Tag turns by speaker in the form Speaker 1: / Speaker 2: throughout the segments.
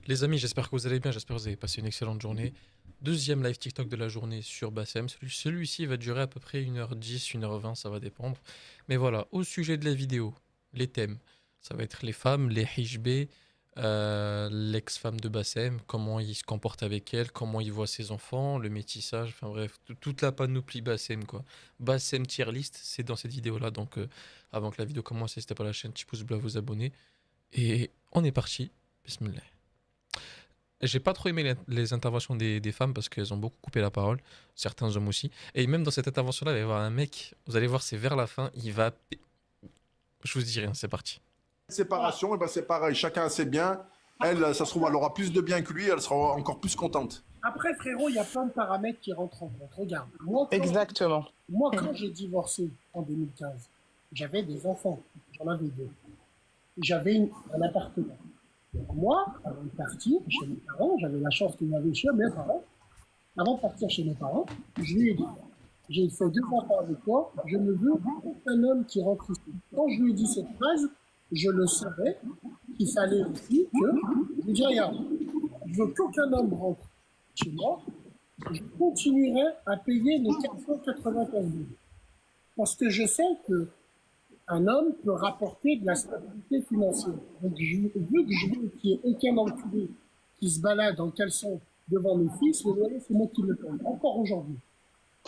Speaker 1: Les amis, j'espère que vous allez bien, j'espère que vous avez passé une excellente journée. Deuxième live TikTok de la journée sur Bassem. Celui-ci va durer à peu près 1h10, 1h20, ça va dépendre. Mais voilà, au sujet de la vidéo, les thèmes, ça va être les femmes, les hijbés, l'ex-femme de Bassem, comment il se comporte avec elle, comment il voit ses enfants, le métissage, enfin bref, toute la panoplie Bassem quoi. Bassem tier list, c'est dans cette vidéo-là, donc avant que la vidéo commence, n'hésitez pas à lâcher un petit pouce bleu à vous abonner. Et on est parti, bismillah. J'ai pas trop aimé les interventions des femmes parce qu'elles ont beaucoup coupé la parole, certains hommes aussi. Et même dans cette intervention-là, il va y avoir un mec, vous allez voir, c'est vers la fin, il va. Je vous dis rien, c'est parti.
Speaker 2: Séparation, et ben c'est pareil, chacun a ses biens. Elle, ça se trouve, elle aura plus de biens que lui, elle sera encore plus contente.
Speaker 3: Après, frérot, il y a plein de paramètres qui rentrent en compte. Regarde,
Speaker 4: Exactement.
Speaker 3: Moi, quand j'ai divorcé en 2015, j'avais des enfants. J'en avais deux. J'avais un appartement. Donc moi, avant de partir chez mes parents, j'avais la chance qu'il y avait chez mes parents. Avant de partir chez mes parents, je lui ai dit, j'ai fait 2 enfants avec toi, je ne veux aucun homme qui rentre ici. Quand je lui ai dit cette phrase, je le savais qu'il fallait aussi que, je lui dis, regarde, je veux qu'aucun homme rentre chez moi, je continuerai à payer les 495 000. Parce que je sais que un homme peut rapporter de la stabilité financière. Donc, vu que je veux qu'il n'y ait aucun enculé qui se balade en caleçon devant mes fils, le loyer, c'est moi qui le paye. Encore aujourd'hui.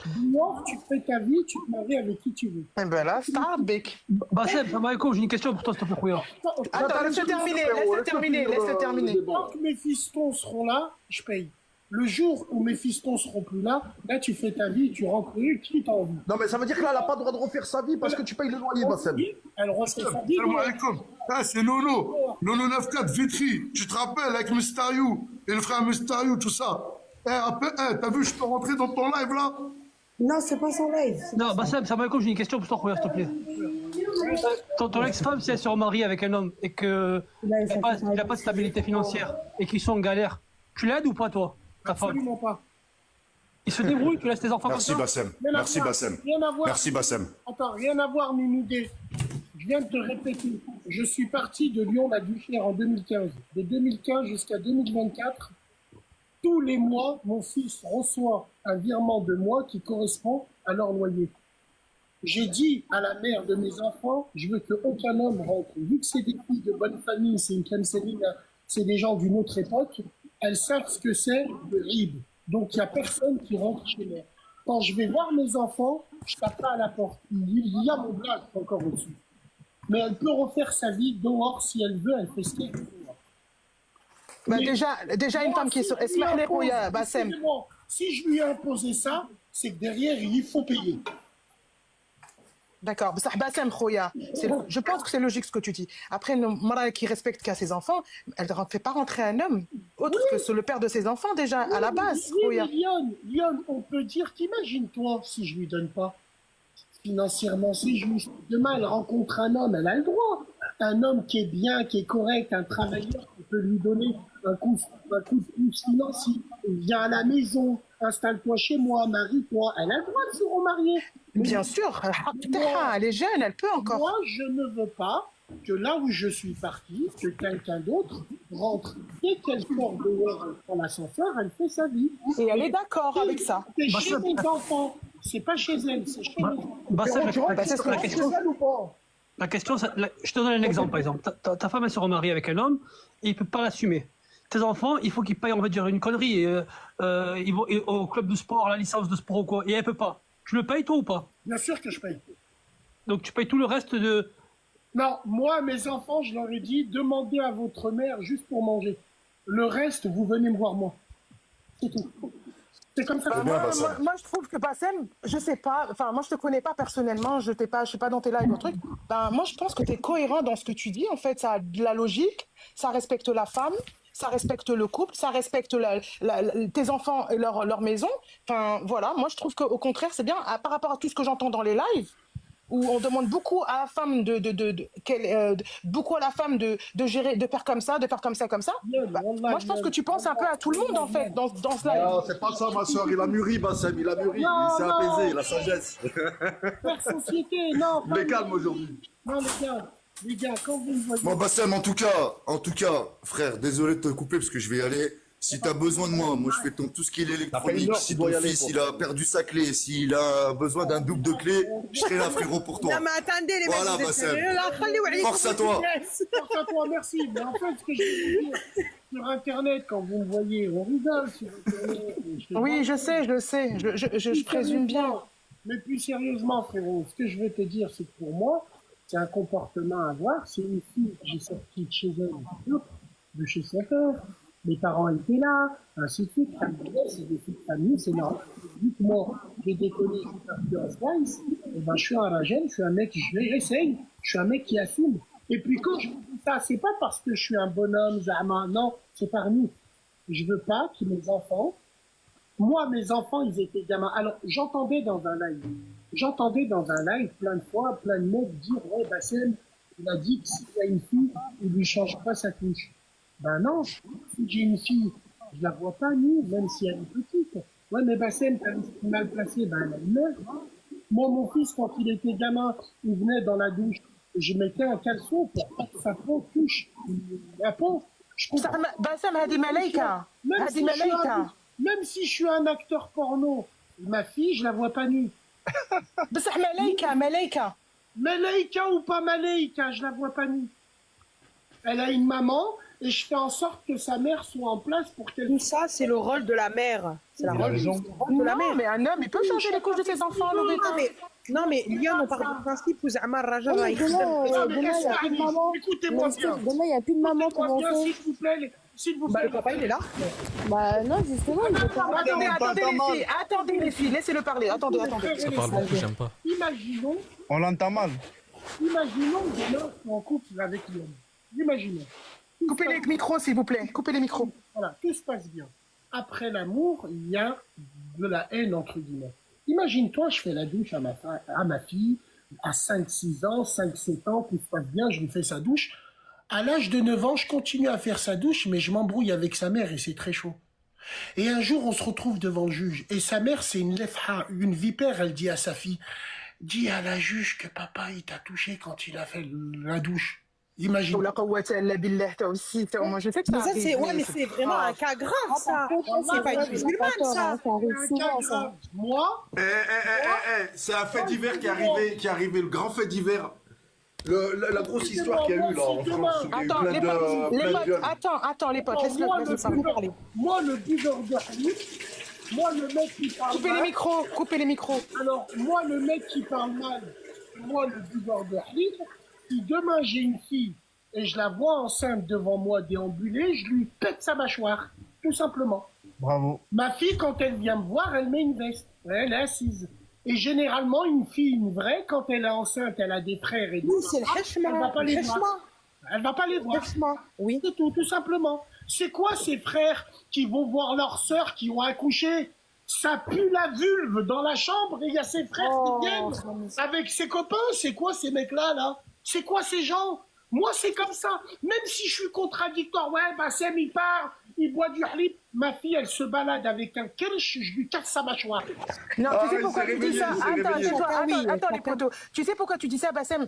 Speaker 3: Dis-moi, tu fais ta vie, tu te maries avec qui tu veux.
Speaker 4: Et ben là, c'est arabique.
Speaker 5: Bassem, salam alaikum, j'ai une question pour toi, s'il te plaît, Khouya.
Speaker 4: Attends, laisse-le terminer.
Speaker 3: Tant que mes fistons seront là, je paye. Le jour où mes fistons seront plus là, là, tu fais ta vie, tu rentres qui t'as envie.
Speaker 2: Non, mais ça veut dire que là, elle n'a pas le droit de refaire sa vie parce que tu payes le loyer, Bassem.
Speaker 3: Elle refait sa vie.
Speaker 6: Salam alaikum. Ah, c'est Nono. Nono 94, Vitry. Tu te rappelles avec Mystariou et le frère Mystariou, tout ça. T'as vu, je peux rentrer dans ton live là?
Speaker 7: Non, c'est pas son live.
Speaker 5: Non, Bassem, salam alaikum, j'ai une question pour toi, Khouya, s'il te plaît. Ton ex-femme, si elle se remarie avec un homme et qu'il n'a pas de stabilité financière et qu'ils sont en galère, tu l'aides ou pas, toi, ta femme?
Speaker 3: Absolument pas.
Speaker 5: Il se débrouille, tu laisses tes enfants
Speaker 6: Merci
Speaker 5: comme ça?
Speaker 6: Bassem.
Speaker 3: Rien à
Speaker 6: Merci
Speaker 3: voir.
Speaker 6: Bassem.
Speaker 3: Rien à voir.
Speaker 6: Merci Bassem.
Speaker 3: Attends, rien à voir, Mimoudé. Je viens de te répéter. Je suis parti de Lyon-la-Duchère en 2015. De 2015 jusqu'à 2024, tous les mois, mon fils reçoit un virement de moi qui correspond à leur loyer. J'ai dit à la mère de mes enfants, je veux qu'aucun homme rentre. Vu que c'est des filles de bonne famille, c'est une crème Céline, c'est des gens d'une autre époque, elles savent ce que c'est le RIB. Donc il n'y a personne qui rentre chez moi. Quand je vais voir mes enfants, je tape pas à la porte. Il y a mon blague encore au-dessus. Mais elle peut refaire sa vie dehors si elle veut, elle fait ce qu'elle veut.
Speaker 4: Bah
Speaker 3: Mais
Speaker 4: déjà une
Speaker 3: moi,
Speaker 4: femme qui est
Speaker 3: si
Speaker 4: sur...
Speaker 3: je lui
Speaker 4: Esmah les
Speaker 3: impose-
Speaker 4: Khouya, Bassem.
Speaker 3: excusez-moi, si je lui ai imposé ça, c'est que derrière, il faut payer.
Speaker 4: D'accord, Bassem Khouya. Je pense que c'est logique ce que tu dis. Après, une mara qui respecte qu'à ses enfants, elle ne fait pas rentrer un homme autre que le père de ses enfants déjà, à la base,
Speaker 3: Oui,
Speaker 4: Khouya.
Speaker 3: mais Lyon, on peut dire qu'imagine-toi si je lui donne pas financièrement, si demain elle rencontre un homme, elle a le droit. Un homme qui est bien, qui est correct, un travailleur qui peut lui donner un coup de pouce financier. Viens à la maison, installe-toi chez moi, marie-toi. Elle a le droit de se remarier.
Speaker 4: Bien sûr, elle est jeune, elle peut encore.
Speaker 3: Moi, je ne veux pas que là où je suis parti, que quelqu'un d'autre rentre. Dès qu'elle sort dehors dans l'ascenseur, elle fait sa vie.
Speaker 4: Et elle est d'accord avec ça.
Speaker 3: C'est
Speaker 5: Bah,
Speaker 3: chez
Speaker 5: ça-
Speaker 3: mes enfants. C'est pas chez elle, c'est chez mes enfants.
Speaker 5: Bassem,
Speaker 3: La
Speaker 5: la question, je te donne un exemple, par exemple. Ta femme, elle se remarie avec un homme et il ne peut pas l'assumer. Tes enfants, il faut qu'ils payent, on va dire, une connerie. Ils vont au club de sport, la licence de sport ou quoi, et elle ne peut pas. Tu le payes, toi, ou pas?
Speaker 3: Bien sûr que je paye.
Speaker 5: Donc, tu payes tout le reste de...
Speaker 3: Non, moi, mes enfants, je leur ai dit, demandez à votre mère juste pour manger. Le reste, vous venez me voir moi. C'est tout. C'est comme ça.
Speaker 6: C'est bien, Bassem.
Speaker 4: Moi, je trouve que Bassem, je sais pas, enfin, moi, je te connais pas personnellement, je suis pas dans tes lives ou truc. Ben, moi, je pense que tu es cohérent dans ce que tu dis. En fait, ça a de la logique, ça respecte la femme, ça respecte le couple, ça respecte tes enfants et leur maison. Enfin, voilà, moi, je trouve qu'au contraire, c'est bien, par rapport à tout ce que j'entends dans les lives, où on demande beaucoup à la femme beaucoup à la femme de gérer, de faire comme ça, comme ça. Bah, moi, je pense que tu penses un peu à tout le monde, en fait, dans ce live.
Speaker 2: Non, c'est pas ça, ma soeur. Il a mûri, Bassem. Il a mûri.
Speaker 3: Non,
Speaker 2: Il s'est
Speaker 3: non.
Speaker 2: apaisé, la sagesse.
Speaker 3: Faire société, non.
Speaker 2: Il est calme aujourd'hui.
Speaker 3: Non, les gars, Les gars, quand vous me voyez...
Speaker 8: Bon, Bassem, en tout cas, frère, désolé de te couper parce que je vais y aller. Si t'as besoin de moi, je fais tout ce qui est
Speaker 2: T'as fait
Speaker 8: électronique.
Speaker 2: une heure,
Speaker 8: Si
Speaker 2: tu dois
Speaker 8: ton
Speaker 2: y aller,
Speaker 8: fils,
Speaker 2: pour
Speaker 8: il a perdu sa clé, s'il a besoin d'un double de clé, je serai là, frérot, pour toi.
Speaker 7: Non, mais attendez, les mecs,
Speaker 8: Voilà,
Speaker 7: vous êtes
Speaker 8: Bassem.
Speaker 7: sérieux, là?
Speaker 8: Force à toi.
Speaker 3: Force à toi, merci. Mais en fait, ce que je veux vous dire, sur Internet, quand vous me voyez, on rigole sur Internet.
Speaker 4: Oui, je sais, je présume bien.
Speaker 3: Mais plus sérieusement, frérot, ce que je veux te dire, c'est que pour moi, c'est un comportement à avoir. C'est une fille que j'ai sortie de chez elle, de chez sa père. Les parents étaient là, ainsi de suite. C'est des filles de famille, c'est normal. Vu que moi, j'ai déconné, je suis parti en Slice, et ben, je suis un ragène, je suis un mec, j'essaye, je suis un mec qui assume. Et puis quand je dis ça, c'est pas parce que je suis un bonhomme, Zama, non, c'est par nous. Je veux pas que mes enfants, moi, mes enfants, ils étaient gamins. Alors, j'entendais dans un live plein de fois, plein de mecs dire, ouais, Bassem, il a dit que s'il y a une fille, il lui change pas sa couche. Ben non, si j'ai une fille, je la vois pas nue, même si elle est petite. Ouais, mais Bassem, t'as l'esprit mal placé, ben elle a une mère. Moi, mon fils, quand il était gamin, il venait dans la douche, et je mettais un caleçon pour pas que sa peau touche la peau. Je comprends.
Speaker 4: Bassem, هذه ملايكة.
Speaker 3: Même
Speaker 4: هذه
Speaker 3: si, je suis
Speaker 4: ملايكة.
Speaker 3: même si je suis un acteur porno, ma fille, je la vois pas nue.
Speaker 4: بصح ملايكة ملايكة.
Speaker 3: Malaika ou pas Malaika, je la vois pas nue. Elle a une maman et je fais en sorte que sa mère soit en place pour qu'elle...
Speaker 7: Tout ça, c'est le rôle de la mère. C'est la rôle de la mère.
Speaker 4: Non, mais un homme, il peut changer les couches de ses enfants,
Speaker 7: Non, mais Lyon, on parle du principe où Zama Raja va
Speaker 3: Écoutez-moi bien.
Speaker 9: Demain, il n'y a plus de maman, comment on fait?
Speaker 3: S'il vous plaît, s'il vous
Speaker 7: Bah,
Speaker 3: plaît.
Speaker 7: le papa, il est là.
Speaker 9: Bah non, justement, il veut pas.
Speaker 4: Attendez les filles, laissez-le parler. Attendez.
Speaker 1: Ça parle beaucoup, j'aime pas.
Speaker 3: Imaginons,
Speaker 6: On l'entend mal.
Speaker 3: imaginons que demain, je suis en couple avec l'homme. Imaginons.
Speaker 4: Coupez les micros, s'il vous plaît. Coupez les micros.
Speaker 3: Voilà, tout se passe bien. Après l'amour, il y a de la haine, entre guillemets. Imagine-toi, je fais la douche à ma fille, à 5-6 ans, 5-7 ans, tout se passe bien, je lui fais sa douche. À l'âge de 9 ans, je continue à faire sa douche, mais je m'embrouille avec sa mère et c'est très chaud. Et un jour, on se retrouve devant le juge. Et sa mère, c'est une lefha, une vipère, elle dit à sa fille, dis à la juge que papa, il t'a touché quand il a fait la douche. Imagine.
Speaker 4: ولا قوة إلا بالله toi aussi. Moi, je sais que
Speaker 7: Mais
Speaker 4: ça
Speaker 7: ça,
Speaker 4: arrive.
Speaker 7: c'est ouais, mais c'est vraiment un cas grave, ça. C'est pas une musulmane, ça.
Speaker 9: Ça arrive
Speaker 3: Un cas
Speaker 9: souvent, ça.
Speaker 3: grave. Moi,
Speaker 2: C'est un fait divers qui est arrivé, le grand fait divers. La grosse histoire qu'il y a eu là en France. où il y a eu
Speaker 4: Attends,
Speaker 2: plein
Speaker 4: les
Speaker 2: de-
Speaker 4: potes,
Speaker 2: plein de viols.
Speaker 4: attends, les potes,
Speaker 3: moi,
Speaker 4: laisse-le parler.
Speaker 3: moi, le buveur de Halib, moi, le mec qui parle
Speaker 4: Coupez les micros.
Speaker 3: Alors, moi, le mec qui parle mal, moi, le buveur de Halib, si demain j'ai une fille et je la vois enceinte devant moi déambuler, je lui pète sa mâchoire, tout simplement.
Speaker 6: Bravo.
Speaker 3: Ma fille, quand elle vient me voir, elle met une veste. Elle est assise. Et généralement, une fille, une vraie, quand elle est enceinte, elle a des frères et des
Speaker 7: Oui, c'est le
Speaker 3: sœurs, elle va
Speaker 7: hachma.
Speaker 3: pas les voir. Elle va pas les voir.
Speaker 7: Oui.
Speaker 3: C'est tout simplement. C'est quoi ces frères qui vont voir leurs sœurs qui ont accouché? Ça pue la vulve dans la chambre et il y a ces frères qui viennent avec ses copains. C'est quoi ces mecs-là, là? C'est quoi ces gens? Moi, c'est comme ça. Même si je suis contradictoire, ouais, Bassem, il part, il boit du halib. Ma fille, elle se balade avec un kelch, je lui casse sa mâchoire.
Speaker 4: Non,
Speaker 2: Ah,
Speaker 4: tu sais
Speaker 2: il
Speaker 4: pourquoi
Speaker 2: s'est
Speaker 4: tu dis
Speaker 2: réveillé,
Speaker 4: ça?
Speaker 2: il s'est réveillé.
Speaker 4: Attends, les potos. Tu sais pourquoi tu dis ça, Bassem?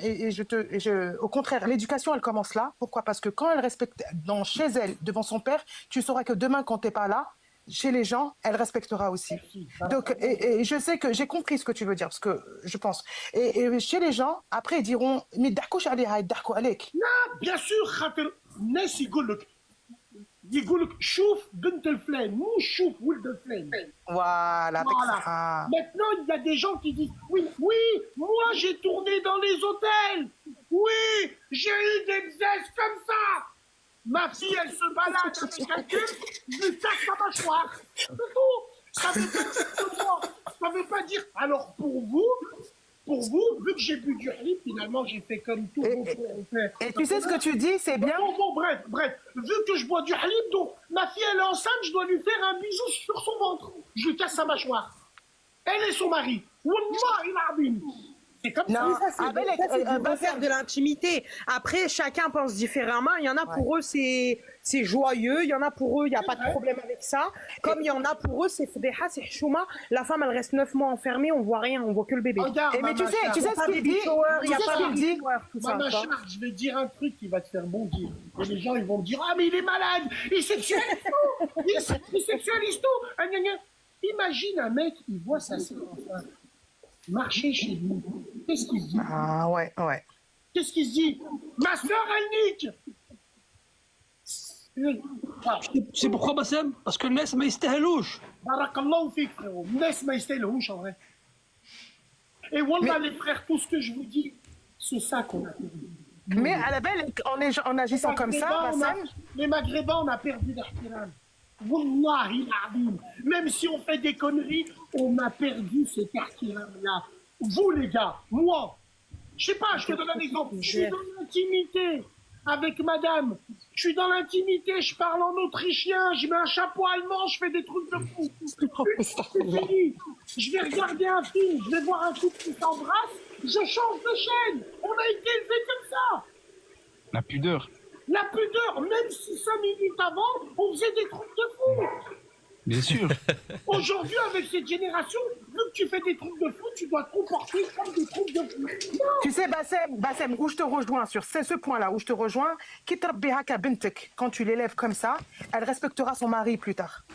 Speaker 4: Au contraire, l'éducation, elle commence là. Pourquoi? Parce que quand elle respecte chez elle, devant son père, tu sauras que demain, quand t'es pas là, chez les gens, elle respectera aussi. Donc, et je sais que j'ai compris ce que tu veux dire, parce que je pense. Et chez les gens, après, ils diront, mais d'accord, Alek.
Speaker 3: Bien sûr, خاطر الناس يقول لك شوف بنت الفلان مو شوف ولد الفلان.
Speaker 4: Voilà.
Speaker 3: Voilà. Maintenant, il y a des gens qui disent oui, moi j'ai tourné dans les hôtels. Oui, j'ai eu des bzesses comme ça. Ma fille, elle se balade avec un cul, je lui casse sa mâchoire. C'est tout. Ça veut pas dire que moi. Ça veut pas dire. Alors pour vous, vu que j'ai bu du halib, finalement, j'ai fait comme tout vos frères.
Speaker 4: Et tu sais ce que tu dis, c'est bien.
Speaker 3: Bon, bref. Vu que je bois du halib, donc ma fille, elle est enceinte, je dois lui faire un bisou sur son ventre. Je lui casse sa mâchoire. Elle et son mari. Wallah, il abîme. C'est comme
Speaker 4: Non,
Speaker 3: ça.
Speaker 7: Ça, c'est
Speaker 4: Abel,
Speaker 7: du refaire de l'intimité. Après, chacun pense différemment. Il y en a pour eux, c'est joyeux. Il y en a pour eux, il n'y a pas de problème avec ça. Comme il y en a pour eux, c'est fdeha, c'est chouma. La femme, elle reste 9 mois enfermée, on voit rien, on voit que le bébé.
Speaker 3: Regarde,
Speaker 4: mais tu sais
Speaker 7: Il y a
Speaker 4: ce
Speaker 7: pas
Speaker 4: qu'il
Speaker 7: baby
Speaker 4: dit.
Speaker 7: shower, il
Speaker 4: Tu
Speaker 7: n'y a
Speaker 4: sais
Speaker 7: pas
Speaker 4: ce qu'il
Speaker 7: baby
Speaker 4: dit.
Speaker 7: shower, tout ça.
Speaker 3: Mama
Speaker 7: quoi.
Speaker 3: Charles, je vais dire un truc qui va te faire bondir. Et les gens, ils vont me dire, ah, mais il est malade, il sexualise tout, il sexualise tout. Ah, gna, gna. Imagine un mec, il voit sa sœur enfin, marcher chez lui. Qu'est-ce qu'il se dit?
Speaker 4: Ah ouais.
Speaker 3: Qu'est-ce qu'il se dit? Ma sœur, elle nique. Ah,
Speaker 5: C'est pourquoi, Bassem? Parce que le Nes, mais il se louche.
Speaker 3: Barakallahu fik, frérot. Nes ma yastelhouch, en vrai. Et wallah, les frères, tout ce que je vous dis, c'est ça qu'on a perdu.
Speaker 4: Mais à la belle, en agissant comme ça, Bassem,
Speaker 3: Les Maghrébins, on a perdu l'ihtiram. Wallahi l'azim. Même si on fait des conneries, on a perdu cet ihtiram-là. Vous, les gars, moi, je sais pas, je te donne un exemple. Je suis dans l'intimité avec madame. Je suis dans l'intimité, je parle en autrichien, je mets un chapeau allemand, je fais des trucs de fou. C'est fini. Je vais regarder un film, je vais voir un couple qui s'embrasse, je change de chaîne. On a été élevés comme ça.
Speaker 10: La pudeur.
Speaker 3: La pudeur, même si 5 minutes avant, on faisait des trucs de fou.
Speaker 10: Bien sûr.
Speaker 3: Aujourd'hui, avec cette génération, vu que tu fais des trucs de fou, tu dois te comporter comme des trucs de fou. Non.
Speaker 4: tu sais, Bassem, où je te rejoins sur ce point-là, où je te rejoins, quand tu l'élèves comme ça, elle respectera son mari plus tard.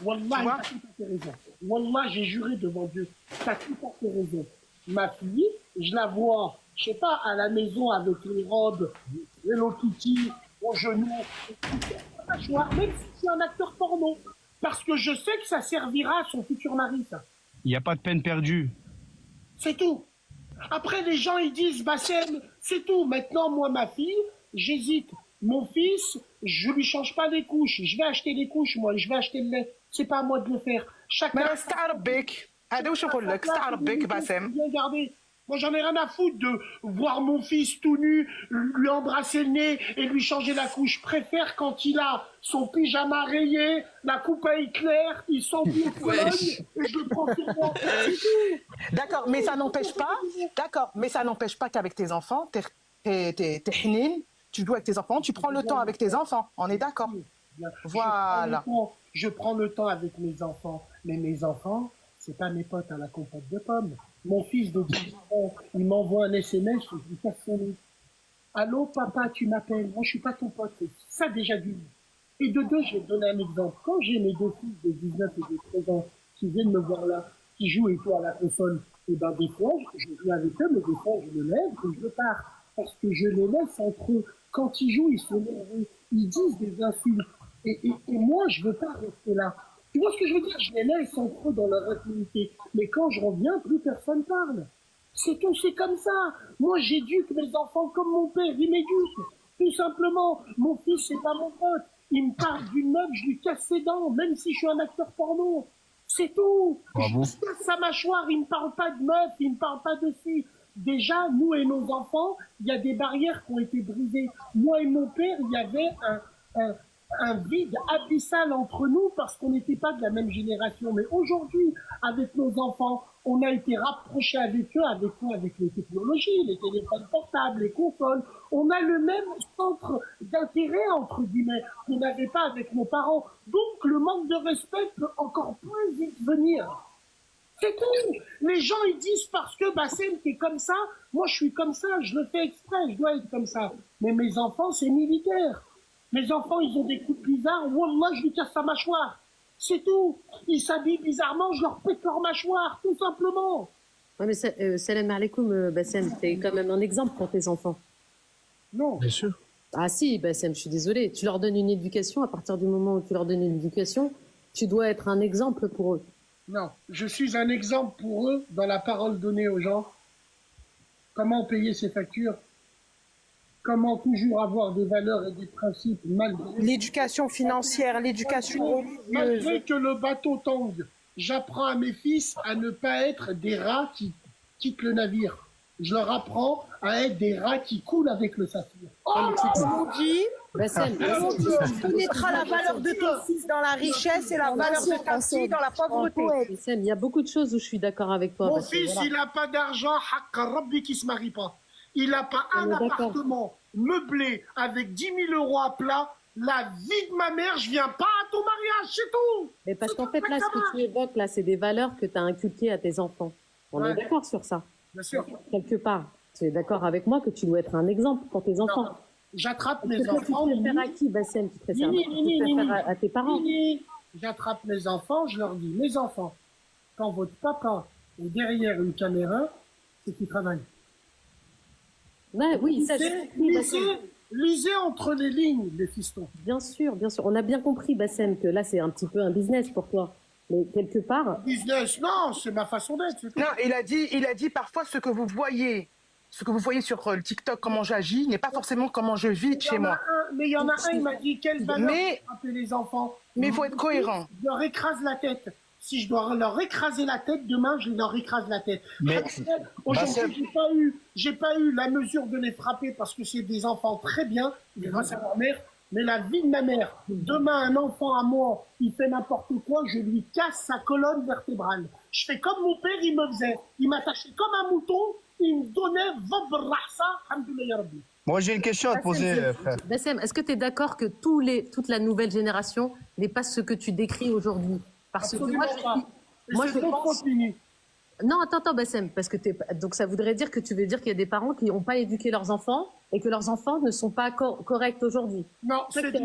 Speaker 3: Wallah,
Speaker 4: Tu vois
Speaker 3: t'as tout à fait raison. Wallah, j'ai juré devant Dieu. T'as tout à fait raison. Ma fille, je la vois, je sais pas, à la maison avec les robes, Hello Kitty, au genou, même si je suis un acteur porno. Parce que je sais que ça servira à son futur mari, ça.
Speaker 10: Il n'y a pas de peine perdue.
Speaker 3: C'est tout. Après, les gens, ils disent, Bassem, c'est tout. Maintenant, moi, ma fille, j'hésite. Mon fils, je lui change pas les couches. Je vais acheter les couches, moi. Je vais acheter le lait. C'est pas à moi de le faire. Chacun...
Speaker 4: Mais استعربك هذا واش نقول لك استعربك باسم.
Speaker 3: Bien gardé. Moi, j'en ai rien à foutre de voir mon fils tout nu, lui embrasser le nez et lui changer la couche. Je préfère quand il a son pyjama rayé, la coupe à éclair, il sent bien Pologne et je le prends sur moi. C'est tout.
Speaker 4: D'accord, mais ça n'empêche pas qu'avec tes enfants, t'es hnine, tu joues avec tes enfants, tu prends le temps avec tes enfants. On est d'accord. Voilà.
Speaker 3: Je prends le temps avec mes enfants, mais mes enfants, c'est pas mes potes à la compote de pommes. Mon fils de 10 ans, il m'envoie un SMS, je lui casse son nez. Allô, papa, tu m'appelles. Moi, je suis pas ton pote. Ça, déjà d'une. Et de deux, je vais te donner un exemple. Quand j'ai mes deux fils de 19 et de 13 ans qui viennent me voir là, qui jouent et tout à la console, et ben des fois, je joue avec eux, mais des fois, je me lève et je pars. Parce que je les laisse entre eux. Quand ils jouent, ils sont nerveux. Ils disent des insultes. Et moi, je veux pas rester là. Tu vois ce que je veux dire? Je les laisse entre eux dans leur intimité. Mais quand je reviens, plus personne parle. C'est tout, c'est comme ça. Moi, j'éduque mes enfants comme mon père, il m'éduque. Tout simplement. Mon fils, c'est pas mon pote. Il me parle d'une meuf, je lui casse ses dents, même si je suis un acteur porno. C'est tout.
Speaker 10: Bravo.
Speaker 3: Je casse sa mâchoire, il me parle pas de meuf, il me parle pas de fille. Déjà, nous et nos enfants, il y a des barrières qui ont été brisées. Moi et mon père, il y avait un vide abyssal entre nous parce qu'on n'était pas de la même génération. Mais aujourd'hui, avec nos enfants, on a été rapprochés avec eux, avec les technologies, les téléphones portables, les consoles. On a le même centre d'intérêt, entre guillemets, qu'on n'avait pas avec nos parents. Donc, le manque de respect peut encore plus vite venir. C'est tout. Les gens, ils disent parce que Bassem, t'es comme ça, moi je suis comme ça, je le fais exprès, je dois être comme ça. Mais mes enfants, c'est militaire. Mes enfants, ils ont des coups bizarres, wallah, je lui casse sa mâchoire. C'est tout. Ils s'habillent bizarrement, je leur pète leur mâchoire, tout simplement.
Speaker 11: Ouais, mais salam alaikum, Bassem, t'es quand même un exemple pour tes enfants.
Speaker 3: Non.
Speaker 10: Bien sûr.
Speaker 11: Ah si, Bassem, je suis désolée. Tu leur donnes une éducation, à partir du moment où tu leur donnes une éducation, tu dois être un exemple pour eux.
Speaker 3: Non, je suis un exemple pour eux dans la parole donnée aux gens. Comment payer ses factures? Comment toujours avoir des valeurs et des principes malgré...
Speaker 7: L'éducation financière, l'éducation religieuse.
Speaker 3: Malgré que le bateau tangue, j'apprends à mes fils à ne pas être des rats qui quittent le navire. Je leur apprends à être des rats qui coulent avec le saphir.
Speaker 7: On dit,
Speaker 11: Bassem,
Speaker 7: Tu connaîtras la valeur de ton fils dans la richesse et la valeur de ta fille dans la pauvreté.
Speaker 11: Bassem, il y a beaucoup de choses où je suis d'accord avec toi.
Speaker 3: Mon
Speaker 11: parce que
Speaker 3: fils,
Speaker 11: voilà.
Speaker 3: il n'a pas d'argent, Hakka Rabbi qui se marie pas. Il n'a pas un
Speaker 11: On est d'accord.
Speaker 3: appartement meublé avec 10 000 euros à plat. La vie de ma mère, je viens pas à ton mariage, c'est tout.
Speaker 11: Mais parce qu'en fait, là, ce que tu évoques, là, c'est des valeurs que tu as inculquées à tes enfants. On est d'accord sur ça.
Speaker 3: Bien sûr.
Speaker 11: Quelque part. Tu es d'accord avec moi que tu dois être un exemple pour tes enfants.
Speaker 3: J'attrape
Speaker 11: Parce
Speaker 3: mes
Speaker 11: que toi,
Speaker 3: enfants.
Speaker 11: tu préfères à qui, Bassem? Tu préfères, tu préfères à tes parents?
Speaker 3: J'attrape mes enfants, je leur dis, mes enfants, quand votre papa est derrière une caméra, c'est qu'il travaille.
Speaker 11: Ouais, oui, ça, j'ai compris, Bassem.
Speaker 3: Lisez entre les lignes, les fistons.
Speaker 11: Bien sûr, bien sûr. On a bien compris, Bassem, que là, c'est un petit peu un business pour toi. Mais quelque part,
Speaker 3: Business, non, c'est ma façon d'être. c'est tout.
Speaker 4: Non, il a dit parfois ce que vous voyez sur le TikTok, comment j'agis, n'est pas forcément comment je vis chez moi.
Speaker 3: Mais il y en a un, il m'a dit, quelle valeur
Speaker 4: Mais-
Speaker 3: pour frapper les enfants.
Speaker 4: Mais il faut être cohérent.
Speaker 3: Je leur écrase la tête. Si je dois leur écraser la tête, demain, je leur écrase la tête.
Speaker 10: Mais-
Speaker 3: Aujourd'hui, j'ai pas eu la mesure de les frapper parce que c'est des enfants très bien, grâce à leur mère. Mais la vie de ma mère, demain, un enfant à moi, il fait n'importe quoi, je lui casse sa colonne vertébrale. Je fais comme mon père, il me faisait. Il m'attachait comme un mouton, il me donnait Vab Rahsa, alhamdoulilah ya Rabbi.
Speaker 10: Moi, j'ai une question à te poser, frère.
Speaker 11: Bassem, est-ce que tu es d'accord que toute la nouvelle génération n'est pas ce que tu décris aujourd'hui? Parce que
Speaker 3: Absolument
Speaker 11: moi,
Speaker 3: pas. Et
Speaker 11: moi,
Speaker 3: c'est
Speaker 11: je
Speaker 3: trop
Speaker 11: pense...
Speaker 3: continu.
Speaker 11: Non, attends, Bassem, parce que donc ça voudrait dire que tu veux dire qu'il y a des parents qui n'ont pas éduqué leurs enfants et que leurs enfants ne sont pas corrects aujourd'hui.
Speaker 3: Non, c'est de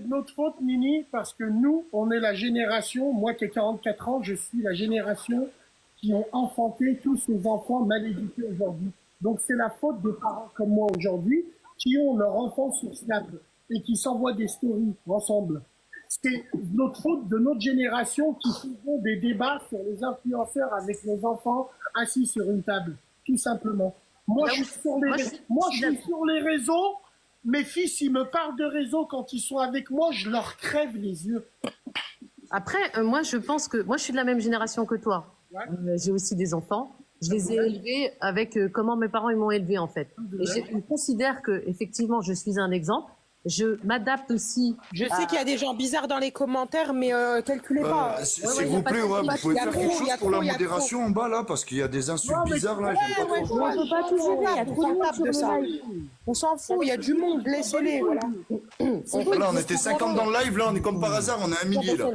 Speaker 3: notre faute, Nini, parce que nous, on est la génération, moi qui ai 44 ans, je suis la génération qui ont enfanté tous ces enfants mal éduqués aujourd'hui. Donc c'est la faute des parents comme moi aujourd'hui qui ont leurs enfants sur Snap et qui s'envoient des stories ensemble. C'est notre faute de notre génération qui faisons des débats sur les influenceurs avec nos enfants assis sur une table, tout simplement. Moi, je suis sur les réseaux. Mes fils, ils me parlent de réseaux quand ils sont avec moi, je leur crève les yeux.
Speaker 11: Après, moi, je pense que... Moi, je suis de la même génération que toi.
Speaker 3: Ouais.
Speaker 11: J'ai aussi des enfants. Je les ai élevés avec comment mes parents ils m'ont élevé, en fait. Et je considère que, effectivement, je suis un exemple. Je m'adapte aussi.
Speaker 7: Je sais qu'il y a des gens bizarres dans les commentaires, mais calculez pas.
Speaker 8: S'il vous plaît, vous pouvez faire quelque chose pour la modération en bas là, parce qu'il y a des insultes bizarres là. J'aime pas trop.
Speaker 9: On peut pas tout gérer, il y a trop de monde sur
Speaker 7: de ça.
Speaker 9: le live.
Speaker 7: On s'en fout, il y a du monde, laissez-les. Voilà.
Speaker 8: Là, on était 50 dans le live, là, on est comme par hasard, on est 1 millier là.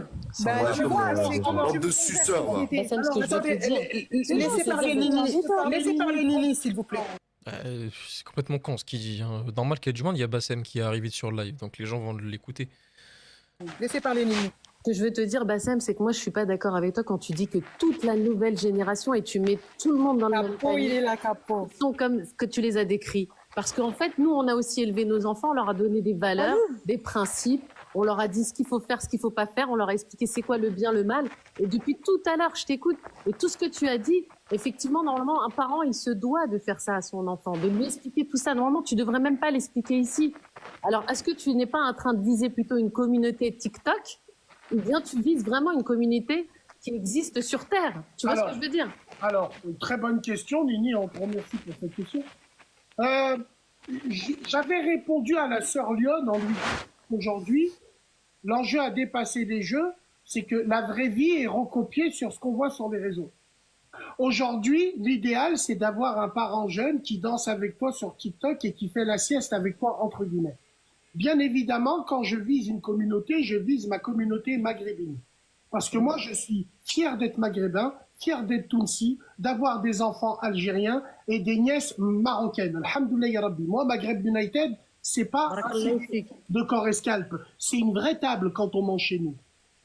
Speaker 7: Bah, tu vois, c'est comment
Speaker 8: Bande de suceurs, va.
Speaker 11: Bassem, ce que je veux te dire...
Speaker 4: Laissez parler Nini. Laissez parler Nini, s'il vous plaît.
Speaker 1: C'est complètement con ce qu'il dit. Hein. Normal qu'il y ait du monde, il y a Bassem qui est arrivé sur le live, donc les gens vont l'écouter.
Speaker 4: Laissez parler Nini.
Speaker 11: Ce que je veux te dire, Bassem, c'est que moi, je suis pas d'accord avec toi quand tu dis que toute la nouvelle génération, et tu mets tout le monde dans le même
Speaker 7: Capo, il
Speaker 11: panier,
Speaker 7: est là, Capo.
Speaker 11: sont comme ce que tu les as décrits. Parce qu'en fait, nous, on a aussi élevé nos enfants, on leur a donné des valeurs, des principes, on leur a dit ce qu'il faut faire, ce qu'il faut pas faire, on leur a expliqué c'est quoi le bien, le mal. Et depuis tout à l'heure, je t'écoute, et tout ce que tu as dit, effectivement, normalement, un parent, il se doit de faire ça à son enfant, de lui expliquer tout ça. Normalement, tu devrais même pas l'expliquer ici. Alors, est-ce que tu n'es pas en train de viser plutôt une communauté TikTok, ou bien tu vises vraiment une communauté qui existe sur Terre? Tu vois ce que je veux dire?
Speaker 3: Alors, une très bonne question, Nini, on te remercie pour cette question. J'avais répondu à la sœur Lyon en lui aujourd'hui, l'enjeu à dépasser les jeux, c'est que la vraie vie est recopiée sur ce qu'on voit sur les réseaux. Aujourd'hui, l'idéal, c'est d'avoir un parent jeune qui danse avec toi sur TikTok et qui fait la sieste avec toi, entre guillemets. Bien évidemment, quand je vise une communauté, je vise ma communauté maghrébine. Parce que moi, je suis fier d'être maghrébin, fier d'être Tounsi, d'avoir des enfants algériens et des nièces marocaines. Alhamdoulilah ya Rabbi. Moi, Maghreb United, c'est pas un sujet de corps et scalp. C'est une vraie table quand on mange chez nous.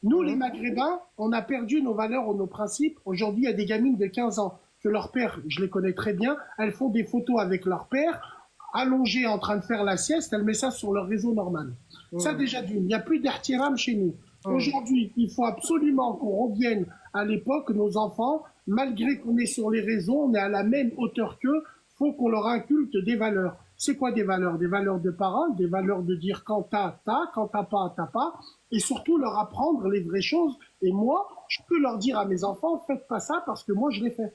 Speaker 3: Nous, les Maghrébins, on a perdu nos valeurs ou nos principes. Aujourd'hui, il y a des gamines de 15 ans que leur père, je les connais très bien, elles font des photos avec leur père, allongées en train de faire la sieste, elles mettent ça sur leur réseau normal. Ça, déjà d'une. Il n'y a plus d'artiram chez nous. Aujourd'hui, il faut absolument qu'on revienne à l'époque, nos enfants, malgré qu'on est sur les réseaux, on est à la même hauteur qu'eux, faut qu'on leur inculque des valeurs. C'est quoi des valeurs? Des valeurs de parole, des valeurs de dire quand t'as, quand t'as pas, et surtout leur apprendre les vraies choses. Et moi, je peux leur dire à mes enfants, faites pas ça parce que moi je l'ai fait.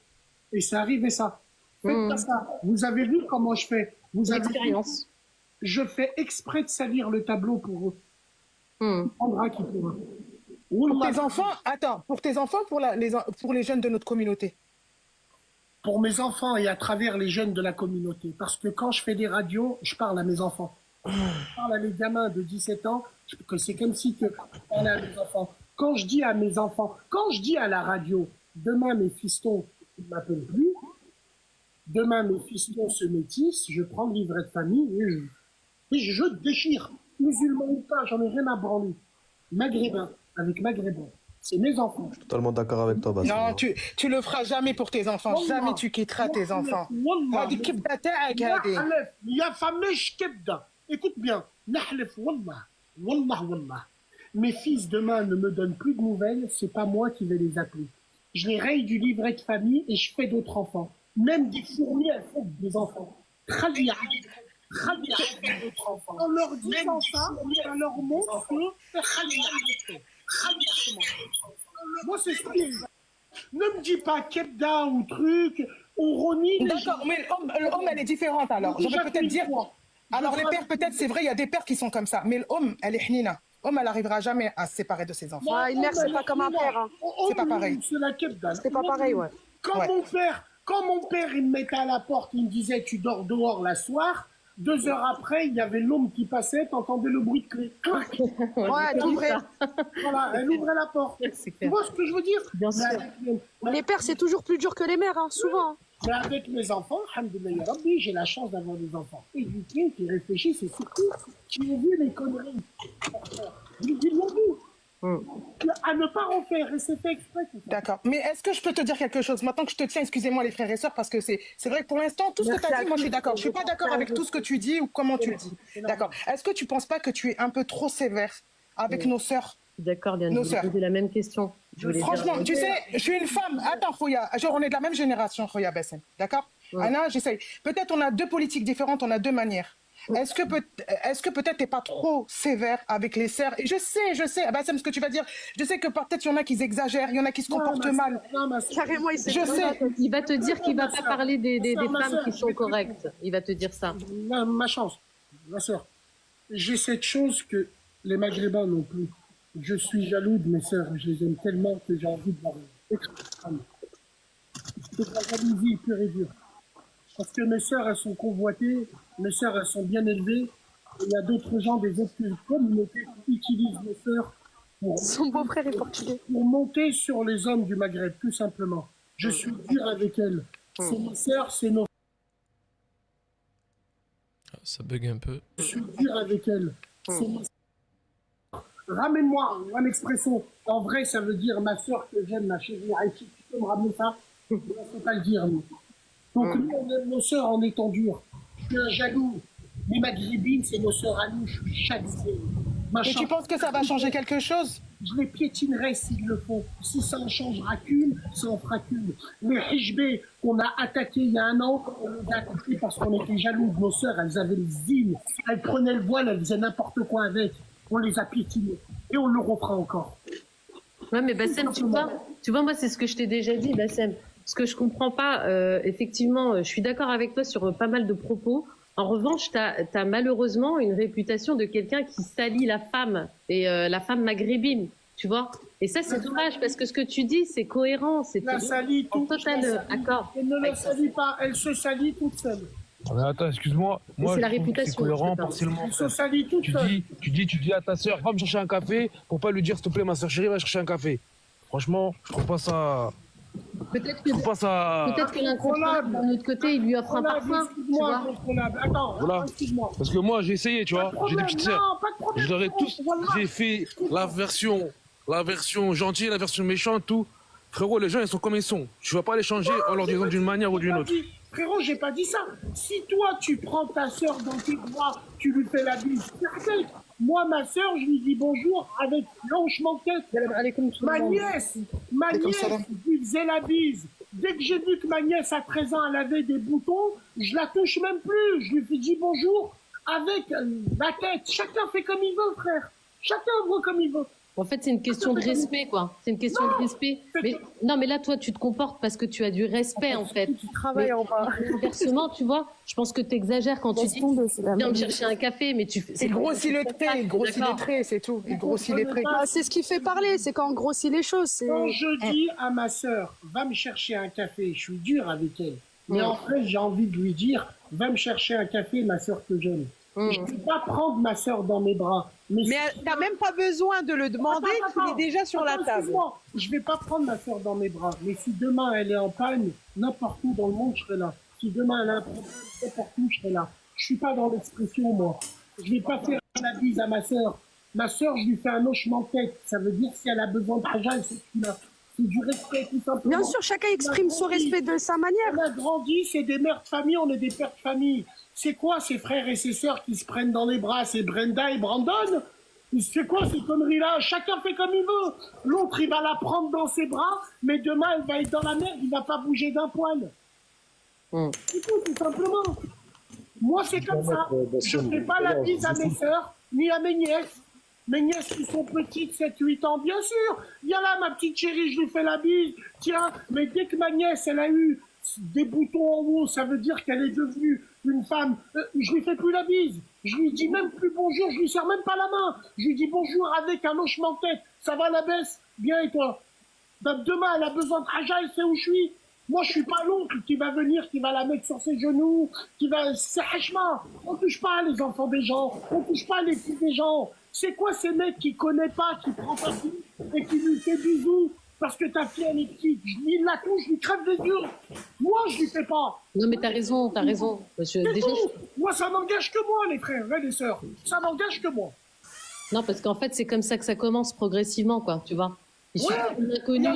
Speaker 3: Et c'est arrivé ça. Faites pas ça. Vous avez vu comment je fais? Vous avez vu? Je fais exprès de salir le tableau pour eux.
Speaker 11: Hmm.
Speaker 3: Prendra qui pourra.
Speaker 4: Pour tes enfants, attends, pour tes enfants, pour les jeunes de notre communauté.
Speaker 3: Pour mes enfants et à travers les jeunes de la communauté. Parce que quand je fais des radios, je parle à mes enfants. Je parle à mes gamins de 17 ans, que c'est comme si je parlais à mes enfants. Quand je dis à mes enfants, quand je dis à la radio, demain mes fistons ne m'appellent plus, demain mes fistons se métissent, je prends le livret de famille et je déchire. Musulman ou pas, j'en ai rien à branler. Maghrébin, avec maghrébin. C'est mes enfants.
Speaker 10: Je suis totalement d'accord avec toi, Bassem.
Speaker 4: Non, tu le feras jamais pour tes enfants. Jamais tu quitteras tes enfants. هذه كبدة تاعك هذه.
Speaker 3: يا فماش كبدة. Écoute bien. نحلف والله. والله والله. Mes fils demain ne me donnent plus de nouvelles, c'est pas moi qui vais les appeler. Je les raye du livret de famille et je fais d'autres enfants. Même des fourmis, elles font des enfants. خلي d'autres enfants. En leur disant ça, ça leur montre que moi c'est ce qui est. Ne me dis pas Kebda ou truc, ou Roni.
Speaker 4: D'accord, mais l'homme, elle est différente alors. Je vais peut-être dire. Alors les pères, peut-être, c'est vrai, il y a des pères qui sont comme ça. Mais l'homme, elle est hnina. L'homme, elle n'arrivera jamais à se séparer de ses enfants.
Speaker 7: Ouais, une mère, c'est pas comme un père. Hein.
Speaker 4: C'est pas pareil.
Speaker 3: C'est la Kebda.
Speaker 7: C'est pas pareil, ouais.
Speaker 3: Quand mon père, il me mettait à la porte, il me disait tu dors dehors la soir. 2 heures après, il y avait l'homme qui passait, t'entendais le bruit de clé. Clac.
Speaker 7: Ouais, t'ouvrais.
Speaker 3: Voilà, elle ouvrait la porte. Tu vois ce que je veux dire?
Speaker 11: Bien sûr.
Speaker 7: Les pères, c'est toujours plus dur que les mères, hein, souvent. Hein.
Speaker 3: Mais avec mes enfants, alhamdoulilah ya Rabbi, j'ai la chance d'avoir des enfants éduqués, qui réfléchissent et surtout qui ont vu les conneries. Ils l'ont vu. À ne pas en faire, et c'est fait exprès.
Speaker 4: D'accord. Mais est-ce que je peux te dire quelque chose? Maintenant que je te tiens, excusez-moi les frères et sœurs, parce que c'est vrai que pour l'instant, tout ce que tu as dit, moi je suis d'accord. Je suis pas d'accord avec tout ce que tu dis ou comment tu le dis. D'accord. Est-ce que tu penses pas que tu es un peu trop sévère avec nos sœurs?
Speaker 11: D'accord, Liane, je voulais poser la même question.
Speaker 4: Franchement, tu sais, je suis une femme. Attends, Khoya, genre on est de la même génération, Khoya Bassem. D'accord? Anna, j'essaye. Peut-être on a 2 politiques différentes, on a 2 manières. Est-ce que peut-être t'es pas trop sévère avec les sœurs? Et je sais, bah, c'est ce que tu vas dire. Je sais que peut-être il y en a qui exagèrent, il y en a qui se comportent mal.
Speaker 7: Carrément,
Speaker 11: je sais. Il va te dire qu'il va pas parler des femmes qui sont correctes. Il va te dire ça.
Speaker 3: Ma chance, ma sœur. J'ai cette chose que les Maghrébins n'ont plus. Je suis jaloux de mes sœurs. Je les aime tellement que j'ai envie de leur exprimer. C'est de la jalousie pure et dure. Parce que mes sœurs, elles sont convoitées, mes sœurs, elles sont bien élevées. Et il y a d'autres gens des autres communautés qui utilisent mes sœurs
Speaker 7: son beau-frère est portugais.
Speaker 3: Pour monter sur les hommes du Maghreb, tout simplement. Je suis dur avec elles. C'est mes sœurs, c'est nos...
Speaker 1: Ça bug un peu.
Speaker 3: Je suis dur avec elles. C'est mes... Ramène-moi une expression. En vrai, ça veut dire ma sœur que j'aime, ma chérie Aïchi. Tu peux me ramener ça? Il ne faut pas le dire, nous. Donc, nous, on aime nos sœurs en étant durs. Je suis un jaloux. Les maghrébines, c'est nos sœurs à nous. Je suis chassé.
Speaker 4: Et tu penses que ça va changer quelque chose?
Speaker 3: Je les piétinerai s'il le faut. Si ça en changera qu'une, ça en fera qu'une. Le Hijbé qu'on a attaqué il y a 1 an, on l'a attaqué parce qu'on était jaloux de nos sœurs. Elles avaient les zines. Elles prenaient le voile, elles faisaient n'importe quoi avec. On les a piétinées. Et on le refera encore.
Speaker 11: Ouais, mais Bassem, tu vois, moi, c'est ce que je t'ai déjà dit, Bassem. Ce que je comprends pas, effectivement, je suis d'accord avec toi sur pas mal de propos. En revanche, tu as malheureusement une réputation de quelqu'un qui salit la femme, et la femme maghrébine, tu vois. Et ça, c'est dommage, parce que ce que tu dis, c'est cohérent. C'est
Speaker 3: la salit
Speaker 11: en total accord.
Speaker 3: Elle ne la salit pas, elle se salit toute seule.
Speaker 12: Mais attends, excuse-moi. Moi,
Speaker 11: c'est la
Speaker 12: je trouve que
Speaker 11: réputation.
Speaker 12: c'est cohérent partiellement.
Speaker 3: Elle se salit toute seule.
Speaker 12: Tu dis à ta soeur, va me chercher un café, pour pas lui dire, s'il te plaît, ma soeur chérie, va chercher un café. Franchement, je trouve pas ça...
Speaker 11: Peut-être que l'incontrôlable, d'un autre côté, il lui offre un parfum.
Speaker 3: Attends,
Speaker 12: voilà.
Speaker 3: excuse-moi.
Speaker 12: Parce que moi, j'ai essayé, tu vois. J'ai des petites sœurs. Je leur ai tous... J'ai fait la version gentille, la version méchante, tout. Frérot, les gens, ils sont comme ils sont. Tu vas pas les changer en leur disant d'une manière ou d'une autre.
Speaker 3: Frérot, j'ai pas dit ça. Si toi, tu prends ta sœur dans tes bras, tu lui fais la bise, perfect. Moi, ma sœur, je lui dis bonjour avec blanchement tête. Ma nièce, je lui faisais la bise. Dès que j'ai vu que ma nièce, à 13 ans, elle avait des boutons, je la touche même plus. Je lui dis bonjour avec la tête. Chacun fait comme il veut, frère. Chacun voit comme il veut.
Speaker 11: En fait, c'est une question de respect, quoi. C'est une question de respect. Mais, non, mais là, toi, tu te comportes parce que tu as du respect, en fait.
Speaker 7: Tu travailles en bas.
Speaker 11: Inversement, tu vois, je pense que tu exagères quand tu dis viens me chercher un café, mais tu fais.
Speaker 4: Il grossit les traits, il grossit les traits, c'est tout. Il grossit les traits.
Speaker 9: Ah, c'est ce qui fait parler, c'est quand on grossit les choses.
Speaker 3: Quand je dis à ma sœur, va me chercher un café, je suis dur avec elle. Mais en fait, j'ai envie de lui dire, va me chercher un café, ma sœur que j'aime. Je ne vais pas prendre ma sœur dans mes bras.
Speaker 7: Mais t'as même pas besoin de le demander, il est déjà sur la table.
Speaker 3: Excuse-moi, je vais pas prendre ma sœur dans mes bras. Mais si demain elle est en panne, n'importe où dans le monde, je serai là. Si demain elle a un problème, n'importe où, je serai là. Je suis pas dans l'expression, moi. Je vais pas faire la bise à ma sœur. Ma sœur, je lui fais un hochement de tête. Ça veut dire si elle a besoin de Raja, elle sait qu'il a. C'est du respect, tout simplement.
Speaker 9: Bien sûr, chacun exprime son respect de sa manière.
Speaker 3: On a grandi, c'est des mères de famille, on est des pères de famille. C'est quoi ces frères et ces sœurs qui se prennent dans les bras? C'est Brenda et Brandon? C'est quoi ces conneries-là? Chacun fait comme il veut. L'autre, il va la prendre dans ses bras, mais demain, elle va être dans la merde, il va pas bouger d'un poil. C'est tout simplement. Moi, c'est comme ça. Je ne fais pas la bise à mes sœurs, ni à mes nièces. Mes nièces qui sont petites, 7-8 ans, bien sûr. Viens là, ma petite chérie, je lui fais la bise. Tiens, mais dès que ma nièce, elle a eu des boutons en haut, ça veut dire qu'elle est devenue une femme. Je lui fais plus la bise. Je lui dis même plus bonjour, je lui serre même pas la main. Je lui dis bonjour avec un hochement de tête. Ça va la baisse? Bien et toi? Ben, demain, elle a besoin de Raja, elle sait où je suis. Moi, je suis pas l'oncle qui va venir, qui va la mettre sur ses genoux, qui va... C'est hachma. On touche pas les enfants des gens, on touche pas les filles des gens. C'est quoi ces mecs qui connaît pas, qui prend ta fille et qui lui fait bisous parce que ta fille, elle est petite? Il la touche, je lui crève les yeux. Moi, je lui fais pas.
Speaker 11: Non, mais t'as raison, t'as raison. Déjà,
Speaker 3: Moi, ça n'engage que moi, les frères et les sœurs. Ça n'engage que moi.
Speaker 11: Non, parce qu'en fait, c'est comme ça que ça commence progressivement, quoi, tu vois. Il suffit d'un inconnu,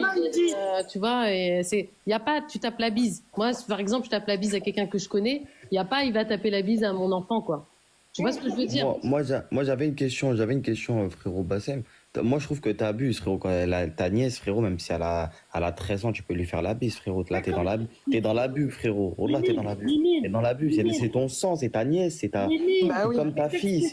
Speaker 11: tu vois, et c'est, y a pas, tu tapes la bise. Moi, par exemple, je tape la bise à quelqu'un que je connais, y a pas, il va taper la bise à mon enfant, quoi. Tu vois ce que je veux dire?
Speaker 10: Moi, j'avais une question, frérot Bassem. Moi, je trouve que t'abuses, frérot. Quand ta nièce, frérot, même si elle a 13 ans, tu peux lui faire la bise, frérot. Là, t'es dans l'abus, frérot. Oh là, t'es dans l'abus. T'es dans l'abus. C'est ton sang, c'est ta nièce, c'est comme ta fille.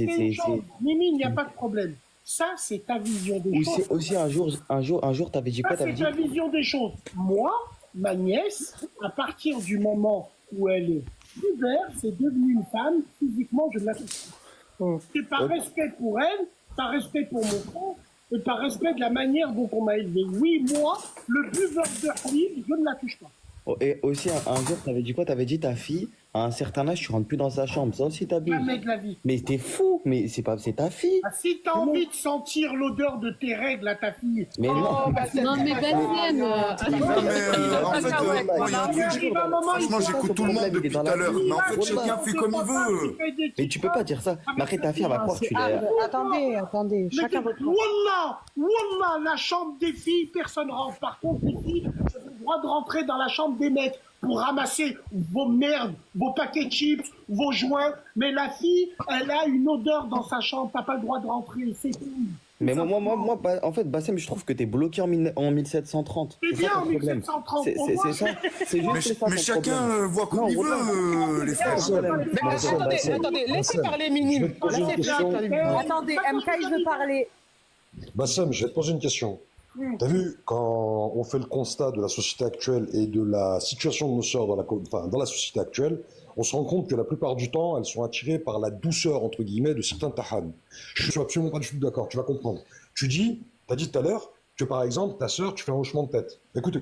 Speaker 3: Mimi, il n'y a pas de problème. Ça, c'est ta vision des choses.
Speaker 10: Aussi, un jour, t'avais dit quoi?
Speaker 3: Ça, c'est ta vision des choses. Moi, ma nièce, à partir du moment où elle est pubère, c'est devenu une femme, physiquement, je ne la touche pas. C'est par respect pour elle, par respect pour mon frère, et par respect de la manière dont on m'a élevé. Oui, moi, le buveur de livre, je ne la touche pas.
Speaker 10: Oh, et aussi, un jour, t'avais dit quoi? T'avais dit ta fille, à un certain âge, tu rentres plus dans sa chambre. Ça aussi, t'abuses.
Speaker 3: Jamais de la vie.
Speaker 10: Mais t'es fou, mais c'est ta fille.
Speaker 3: Ah, si t'as envie de sentir l'odeur de tes règles à ta fille.
Speaker 10: Mais non.
Speaker 11: Non, mais Bassem.
Speaker 8: En fait, moi, il y a un truc. Franchement, j'écoute tout le monde depuis tout à l'heure. Mais en fait, chacun fait comme il veut.
Speaker 10: Mais tu peux pas dire ça. Mais après, ta fille, elle va croire que tu l'as.
Speaker 4: Attendez. Chacun votre.
Speaker 3: Wallah, la chambre des filles, personne rentre. Par contre, les filles, vous avez le droit de rentrer dans la chambre des mecs pour ramasser vos merdes, vos paquets de chips, vos joints. Mais la fille, elle a une odeur dans sa chambre. T'as pas le droit de rentrer, c'est tout.
Speaker 10: Mais moi, en fait, Bassem, je trouve que t'es bloqué en 1730.
Speaker 3: C'est bien en 1730.
Speaker 10: C'est ça. C'est juste ça.
Speaker 8: Mais chacun voit comme il veut, les frères.
Speaker 4: Attendez, laissez parler Minime.
Speaker 9: Attendez, MK, je veux parler.
Speaker 13: Bassem, je vais te poser une question. T'as vu, quand on fait le constat de la société actuelle et de la situation de nos sœurs dans la société actuelle, on se rend compte que la plupart du temps, elles sont attirées par la douceur, entre guillemets, de certains tahan. Je suis absolument pas du tout d'accord, tu vas comprendre. T'as dit tout à l'heure que par exemple, ta sœur, tu fais un hochement de tête. Écoute.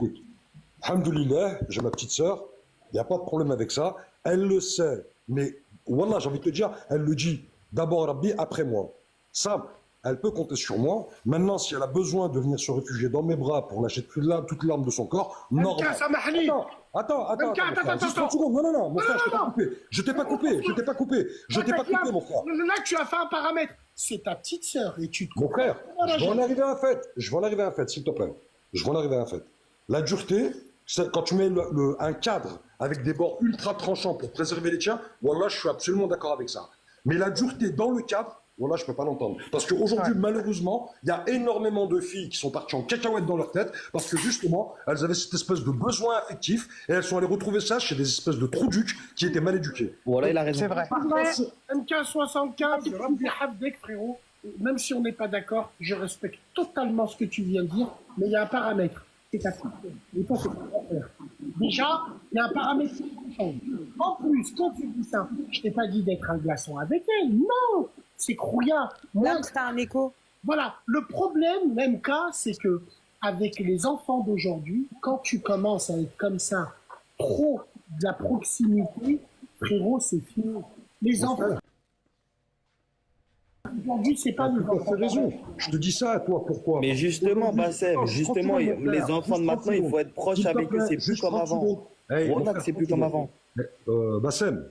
Speaker 13: Alhamdoulilah, j'ai ma petite sœur, il n'y a pas de problème avec ça, elle le sait, mais wallah, j'ai envie de te dire, elle le dit, d'abord Rabbi, après moi. Ça, elle peut compter sur moi. Maintenant, si elle a besoin de venir se réfugier dans mes bras pour lâcher toute l'arme de son corps, normal. Attends, juste 30 secondes. Non, mon frère, je t'ai pas coupé, mon frère.
Speaker 3: Là, tu as fait un paramètre. C'est ta petite sœur et tu te...
Speaker 13: Mon frère, je vais en arriver à un fait, s'il te plaît. Je vais en arriver à un fait. La dureté, c'est quand tu mets un cadre avec des bords ultra tranchants pour préserver les tiens, voilà, je suis absolument d'accord avec ça. Mais la dureté dans le cadre, voilà, je peux pas l'entendre. Parce qu'aujourd'hui, malheureusement, il y a énormément de filles qui sont parties en cacahuète dans leur tête parce que justement, elles avaient cette espèce de besoin affectif et elles sont allées retrouver ça chez des espèces de trous-ducs qui étaient mal éduqués.
Speaker 10: Voilà, il a raison.
Speaker 4: C'est vrai.
Speaker 3: MK75, Rabbi Havdek, frérot. même si on n'est pas d'accord, je respecte totalement ce que tu viens de dire, mais il y a un paramètre. C'est ta fille. Et toi, c'est ton frère. Déjà, il y a un paramètre qui change. En plus, quand tu dis ça, je t'ai pas dit d'être un glaçon avec elle. Non, c'est Khouya.
Speaker 7: Moi, c'est un écho.
Speaker 3: Voilà. Le problème, même cas, c'est que avec les enfants d'aujourd'hui, quand tu commences à être comme ça, trop de la proximité, frérot, c'est fini. Les enfants. Aujourd'hui, c'est pas
Speaker 13: Tu as fait raison. Je te dis ça à toi, pourquoi?
Speaker 10: Mais justement, Bassem, justement, les enfants de maintenant, il faut être proche avec eux, c'est plus comme avant. Voilà que c'est plus comme avant.
Speaker 13: Bassem,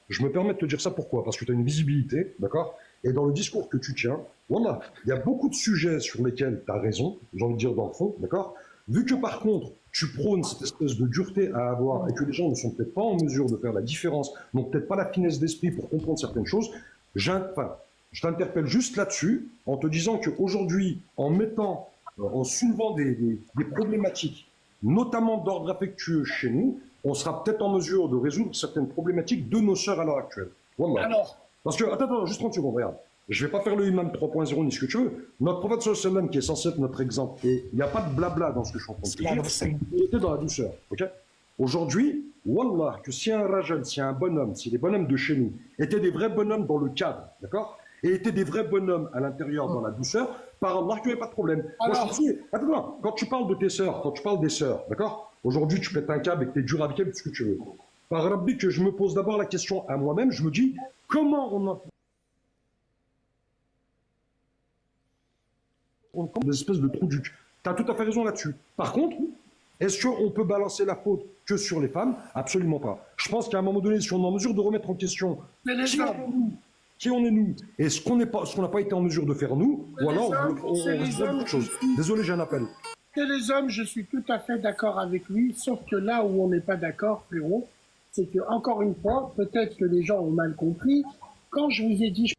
Speaker 13: je me permets de te dire ça pourquoi? Parce que tu as une visibilité, d'accord? Et dans le discours que tu tiens, voilà, il y a beaucoup de sujets sur lesquels tu as raison, j'ai envie de dire dans le fond, d'accord? Vu que par contre, tu prônes cette espèce de dureté à avoir et que les gens ne sont peut-être pas en mesure de faire la différence, n'ont peut-être pas la finesse d'esprit pour comprendre certaines choses, je t'interpelle juste là-dessus en te disant qu'aujourd'hui, en soulevant des problématiques, notamment d'ordre affectueux chez nous, on sera peut-être en mesure de résoudre certaines problématiques de nos sœurs à l'heure actuelle. Voilà.
Speaker 3: Alors,
Speaker 13: parce que, attends, juste 30 secondes, regarde. Je vais pas faire le imam 3.0 ni ce que tu veux. Notre prophète sallallahu qui est censé être notre exemple, et il n'y a pas de blabla dans ce que je suis en train de te dire, il était dans la douceur, ok? Aujourd'hui, wallah, que si un rajal, si un bonhomme, si les bonhommes de chez nous étaient des vrais bonhommes dans le cadre, d'accord? Et étaient des vrais bonhommes à l'intérieur dans la douceur, par Allah, il n'y avait pas de problème. Moi, je te dis, attends, quand tu parles de tes sœurs, quand tu parles des sœurs, d'accord? Aujourd'hui, tu pètes un câble et que tu es dur avec elles, tout ce que tu veux. Par Rabbi, que je me pose d'abord la question à moi-même, je me dis, comment on a des espèces de trous du cul. Tu as tout à fait raison là-dessus. Par contre, est-ce qu'on peut balancer la faute que sur les femmes? Absolument pas. Je pense qu'à un moment donné, si on est en mesure de remettre en question qui on est nous, et ce qu'on n'a pas été en mesure de faire nous, ou alors on risque beaucoup de choses. Désolé, j'ai un appel.
Speaker 3: Et les hommes, je suis tout à fait d'accord avec lui, sauf que là où on n'est pas d'accord, frérot, c'est que, encore une fois, peut-être que les gens ont mal compris. Quand je vous ai dit,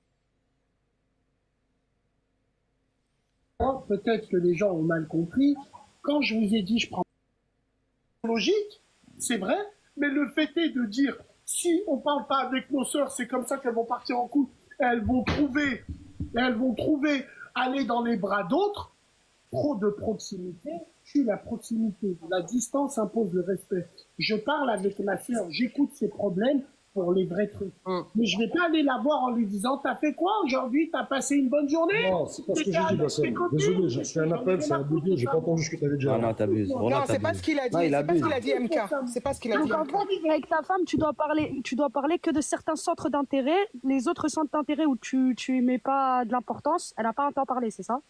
Speaker 3: peut-être que les gens ont mal compris. Quand je vous ai dit, je prends logique, c'est vrai, mais le fait est de dire, si on parle pas avec nos sœurs, c'est comme ça qu'elles vont partir en couple, elles vont trouver aller dans les bras d'autres. Trop de proximité tue la proximité. La distance impose le respect. Je parle avec ma sœur, j'écoute ses problèmes pour les vrais trucs. Mais je vais pas aller la voir en lui disant, t'as fait quoi aujourd'hui? T'as passé une bonne journée?
Speaker 13: Non, c'est pas ce que j'ai dit, Bassem. Désolé, j'ai reçu un appel, c'est un bébé, j'ai pas entendu ce que tu avais dit.
Speaker 10: Non, t'abuses.
Speaker 4: Non, c'est pas ce qu'il a dit. C'est pas ce qu'il a dit, MK. C'est pas ce qu'il a dit.
Speaker 9: Donc en gros, vivre avec ta femme, tu dois parler que de certains centres d'intérêt. Les autres centres d'intérêt où tu mets pas de l'importance, elle n'a pas à t'en parler, c'est ça?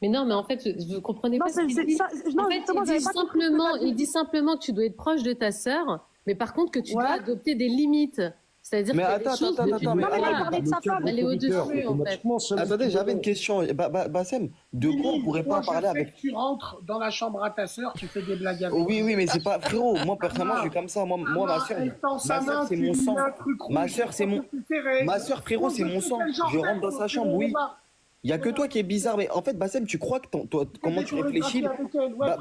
Speaker 11: Mais non, mais en fait, vous comprenez
Speaker 9: Non,
Speaker 11: pas ce qu'il dit.
Speaker 9: non,
Speaker 11: En fait,
Speaker 9: justement,
Speaker 11: il
Speaker 9: j'avais
Speaker 11: dit
Speaker 9: pas compris ce que t'as dit.
Speaker 11: il dit simplement que tu dois être proche de ta sœur, mais par contre que tu dois adopter des limites. C'est-à-dire
Speaker 10: Mais
Speaker 11: qu'il y a
Speaker 10: attends,
Speaker 11: des choses que tu
Speaker 10: attends, mais
Speaker 11: dois
Speaker 10: attends,
Speaker 9: avec sa femme.
Speaker 11: aller au-dessus, en fait.
Speaker 10: Attendez, j'avais une question. Bassem, de quoi on pourrait pas parler avec...
Speaker 3: Tu rentres dans la chambre à ta sœur, tu fais des blagues avec
Speaker 10: Oui, mais c'est pas... Frérot, moi, personnellement, je suis comme ça. Moi, ma sœur, c'est mon sang. Ma sœur, frérot, c'est mon sang. Je rentre dans sa chambre, oui. Il n'y a que toi qui est bizarre. Mais en fait, Bassem, tu crois que comment tu réfléchis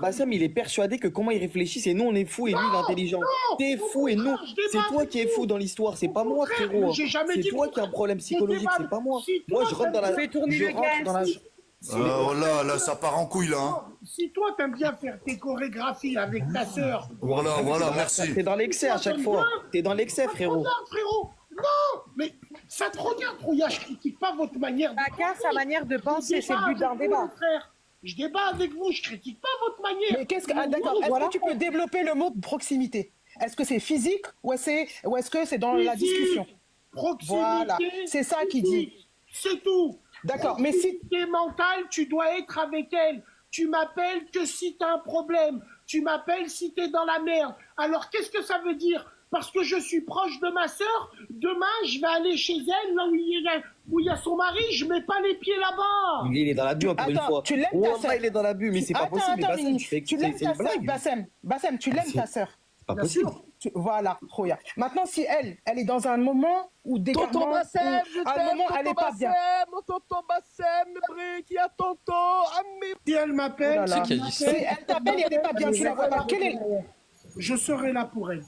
Speaker 10: Bassem, il est persuadé que comment il réfléchit, c'est nous, on est fous et lui, il est intelligent. T'es fou et nous, c'est toi qui es fou dans l'histoire. C'est pas moi, frérot. C'est toi qui as un problème psychologique, c'est pas moi. Moi, je rentre dans la...
Speaker 8: Là, ça part en couille, là. Hein.
Speaker 3: Si toi, t'aimes bien faire tes chorégraphies avec ta sœur...
Speaker 8: Voilà, merci.
Speaker 10: T'es dans l'excès à chaque fois. T'es dans l'excès, frérot.
Speaker 3: Frérot. Non, mais ça te regarde, Khouya, je critique pas votre manière de
Speaker 7: Chacun sa manière de penser, c'est le but d'un débat.
Speaker 3: Frère. Je débat avec vous, je critique pas votre manière.
Speaker 4: Mais qu'est-ce que... Ah, d'accord, est-ce que tu peux développer le mot de proximité? Est-ce que c'est physique ou est-ce que c'est dans la discussion?
Speaker 3: Proximité,
Speaker 4: voilà, c'est ça qu'il dit.
Speaker 3: C'est tout.
Speaker 4: D'accord, mais si...
Speaker 3: Proximité mentale, tu dois être avec elle. Tu m'appelles que si t'as un problème. Tu m'appelles si t'es dans la merde. Alors, qu'est-ce que ça veut dire? Parce que je suis proche de ma sœur, demain je vais aller chez elle, là où il y a son mari, je mets pas les pieds là-bas.
Speaker 10: Il est dans la bu encore une fois.
Speaker 4: Tu l'aimes ta sœur?
Speaker 10: Il est dans la bu, mais c'est pas possible. Bassem,
Speaker 4: tu l'aimes ta sœur, Bassem, tu l'aimes ta sœur?
Speaker 10: C'est pas possible.
Speaker 4: Voilà, Khouya. Maintenant, si elle est dans un moment où d'égarement,
Speaker 14: tonton Bassem, je
Speaker 4: à un moment, elle est pas bien.
Speaker 14: Mon tonton Bassem, qui a tonton, ami.
Speaker 3: Si elle m'appelle,
Speaker 4: si elle t'appelle et elle n'est pas bien, tu la vois pas.
Speaker 3: je serai là pour elle.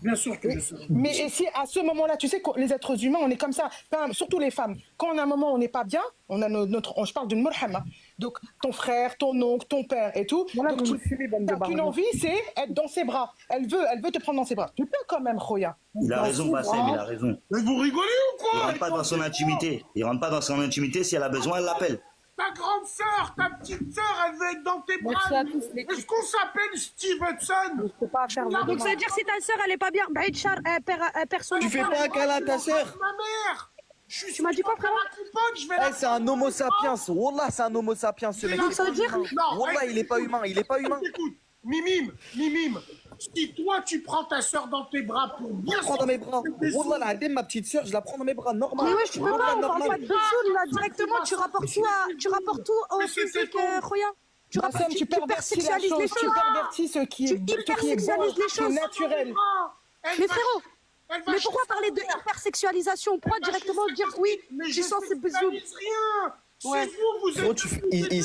Speaker 3: Bien sûr que je sais.
Speaker 4: Mais et si à ce moment-là, tu sais que les êtres humains, on est comme ça, enfin, surtout les femmes. Quand on a un moment où on n'est pas bien, on a je parle d'une mulhama. Donc ton frère, ton oncle, ton père et tout.
Speaker 7: Voilà,
Speaker 4: donc
Speaker 7: vous me suivez, bande de
Speaker 4: t'as qu'une
Speaker 7: barjots.
Speaker 4: envie, c'est être dans ses bras. Elle veut te prendre dans ses bras. Tu peux quand même, Khoya.
Speaker 15: Il a raison, Bassem, il a raison.
Speaker 6: Mais vous rigolez ou
Speaker 15: Il
Speaker 6: quoi?
Speaker 15: rentre pas dans son intimité. Il rentre pas dans son intimité. Si elle a besoin, elle l'appelle.
Speaker 6: Ta grande sœur, ta petite sœur, elle veut être dans tes bras.
Speaker 7: Merci à tous, les
Speaker 6: Est-ce qu'on s'appelle Stevenson?
Speaker 7: Je peux pas faire
Speaker 9: Donc ça veut dire si ta sœur elle est pas bien, Baïd Char, elle perd son
Speaker 10: Tu fais
Speaker 9: enfant.
Speaker 10: pas un câlin à ta sœur.
Speaker 6: Ma mère.
Speaker 9: Tu m'as dit quoi, frérot?
Speaker 6: Je vais la...
Speaker 10: Eh, c'est un homo sapiens. Wallah, c'est un homo sapiens, ce mec.
Speaker 9: Donc ça veut dire
Speaker 10: Wallah, il est pas humain. Il est pas humain.
Speaker 6: Écoute, Mimim, si toi tu prends ta sœur dans tes bras pour
Speaker 10: Je
Speaker 6: bien...
Speaker 10: la prends dans mes bras. Wallah, la Adem, ma petite sœur, je la prends dans mes bras, normal.
Speaker 9: Mais ouais, tu peux
Speaker 10: Wallah,
Speaker 9: pas, on parle
Speaker 10: normal.
Speaker 9: pas de bisous là directement, tu rapportes tout au physique, Khoya. Tu
Speaker 4: Bassem, tu pervertis la
Speaker 9: hypersexualises
Speaker 4: chose,
Speaker 9: les
Speaker 4: tu
Speaker 9: choses.
Speaker 4: pervertis ce qui est
Speaker 9: Tu hypersexualises les
Speaker 4: ce qui est
Speaker 9: choses.
Speaker 4: naturel.
Speaker 9: Mais frérot, mais pourquoi parler de hypersexualisation? Pourquoi directement dire oui, tu sens ces bisous?
Speaker 6: rien.
Speaker 9: Ouais.
Speaker 10: Gros, il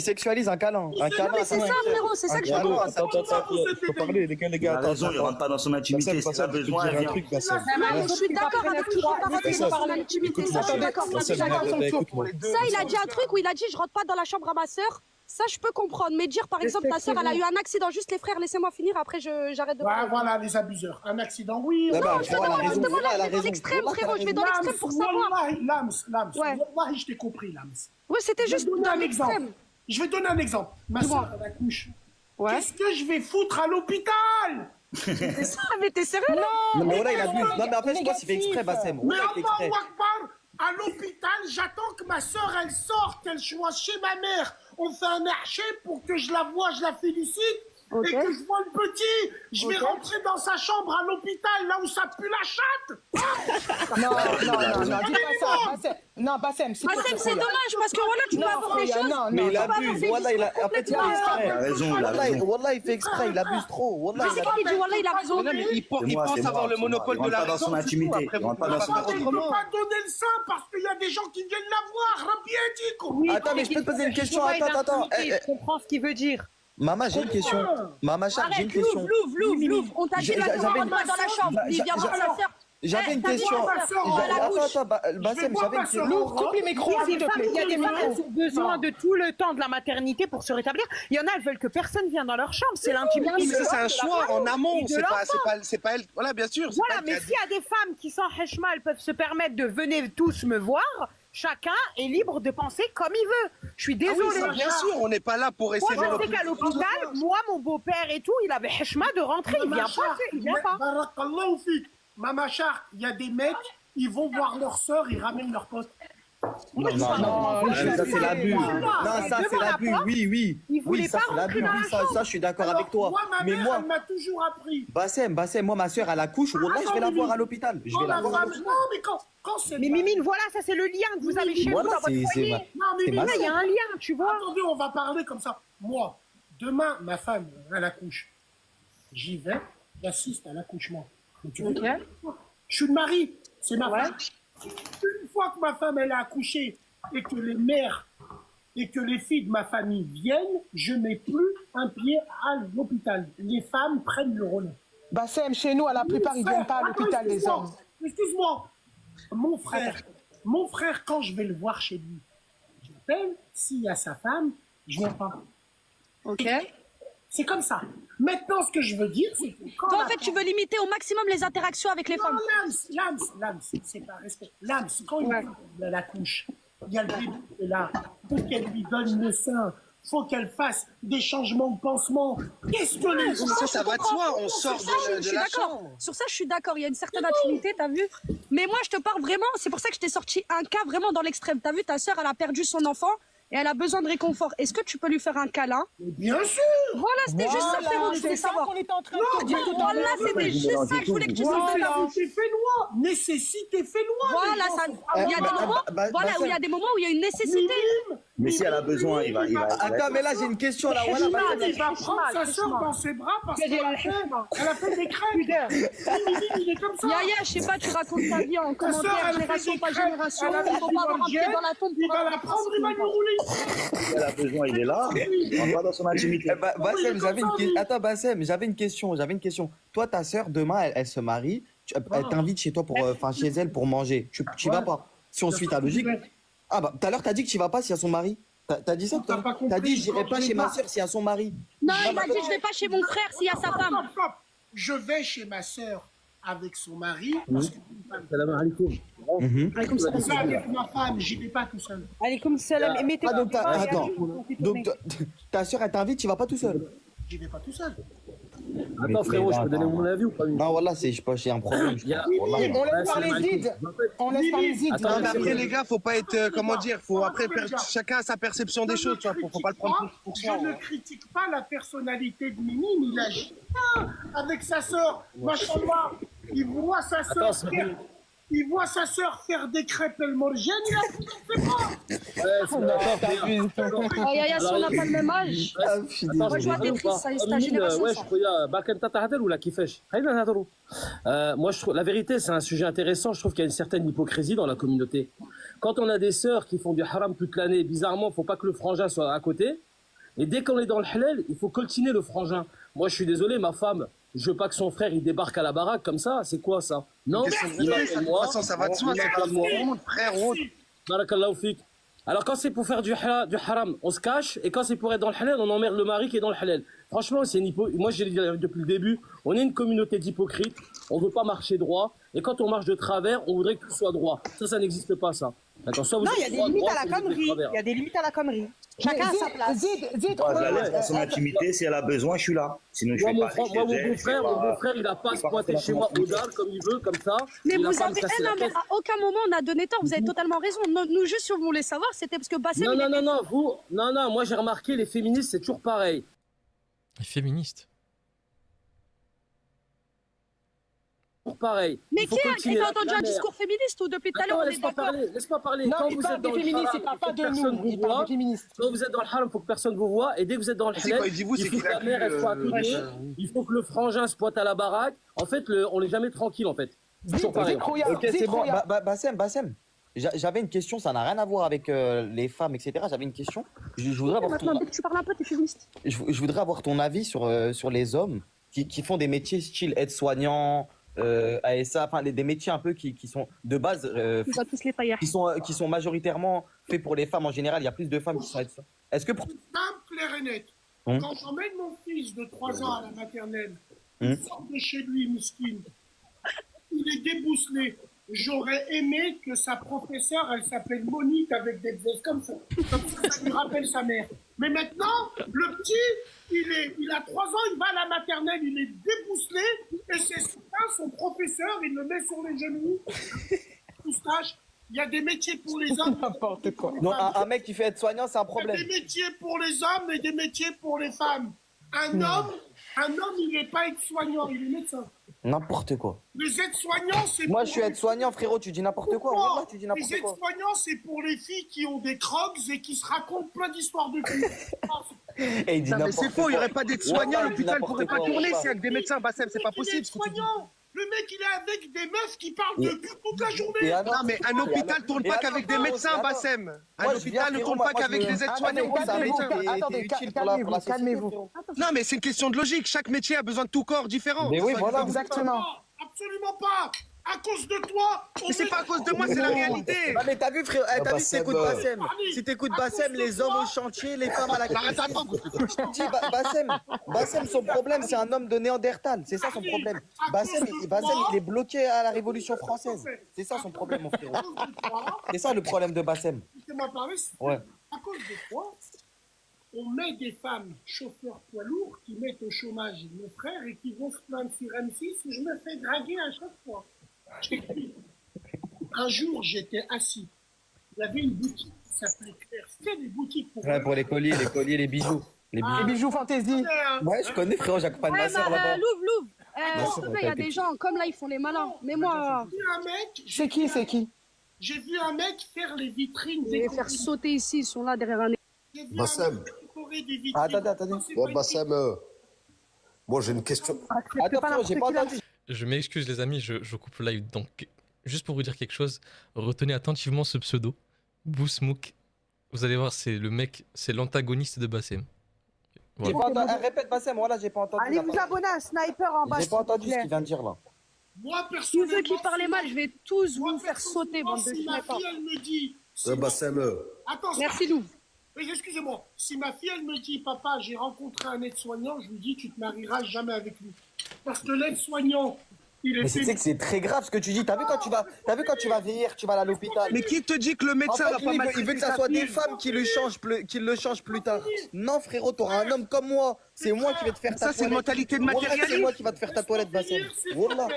Speaker 10: sexualise un câlin. Un câlin.
Speaker 9: mais c'est ça, frérot, c'est ça que je
Speaker 10: câlin.
Speaker 9: comprends.
Speaker 12: Faut parler, les gars,
Speaker 15: Il a
Speaker 12: attends.
Speaker 15: raison, il rentre pas dans son intimité. Si elle a besoin, elle vient.
Speaker 9: Je suis d'accord avec lui, je rentre pas dans son intimité, ça je suis d'accord. Ça, il a dit un truc où il a dit je rentre pas dans la chambre à ma sœur. Ça, je peux comprendre. Mais dire, par exemple, ta sœur, elle a eu un accident, juste les frères, laissez-moi finir, après j'arrête de parler.
Speaker 3: Voilà les abuseurs. Un accident, oui.
Speaker 10: Ah bah,
Speaker 9: Non, je te demande, là, je vais dans l'extrême, frérot, je vais dans l'extrême pour savoir.
Speaker 3: Lams.
Speaker 9: Ouais.
Speaker 3: Wallahi, je t'ai compris, Lams.
Speaker 9: Ouais, c'était juste
Speaker 3: Je vais donner
Speaker 9: dans
Speaker 3: un exemple.
Speaker 9: l'extrême.
Speaker 3: Je vais donner un exemple. Ma
Speaker 9: Dis-moi.
Speaker 3: soeur, elle accouche.
Speaker 9: Ouais.
Speaker 3: Qu'est-ce que je vais foutre à l'hôpital?
Speaker 9: C'est ça, mais t'es sérieux là?
Speaker 10: Non, mais voilà, il abuse. Non, mais après, je pense qu'il fait exprès, Bassem.
Speaker 3: Mais
Speaker 10: Wallah, il fait
Speaker 3: Allahu
Speaker 10: exprès.
Speaker 3: Akbar, à l'hôpital, j'attends que ma soeur, elle sorte, qu'elle soit chez ma mère. On fait un archer pour que je la voie, je la félicite.
Speaker 9: Ok.
Speaker 3: Et que je vois le petit, je vais rentrer dans sa chambre à l'hôpital, là où ça pue la chatte.
Speaker 4: Non, dis pas ça. Bassem. Non, Bassem, c'est
Speaker 9: Bassem, c'est dommage parce que voilà, tu peux avoir des choses.
Speaker 10: Mais il abuse. Wallah, en fait, il fait exprès.
Speaker 15: Il a raison, il a raison.
Speaker 10: Wallah, il fait exprès. Il abuse trop. Wallah,
Speaker 9: Mais c'est qui qui dit Wallah, il a raison?
Speaker 14: Non, mais il
Speaker 15: C'est moi,
Speaker 14: pense
Speaker 15: c'est
Speaker 14: avoir
Speaker 15: moi,
Speaker 14: le
Speaker 15: c'est moi.
Speaker 14: monopole
Speaker 15: Il
Speaker 14: de la
Speaker 15: rentre pas dans
Speaker 14: raison.
Speaker 15: son intimité.
Speaker 14: Après,
Speaker 15: Il rentre pas dans son
Speaker 3: Je ne peux
Speaker 15: intimité.
Speaker 3: pas donner le sein parce qu'il y a des gens qui viennent la voir. Rabbi a dit quoi.
Speaker 10: Attends, mais je peux te poser une question. Attends.
Speaker 7: Je comprends ce qu'il veut dire.
Speaker 10: Maman, j'ai une question. Maman, Charles, j'ai une question.
Speaker 9: Louvre. On t'a dit là, tu rentres pas dans la chambre. Il vient voir sa sœur.
Speaker 10: J'avais une question. Attends, Bassem, j'avais une question.
Speaker 4: Louvre, coupe les micros, s'il te plaît.
Speaker 7: Il y a des femmes qui ont besoin de tout le temps de la maternité pour se rétablir. Il y en a, elles veulent que personne vienne dans leur chambre. C'est l'intimité.
Speaker 14: Mais ça, c'est un choix en amont.
Speaker 7: C'est
Speaker 14: pas elle. Voilà, bien sûr. c'est
Speaker 7: Voilà,
Speaker 14: pas elle
Speaker 7: mais
Speaker 14: qui
Speaker 7: s'il y a des femmes qui, sans heshma, elles peuvent se permettre de venez tous me voir, chacun est libre de penser comme il veut. Je suis
Speaker 14: Ah oui,
Speaker 7: désolée.
Speaker 14: ça, bien sûr, on n'est pas là pour essayer
Speaker 7: Moi,
Speaker 14: de...
Speaker 7: je sais qu'à l'hôpital, moi, mon beau-père et tout, il avait heshma de rentrer. Il vient pas. Il vient pas.
Speaker 3: Barakallahu fik. Mama Char, il y a des mecs, ils vont voir leur sœur, ils ramènent leur pote.
Speaker 10: Non, ça c'est l'abus. Non, ça c'est l'abus. Oui, ça c'est l'abus. Oui, ça je suis d'accord avec toi.
Speaker 3: Moi, ma
Speaker 10: Mais
Speaker 3: mère,
Speaker 10: moi,
Speaker 3: elle m'a toujours appris.
Speaker 10: Bassem, moi ma soeur elle accouche, wallah, je vais la voir à l'hôpital. Je vais la voir à l'hôpital.
Speaker 3: Non, mais quand c'est...
Speaker 7: Mais Mimine, voilà, ça c'est le lien que vous avez chez vous
Speaker 10: Voilà,
Speaker 7: dans votre foyer.
Speaker 3: Non, mais
Speaker 10: c'est ma
Speaker 7: Là, il y a un lien, tu vois.
Speaker 3: Attendez, on va parler comme ça. Moi, demain, ma femme, elle accouche. J'y vais, j'assiste à l'accouchement. Je suis le mari, c'est ma femme. Une fois que ma femme, elle a accouché et que les mères et que les filles de ma famille viennent, je n'ai plus un pied à l'hôpital. Les femmes prennent le relais.
Speaker 4: Bassem, chez nous, à la plupart, ils ne viennent pas à l'hôpital, les hommes.
Speaker 3: Excuse-moi. Mon frère, quand je vais le voir chez lui, j'appelle, s'il y a sa femme, je viens pas.
Speaker 9: Ok.
Speaker 3: C'est comme ça. Maintenant, ce que je veux dire, c'est que quand
Speaker 9: Toi, en fait, tu veux limiter au maximum les interactions avec les femmes.
Speaker 3: Lams, c'est pas respect. Lams, quand elle accouche, il y a le bébé qui est là, faut qu'elle lui donne le sein, faut qu'elle fasse des changements de pansement. Qu'est-ce que les gens...
Speaker 14: Ça va de soi, on sort de la chambre.
Speaker 9: Sur ça, je suis d'accord. Il y a une certaine intimité, t'as vu. Mais moi, je te parle vraiment. C'est pour ça que je t'ai sorti un cas vraiment dans l'extrême. T'as vu, ta sœur, elle a perdu son enfant et elle a besoin de réconfort. Est-ce que tu peux lui faire un câlin?
Speaker 3: Bien sûr.
Speaker 9: Voilà, c'était juste ça, frérot. Je voulais savoir.
Speaker 4: On était en train de dire tout à
Speaker 9: Voilà,
Speaker 4: l'heure.
Speaker 9: c'était juste ça que je voulais que tu saches.
Speaker 3: Nécessité fait loi.
Speaker 9: Voilà, ça. Il y a des moments. Voilà, où il y a des moments où il y a une nécessité.
Speaker 15: Mais si elle a besoin, il va.
Speaker 10: Attends, mais là j'ai une question là. Voilà,
Speaker 3: Il va prendre sa soeur dans ses bras parce qu'elle a fait des crêpes. Il est comme ça.
Speaker 9: Yaya, je sais pas, tu racontes ta vie en commentaire, génération par génération. Il faut pas avoir un pied dans la tombe.
Speaker 3: Il va la prendre, il va lui rouler
Speaker 15: Si elle a besoin, il est là. On rentre pas dans son intimité.
Speaker 10: Bassem, j'avais une question. Toi, ta sœur, demain, elle se marie. Elle t'invite chez toi, chez elle pour manger. Tu y vas pas. Si on suit ta logique. Ah bah, tout à l'heure, t'as dit que tu y vas pas s'il y a son mari. T'as dit ça tout à l'heure. T'as dit, j'irai pas chez ma sœur s'il y a son mari.
Speaker 9: Non, il m'a dit, je vais pas chez mon frère s'il y a sa femme.
Speaker 3: Je vais chez ma sœur avec son mari.
Speaker 5: Salam alaikum.
Speaker 3: Alaykoum salam. Avec ma femme, j'y vais pas tout seul.
Speaker 7: Alaykoum salam. Et mettez
Speaker 10: Donc, ta sœur, elle t'invite, tu vas pas tout seul.
Speaker 3: J'y vais pas tout seul.
Speaker 5: Attends, frérot, je peux donner mon avis ou pas?
Speaker 10: Non, voilà, j'ai un problème.
Speaker 4: On laisse parler Zid. On laisse parler Zid.
Speaker 14: Après, les gars, faut pas être, comment dire, faut après, chacun a sa perception des choses, tu vois, faut pas le prendre pour
Speaker 3: Je
Speaker 14: soi.
Speaker 3: ne critique pas la personnalité de Mimi, il agit bien avec sa sœur. Machallah, il voit sa sœur faire des crêpes El Morgène, il a fait
Speaker 9: Oh, Yaya, si on n'a pas le même âge. Moi, je vois Tetris, ça, c'est ta génération.
Speaker 5: Ouais, je crois moi, je trouve, la vérité, c'est un sujet intéressant. Je trouve qu'il y a une certaine hypocrisie dans la communauté. Quand on a des sœurs qui font du haram toute l'année, bizarrement, il ne faut pas que le frangin soit à côté. Et dès qu'on est dans le halal, il faut coltiner le frangin. Moi, je suis désolé, ma femme, je veux pas que son frère il débarque à la baraque comme ça. C'est quoi ça? Non, il m'appelle moi.
Speaker 14: Ça va de soi, c'est pas pour tout le monde, frère ou autre.
Speaker 5: Barakallahu fik. Alors quand c'est pour faire du haram, on se cache, et quand c'est pour être dans le halal, on emmerde le mari qui est dans le halal. Franchement, c'est moi je l'ai dit depuis le début, on est une communauté d'hypocrites, on veut pas marcher droit, et quand on marche de travers, on voudrait que tout soit droit. Ça n'existe pas, ça. D'accord, soit vous
Speaker 7: Non, il y a
Speaker 5: êtes
Speaker 7: des
Speaker 5: droit,
Speaker 7: limites
Speaker 5: droit,
Speaker 7: à la
Speaker 5: soit vous êtes
Speaker 7: connerie.
Speaker 5: travers.
Speaker 7: Il y a des limites à la connerie. Chacun a sa place.
Speaker 15: Moi, je la laisse dans son intimité. Si elle a besoin, je suis là. Sinon, je
Speaker 5: Moi,
Speaker 15: vais
Speaker 5: mon
Speaker 15: pas.
Speaker 5: frère, mon beau-frère, il a pas à se pointer chez moi au dard comme il veut, comme ça.
Speaker 9: Mais
Speaker 5: Il a
Speaker 9: vous
Speaker 5: pas à me
Speaker 9: avez,
Speaker 5: casser la
Speaker 9: non, mais
Speaker 5: tête.
Speaker 9: à aucun moment on a donné tort, vous avez totalement raison. Nous, juste si on voulait savoir, c'était parce que Bassem.
Speaker 5: Non, moi j'ai remarqué, les féministes, c'est toujours pareil.
Speaker 1: Les féministes.
Speaker 5: Pareil.
Speaker 9: Mais
Speaker 5: Il faut
Speaker 9: qui
Speaker 5: continuer
Speaker 9: a
Speaker 5: la
Speaker 9: entendu un
Speaker 5: mère.
Speaker 9: discours féministe ou depuis tout à l'heure on est
Speaker 5: Laisse-moi
Speaker 9: d'accord?
Speaker 5: parler.
Speaker 4: Non,
Speaker 5: Quand
Speaker 4: il
Speaker 5: vous
Speaker 4: parle
Speaker 5: êtes
Speaker 4: des
Speaker 5: dans le
Speaker 4: féministes,
Speaker 5: haram,
Speaker 4: il parle
Speaker 5: faut
Speaker 4: pas
Speaker 5: que
Speaker 4: de
Speaker 5: personne
Speaker 4: nous,
Speaker 5: vous
Speaker 4: il parle
Speaker 5: voit.
Speaker 4: des féministes.
Speaker 5: Quand vous êtes dans le haram, il faut que personne vous voit. Et dès que vous êtes dans le
Speaker 14: Si,
Speaker 5: halal,
Speaker 14: quand il dit vous, c'est
Speaker 5: il faut
Speaker 14: qu'il
Speaker 5: que la
Speaker 14: inclut,
Speaker 5: mère elle soit à côté. Il faut que le frangin se pointe à la baraque. En fait, on n'est jamais tranquille, en fait. C'est toujours pareil.
Speaker 10: Ok, c'est bon. Bassem. J'avais une question, ça n'a rien à voir avec les femmes, etc. J'avais une question. Je voudrais avoir
Speaker 9: Maintenant, dès que tu parles un peu, t'es féministe.
Speaker 10: je voudrais avoir ton avis sur les hommes qui font des métiers style aide-soignant, ASA, enfin des métiers un peu qui sont de base,
Speaker 9: Ils ont tous les taillards.
Speaker 10: qui sont majoritairement faits pour les femmes en général. Il y a plus de femmes qui sont aides-soignants. Est-ce que pour
Speaker 3: Simple, clair et net.
Speaker 10: Hum.
Speaker 3: Quand j'emmène mon fils de 3 ans à la maternelle,
Speaker 10: Hum.
Speaker 3: il sort de chez lui, miskin, il est débousselé. J'aurais aimé que sa professeure, elle s'appelle Monique avec des vestes comme ça lui rappelle sa mère. Mais maintenant, le petit, il a 3 ans, il va à la maternelle, il est débousselé, et c'est son professeur, il le met sur les genoux, moustache. Il y a des métiers pour les hommes.
Speaker 4: N'importe quoi.
Speaker 10: non, un mec qui fait aide-soignant, c'est un
Speaker 3: Il y
Speaker 10: problème.
Speaker 3: a des métiers pour les hommes et des métiers pour les femmes. Un homme, il n'est pas aide-soignant, il est médecin.
Speaker 10: N'importe quoi.
Speaker 3: Les aides-soignants, c'est
Speaker 10: Moi,
Speaker 3: pour
Speaker 10: je suis aide-soignant, frérot. Tu dis n'importe quoi.
Speaker 3: Pourquoi
Speaker 10: Wallah, tu dis n'importe
Speaker 3: Les
Speaker 10: quoi.
Speaker 3: aides-soignants, c'est pour les filles qui ont des crocs et qui se racontent plein d'histoires de filles.
Speaker 10: Et il dit
Speaker 14: Non, mais
Speaker 10: n'importe
Speaker 14: c'est faux, il n'y aurait pas d'aide-soignant,
Speaker 10: Wallah, il dit
Speaker 14: l'hôpital ne
Speaker 10: n'importe
Speaker 14: pourrait pas
Speaker 10: quoi,
Speaker 14: tourner,
Speaker 10: Wallah.
Speaker 14: c'est avec des médecins. Bassem, c'est pas possible ce que tu dis.
Speaker 3: Le mec, il est avec des meufs qui parlent de cul toute la journée.
Speaker 14: Non, mais un hôpital ne tourne pas qu'avec des médecins, Bassem. Un hôpital ne tourne pas qu'avec des aides-soignants ou des médecins.
Speaker 4: Attendez, calmez-vous.
Speaker 14: Non, mais c'est une question de logique. Chaque métier a besoin de tout corps différent.
Speaker 10: Mais oui, voilà.
Speaker 4: Exactement.
Speaker 3: Absolument pas. À cause de toi.
Speaker 14: Mais c'est pas à cause de moi, c'est la réalité.
Speaker 10: Ah, mais t'as vu, frérot, t'as vu si t'écoutes Bassem. Si t'écoutes Bassem, les hommes au chantier, les femmes à la cuisine. Je te dis, Bassem, son problème, c'est un homme de Néandertal. C'est ça son problème. Bassem, il est bloqué à la Révolution française. C'est ça son problème, mon frérot. C'est ça le problème de Bassem.
Speaker 3: Laissez-moi parler.
Speaker 10: Ouais.
Speaker 3: À cause de toi, on met des femmes chauffeurs poids lourds qui mettent au chômage mes frères et qui vont se plaindre sur M6 où je me fais draguer à chaque fois. Un jour, j'étais assis. Il y avait une boutique qui s'appelait Claire. C'était des boutiques pour...
Speaker 10: Ouais, pour les colliers, les bijoux. Les bijoux.
Speaker 4: Les bijoux fantaisie.
Speaker 10: Ouais, je connais, frérot, j'accompagne ma soeur là-bas.
Speaker 9: Louvre.
Speaker 10: Bien
Speaker 9: S'il
Speaker 10: sûr,
Speaker 9: te plaît, il y a des gens comme là, ils font les malins. Mais moi,
Speaker 3: J'ai vu un mec...
Speaker 4: C'est qui?
Speaker 3: J'ai vu un mec faire les vitrines
Speaker 9: je vais les faire sauter ici, ils sont là derrière un.
Speaker 3: J'ai vu
Speaker 2: Bassem.
Speaker 3: un mec décorer des vitrines.
Speaker 10: Attendez.
Speaker 2: Ouais, Bassem, moi j'ai une question.
Speaker 10: Attends, frérot, j'ai pas entendu.
Speaker 1: Je m'excuse les amis, je coupe le live. Donc, juste pour vous dire quelque chose, retenez attentivement ce pseudo, Bousmouk. Vous allez voir, c'est le mec, c'est l'antagoniste de Bassem.
Speaker 10: J'ai
Speaker 1: Voilà.
Speaker 10: pas entendu. Répète, Bassem, voilà, j'ai pas entendu.
Speaker 9: Allez
Speaker 10: la
Speaker 9: vous
Speaker 10: parole.
Speaker 9: abonner à un sniper en bas.
Speaker 10: J'ai
Speaker 9: s'il
Speaker 10: pas
Speaker 9: vous
Speaker 10: entendu ce
Speaker 9: plaît.
Speaker 10: qu'il vient de dire là.
Speaker 3: Moi,
Speaker 9: Tous
Speaker 3: personnellement,
Speaker 9: ceux qui parlaient mal, je vais tous vous faire sauter, bande de
Speaker 3: si ma
Speaker 9: sniper.
Speaker 3: fille, elle me dit...
Speaker 8: Bassem,
Speaker 3: Attends,
Speaker 9: Merci, Lou.
Speaker 3: mais excusez-moi, si ma fille, elle me dit, papa, j'ai rencontré un aide-soignant, je lui dis, tu te marieras jamais avec lui. Parce que l'aide-soignant, il est
Speaker 10: Mais tu sais que c'est très grave ce que tu dis. T'as vu quand tu vas vieillir, tu vas aller à l'hôpital.
Speaker 14: Mais qui te dit que le
Speaker 10: En
Speaker 14: médecin
Speaker 10: fait,
Speaker 14: va
Speaker 10: lui,
Speaker 14: pas
Speaker 10: il veut
Speaker 14: maltraiter
Speaker 10: que ça
Speaker 14: sa
Speaker 10: soit des
Speaker 14: fille?
Speaker 10: femmes qui le changent plus tard. Non, frérot, t'auras un homme comme moi. C'est moi qui vais te faire ta
Speaker 14: Ça,
Speaker 10: toilette.
Speaker 14: c'est une mentalité de
Speaker 10: Wallah,
Speaker 14: matérialiste.
Speaker 10: c'est moi qui va te faire ta toilette, Bassem. Wallah.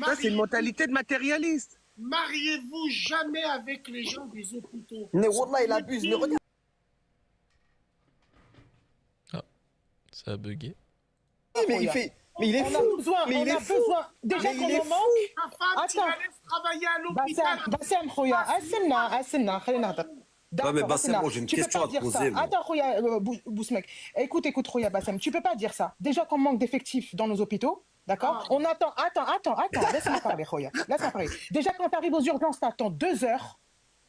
Speaker 14: Ça, c'est une mentalité de matérialiste.
Speaker 3: Mariez-vous jamais avec les gens des hôpitaux.
Speaker 10: Mais Wallah, il abuse. Mais regarde.
Speaker 1: Ça a bugué.
Speaker 10: Mais il est
Speaker 4: On a
Speaker 10: fou.
Speaker 4: besoin,
Speaker 10: Mais
Speaker 4: on
Speaker 10: il
Speaker 4: a
Speaker 10: est fou.
Speaker 4: besoin. Déjà
Speaker 10: Mais
Speaker 4: qu'on
Speaker 10: il est
Speaker 4: en
Speaker 10: fou.
Speaker 4: manque.
Speaker 3: Ta femme, tu la
Speaker 4: Attends.
Speaker 3: laisses travailler à l'hôpital.
Speaker 4: Bassem, Khoya, Asselna, خلينا نهضر.
Speaker 16: Ouais, mais
Speaker 4: D'accord,
Speaker 16: Bassem,
Speaker 4: Asselna,
Speaker 16: moi, j'ai une
Speaker 4: tu peux
Speaker 16: question
Speaker 4: pas
Speaker 16: à te
Speaker 4: dire ça.
Speaker 16: poser, moi.
Speaker 4: Attends, Khoya, Bousmek. Écoute, Khoya, Bassem, tu peux pas dire ça. Déjà qu'on manque d'effectifs dans nos hôpitaux, d'accord? On attend, attends, laisse-moi parler, Khoya. Laisse-moi parler. Déjà, quand tu arrives aux urgences, tu attends 2 heures,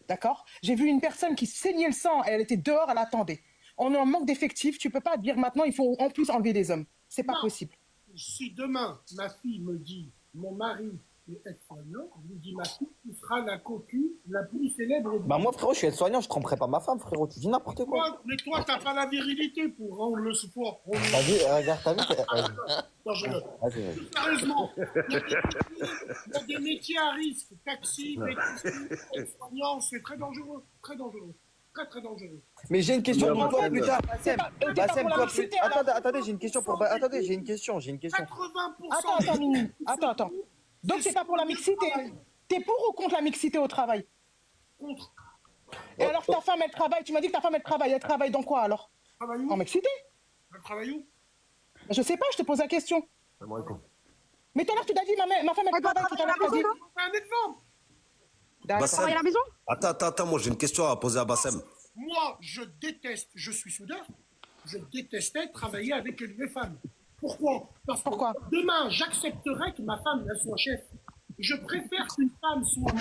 Speaker 4: d'accord? J'ai vu une personne qui saignait le sang, elle était dehors, elle attendait. On est en manque d'effectifs, tu peux pas dire maintenant, il faut en plus enlever des hommes. C'est pas possible.
Speaker 3: Si demain, ma fille me dit, mon mari est aide-soignant, je lui dis, ma fille, tu seras la cocu la plus célèbre.
Speaker 10: Bah, moi, frérot, je suis aide-soigneur, je tromperai pas ma femme, frérot. Tu dis n'importe quoi.
Speaker 3: Mais toi, t'as pas la virilité pour rendre le sport.
Speaker 10: T'as vu, regarde, t'as vu.
Speaker 3: Non, je
Speaker 10: Vas-y, vas-y.
Speaker 3: Sérieusement, il y a des métiers à risque, taxi, médecin, aide-soignant, c'est très dangereux, très dangereux, très très dangereux.
Speaker 10: Mais j'ai une question pour toi plus tard,
Speaker 4: C'est
Speaker 10: Bassem.
Speaker 4: pas pour la
Speaker 10: Bassem, toi plus.
Speaker 4: mixité, alors.
Speaker 10: Attendez, j'ai une question pour. Attendez, j'ai une question.
Speaker 3: 80%.
Speaker 4: Attends, Mimi. Attends. Donc, c'est pas pour la mixité. T'es pour ou contre la mixité au travail?
Speaker 3: Contre.
Speaker 4: Et alors, ta femme, elle travaille. Tu m'as dit que ta femme, elle travaille dans quoi alors? En mixité?
Speaker 3: Elle travaille où?
Speaker 4: Je sais pas, je te pose la question. Mais tout à l'heure, tu t'as dit, ma femme, elle travaille. Tout à l'heure, t'as dit.
Speaker 3: Un exemple.
Speaker 4: D'accord.
Speaker 16: Bassem.
Speaker 9: à la maison?
Speaker 16: Attends, moi j'ai une question à poser à Bassem.
Speaker 3: Moi, je déteste, je suis soudeur, je détestais travailler avec les femmes. Pourquoi? Parce que demain, j'accepterai que ma femme soit chef. Je préfère qu'une femme soit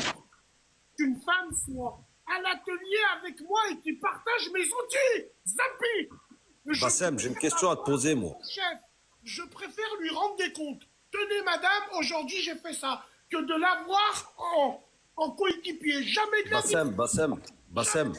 Speaker 3: à l'atelier avec moi et qui partage mes outils. Zappi!
Speaker 16: Bassem, j'ai une question à te poser, moi.
Speaker 3: Chef, je préfère lui rendre des comptes. Tenez, madame, aujourd'hui j'ai fait ça. Que de l'avoir en coéquipier. Jamais de la vie.
Speaker 16: Bassem.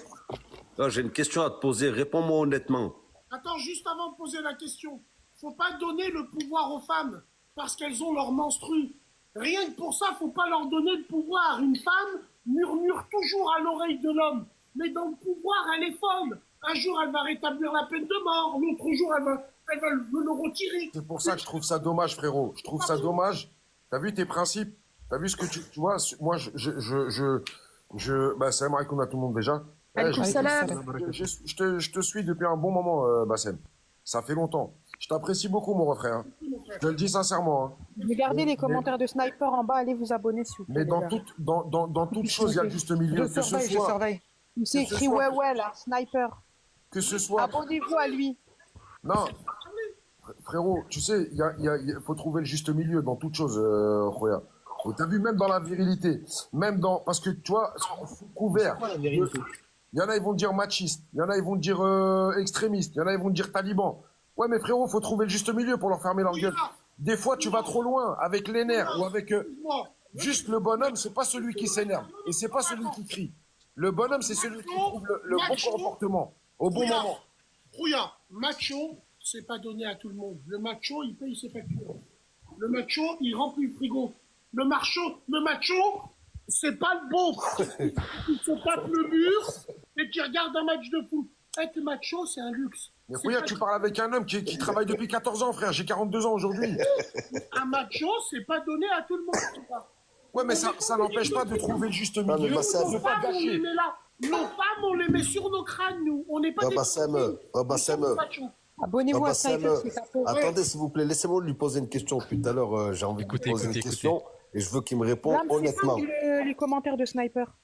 Speaker 16: Là, j'ai une question à te poser. Réponds-moi honnêtement.
Speaker 3: Attends, juste avant de poser la question. Faut pas donner le pouvoir aux femmes parce qu'elles ont leur menstru. Rien que pour ça, faut pas leur donner le pouvoir. Une femme murmure toujours à l'oreille de l'homme. Mais dans le pouvoir, elle est folle. Un jour, elle va rétablir la peine de mort. L'autre jour, elle va le retirer.
Speaker 6: C'est pour ça que je trouve ça dommage, frérot. Je trouve ça dommage. T'as vu tes principes? T'as vu ce que tu vois? Moi, bah, salam alaikum à tout le monde déjà.
Speaker 9: Alaikum salam.
Speaker 6: Je te suis depuis un bon moment, Bassem. Ça fait longtemps. Je t'apprécie beaucoup, mon frère. Hein. Je te le dis sincèrement. Hein.
Speaker 7: Regardez les commentaires de Sniper en bas, allez vous abonner s'il vous plaît.
Speaker 6: Mais dans toute chose, il y a le juste milieu.
Speaker 4: Je surveille.
Speaker 7: C'est écrit ouais là, Sniper.
Speaker 6: Que ce soit.
Speaker 7: Abonnez-vous à lui.
Speaker 6: Non, frérot, tu sais, il faut trouver le juste milieu dans toute chose, Khoya. T'as vu, même dans la virilité, même dans. Parce que tu vois, couvert. Il y en a, ils vont te dire machiste. Il y en a, ils vont te dire extrémiste. Il y en a, ils vont te dire taliban. Ouais, mais frérot, faut trouver le juste milieu pour leur fermer leur gueule. Des fois, tu vas trop loin avec les nerfs ou avec. Juste le bonhomme, c'est pas celui qui s'énerve. Et c'est pas celui qui crie. Le bonhomme, c'est celui qui trouve le bon comportement au bon moment.
Speaker 3: Rouya, macho, c'est pas donné à tout le monde. Le macho, il paye ses factures. Le macho, il remplit le frigo. Le macho, c'est pas le bon. Il se tape le mur et qui regarde un match de foot. Être macho, c'est un luxe.
Speaker 6: Mais Rouya, tu parles avec un homme qui travaille depuis 14 ans, frère. J'ai 42 ans aujourd'hui.
Speaker 3: Un macho, c'est pas donné à tout le monde. Tu vois.
Speaker 6: Ouais, mais ça n'empêche pas de trouver le juste milieu.
Speaker 3: Nos femmes, on les met là. Nos femmes, on les met sur nos crânes, nous. On n'est pas des
Speaker 7: Abonnez-vous à Sniper, c'est ça.
Speaker 16: Attendez, s'il vous plaît, laissez-moi lui poser une question. Depuis tout à l'heure, j'ai envie de lui poser une question et je veux qu'il me réponde honnêtement.
Speaker 7: Les commentaires de Sniper.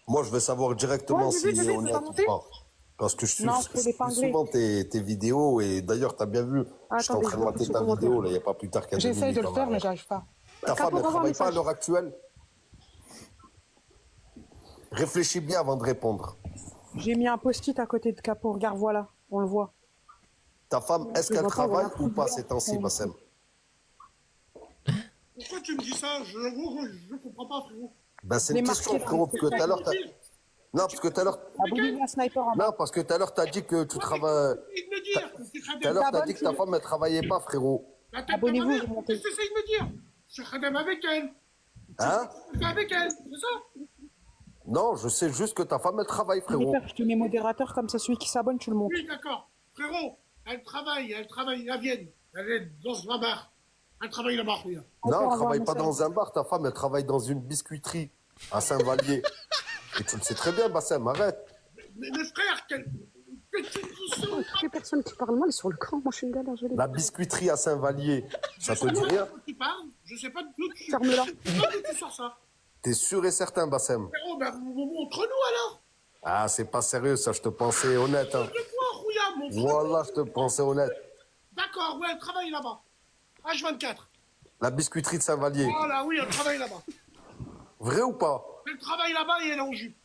Speaker 16: Moi, je veux savoir directement s'il est honnête ou pas. Parce que je suis souvent tes vidéos et d'ailleurs, tu as bien vu, je suis en train de mater ta vidéo, là, il n'y a pas plus tard qu'à 2 minutes.
Speaker 4: J'essaye de le faire, mais j'arrive pas.
Speaker 16: Ta femme, elle ne travaille pas à l'heure actuelle? Réfléchis bien avant de répondre.
Speaker 7: J'ai mis un post-it à côté de Capo. Regarde, voilà. On le voit.
Speaker 16: Ta femme, est-ce qu'elle travaille ou pas ces temps-ci, Bassem?
Speaker 3: Pourquoi tu me dis ça? Je comprends pas, frérot.
Speaker 16: Ben, c'est une question, frérot, parce que tout à l'heure, non, parce que tout à l'heure... Non, parce que tout à l'heure, t'as dit que tu travailles... Tout à l'heure, t'as dit que ta femme, elle travaillait pas, frérot.
Speaker 3: Abonnez-vous, je monte. Qu'est-ce que t'essayes de me dire? Je suis khadem avec elle.
Speaker 16: Hein?
Speaker 3: Je suis avec elle, c'est ça?
Speaker 16: Non, je sais juste que ta femme, elle travaille, frérot.
Speaker 7: Je te mets modérateur, comme ça, celui qui s'abonne, tu le montes.
Speaker 3: Oui, d'accord. Frérot, elle travaille à Vienne. Elle est dans un bar. Elle travaille là-bas, regarde.
Speaker 16: Non, elle travaille pas dans un bar, ta femme, elle travaille dans une biscuiterie à Saint-Vallier. Et tu le sais très bien, Bassem, arrête.
Speaker 3: Mais frère,
Speaker 9: Toutes les personnes qui parlent mal sur le cran, moi je suis une galère.
Speaker 16: La biscuiterie à Saint-Vallier, ça te dit rien?
Speaker 3: Je sais pas d'où tu...
Speaker 9: Ferme-la.
Speaker 3: Tu sors ça.
Speaker 16: T'es sûr et certain, Bassem?
Speaker 3: Frérot, ben, montre-nous alors.
Speaker 16: Ah, c'est pas sérieux, ça, je te pensais honnête. Hein.
Speaker 3: De quoi, Rouya, mon frère?
Speaker 16: Voilà, je te pensais honnête.
Speaker 3: D'accord, ouais, elle travaille là-bas. H24.
Speaker 16: La biscuiterie de Saint-Vallier.
Speaker 3: Voilà, oui, elle travaille là-bas.
Speaker 16: Vrai ou pas?
Speaker 3: Elle travaille là-bas et elle est en jupe.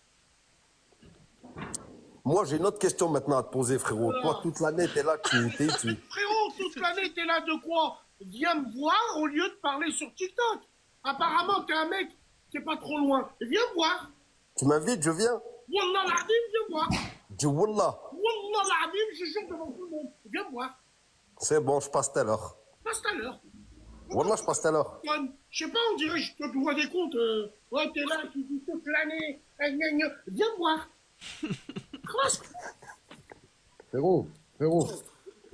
Speaker 16: Moi, j'ai une autre question maintenant à te poser, frérot.
Speaker 3: Voilà.
Speaker 16: Toi, toute l'année, t'es là, tu...
Speaker 3: Frérot, toute l'année, t'es là de quoi? Viens me voir au lieu de parler sur TikTok. Apparemment, t'es un mec qui est pas trop loin. Viens me voir.
Speaker 16: Tu m'invites, je viens.
Speaker 3: Wallah l'Adim, viens me voir.
Speaker 16: Dis Wallah.
Speaker 3: Wallah l'Adim, je jure devant tout le monde. Viens me voir.
Speaker 16: C'est bon, je passe tout à l'heure.
Speaker 3: Passe tout à l'heure.
Speaker 16: Wallah, je passe tout à l'heure.
Speaker 3: Je sais pas, on dirait, je te vois des comptes. Ouais, t'es là, tu dis toute l'année. Viens me voir.
Speaker 6: Frérot.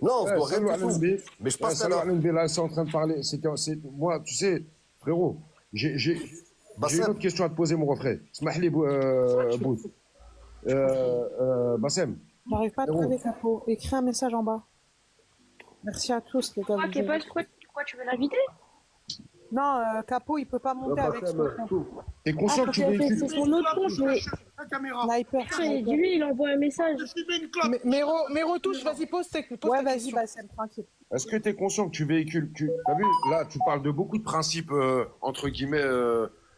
Speaker 16: Non, on se doit
Speaker 6: salut,
Speaker 16: répondre.
Speaker 6: Alain B.
Speaker 16: Mais je passe
Speaker 6: salut,
Speaker 16: à l'heure.
Speaker 6: Alain B, là, c'est en train de parler. Moi, tu sais, frérot, j'ai une autre question à te poser, mon refrain. Smahli Bouz. Bassem.
Speaker 7: J'arrive pas à trouver Capo. Écris un message en bas. Merci à tous, les gars.
Speaker 9: Ah, t'es pas pourquoi tu veux l'inviter?
Speaker 7: Non, Capo, il peut pas monter avec son compte.
Speaker 6: T'es conscient que tu véhicules...
Speaker 9: C'est son autre compte, mais...
Speaker 7: Sniper.
Speaker 9: Dis-lui, il envoie un message.
Speaker 4: Mes retouches, vas-y, pose tes questions.
Speaker 7: Ouais, vas-y, Bassem, tranquille.
Speaker 6: Est-ce que tu es conscient que tu véhicules... T'as vu, là, tu parles de beaucoup de principes, entre guillemets,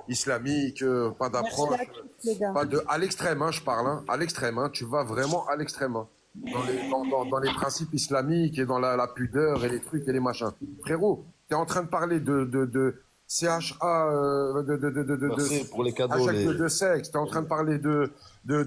Speaker 6: islamiques, pas d'approche...
Speaker 7: Merci à tous, les gars.
Speaker 6: Pas de... À l'extrême, hein, je parle, hein, à l'extrême, hein, tu vas vraiment à l'extrême. Hein, dans les principes islamiques et dans la pudeur et les trucs et les machins. Frérot, tu es en train de parler de CHA,
Speaker 16: Merci pour les cadeaux.
Speaker 6: de sexe, tu es en train de parler de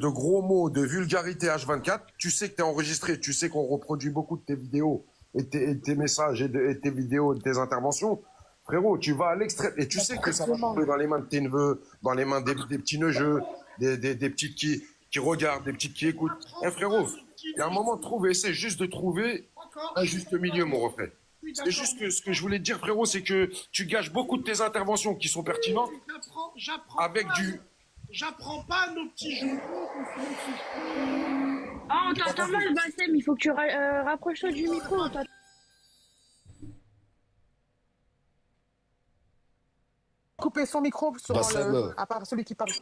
Speaker 6: gros mots, de vulgarité H24. Tu sais que tu es enregistré, tu sais qu'on reproduit beaucoup de tes vidéos et tes messages et tes vidéos et tes interventions. Frérot, tu vas à l'extrême et tu sais que ça va tomber dans les mains de tes neveux, dans les mains des petits neveux, des petites qui regardent, des petites qui écoutent. Frérot, il y a un moment de trouver, essaie juste de trouver un juste milieu, mon refrain. C'est juste que ce que je voulais te dire, frérot, c'est que tu gâches beaucoup de tes interventions qui sont pertinentes avec du...
Speaker 3: J'apprends pas nos petits jeux.
Speaker 9: Ah, on t'entend mal, Bassem, il faut que tu rapproches-toi du micro.
Speaker 4: Couper son micro sur à part celui qui parle.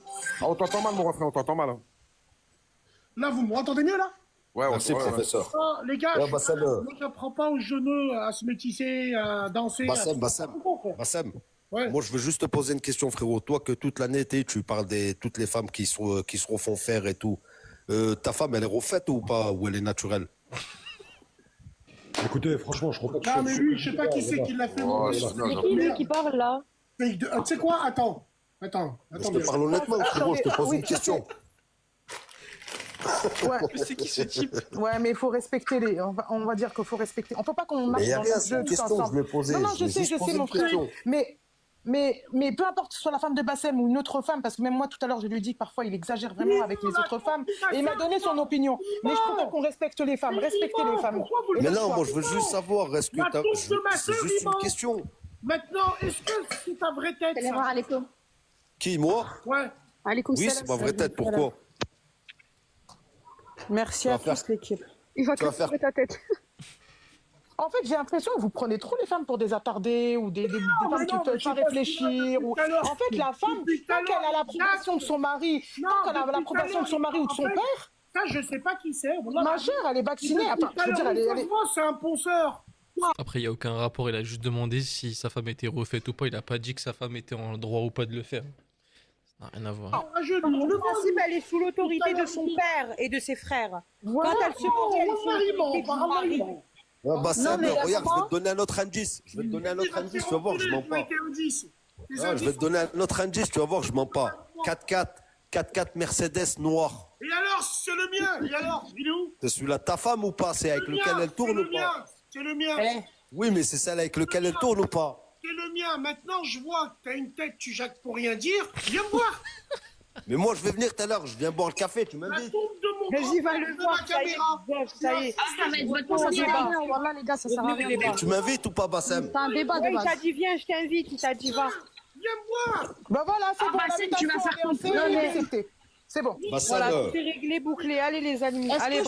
Speaker 6: Ah, on t'entend mal, mon refrain, on t'entend mal. Hein.
Speaker 3: Là, vous m'entendez mieux, là?
Speaker 6: Ouais,
Speaker 16: merci, professeur.
Speaker 3: Oh, les gars,
Speaker 16: Ouais, Bassem,
Speaker 3: moi, j'apprends pas aux jeunes à se métisser, à danser.
Speaker 16: Bassem. Ouais. Moi, je veux juste te poser une question, frérot. Toi, que toute l'année, tu parles de toutes les femmes qui se refont faire et tout. Ta femme, elle est refaite ou pas? Ou elle est naturelle?
Speaker 13: Écoutez, franchement, je crois pas que
Speaker 3: non, mais lui, je sais pas qui c'est qui l'a fait.
Speaker 9: C'est qui, lui, qui parle, là?
Speaker 3: Tu sais quoi? Attends.
Speaker 16: Je te parle honnêtement, frérot, je te pose une question.
Speaker 4: Ouais. C'est qui ce type? Ouais, mais il faut respecter les. On va dire qu'il faut respecter. On peut pas qu'on marche dans le jeu tous ensemble.
Speaker 16: Je vais poser.
Speaker 4: Non, je sais, mon frère. Mais peu importe que ce soit la femme de Bassem ou une autre femme, parce que même moi tout à l'heure je lui dis que parfois il exagère vraiment avec les autres femmes, et il m'a donné son opinion. Mais je préfère qu'on respecte les femmes, respectez les femmes.
Speaker 16: Mais non, moi je veux juste savoir, est-ce que t'as... C'est juste une question.
Speaker 3: Maintenant, est-ce que c'est ta vraie tête?
Speaker 16: Qui, moi?
Speaker 3: Ouais.
Speaker 16: Oui, c'est ma vraie tête, pourquoi?
Speaker 7: Merci à tous l'équipe.
Speaker 9: Il va te faire ta tête.
Speaker 4: En fait, j'ai l'impression que vous prenez trop les femmes pour des attardés ou des femmes qui ne peuvent pas réfléchir. En fait, la femme, tant qu'elle a l'approbation de son mari, tant qu'elle a l'approbation de son mari ou de son père...
Speaker 3: Ça, je sais pas qui c'est.
Speaker 4: Ma chère, elle est vaccinée. Je veux dire, elle est...
Speaker 3: C'est un ponceur.
Speaker 1: Après, il n'y a aucun rapport. Il a juste demandé si sa femme était refaite ou pas. Il n'a pas dit que sa femme était en droit ou pas de le faire. Rien à voir.
Speaker 7: Le principe, elle est sous l'autorité de son père et de ses frères. Quand elle se marie, elle est sous l'autorité de son mari.
Speaker 16: Bassem,
Speaker 7: mais
Speaker 16: regarde, je vais
Speaker 7: attends.
Speaker 16: te donner un autre indice. Je vais te donner un autre indice, tu vas voir, je mens pas. Je vais te donner un autre indice, tu vas voir, je mens pas. 4x4 Mercedes noir.
Speaker 3: Et alors, c'est le mien. Et alors, il est où?
Speaker 16: C'est celui-là de ta femme ou pas? C'est avec lequel elle tourne ou pas?
Speaker 3: C'est le mien.
Speaker 16: Oui, mais c'est celle avec lequel elle tourne ou pas?
Speaker 3: C'est le mien. Maintenant, je vois que t'as une tête, tu jacques pour rien dire. Viens me voir.
Speaker 16: Mais moi, je vais venir tout à l'heure, je viens boire le café, tu m'invites.
Speaker 7: Vas-y, va le voir, ça y est. Ça y est.
Speaker 9: Ça va être votre débat. Voilà, les gars, ça sert à rien.
Speaker 16: Tu m'invites ou pas, Bassem?
Speaker 9: C'est un débat de
Speaker 7: Il
Speaker 9: base.
Speaker 7: t'a dit viens, je t'invite, il t'a dit va.
Speaker 3: Viens me voir.
Speaker 4: Bah voilà, c'est bon,
Speaker 9: Bassem, tu vas faire ton
Speaker 4: l'invitation est acceptée. C'est bon.
Speaker 16: Bassem,
Speaker 7: Voilà, c'est réglé, bouclé. Allez les amis, allez.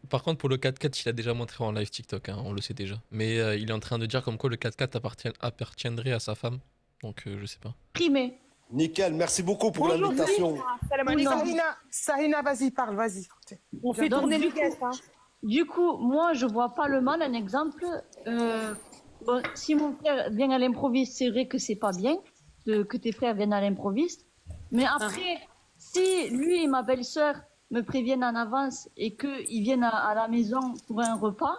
Speaker 1: Par contre, pour le 4x4, il a déjà montré en live TikTok, hein, on le sait déjà. Mais il est en train de dire comme quoi le 4x4 appartiendrait à sa femme. Donc je sais pas.
Speaker 11: Primé.
Speaker 16: Nickel, merci beaucoup pour l'invitation.
Speaker 4: Sahina, vas-y, parle, vas-y.
Speaker 7: On fait
Speaker 11: Donc,
Speaker 7: tourner
Speaker 11: du
Speaker 7: les guests. Hein.
Speaker 11: Du coup, moi, je vois pas le mal. Un exemple, bon, si mon frère vient à l'improviste, c'est vrai que c'est pas bien que tes frères viennent à l'improviste. Mais après, si lui et ma belle-sœur me préviennent en avance et qu'ils viennent à la maison pour un repas,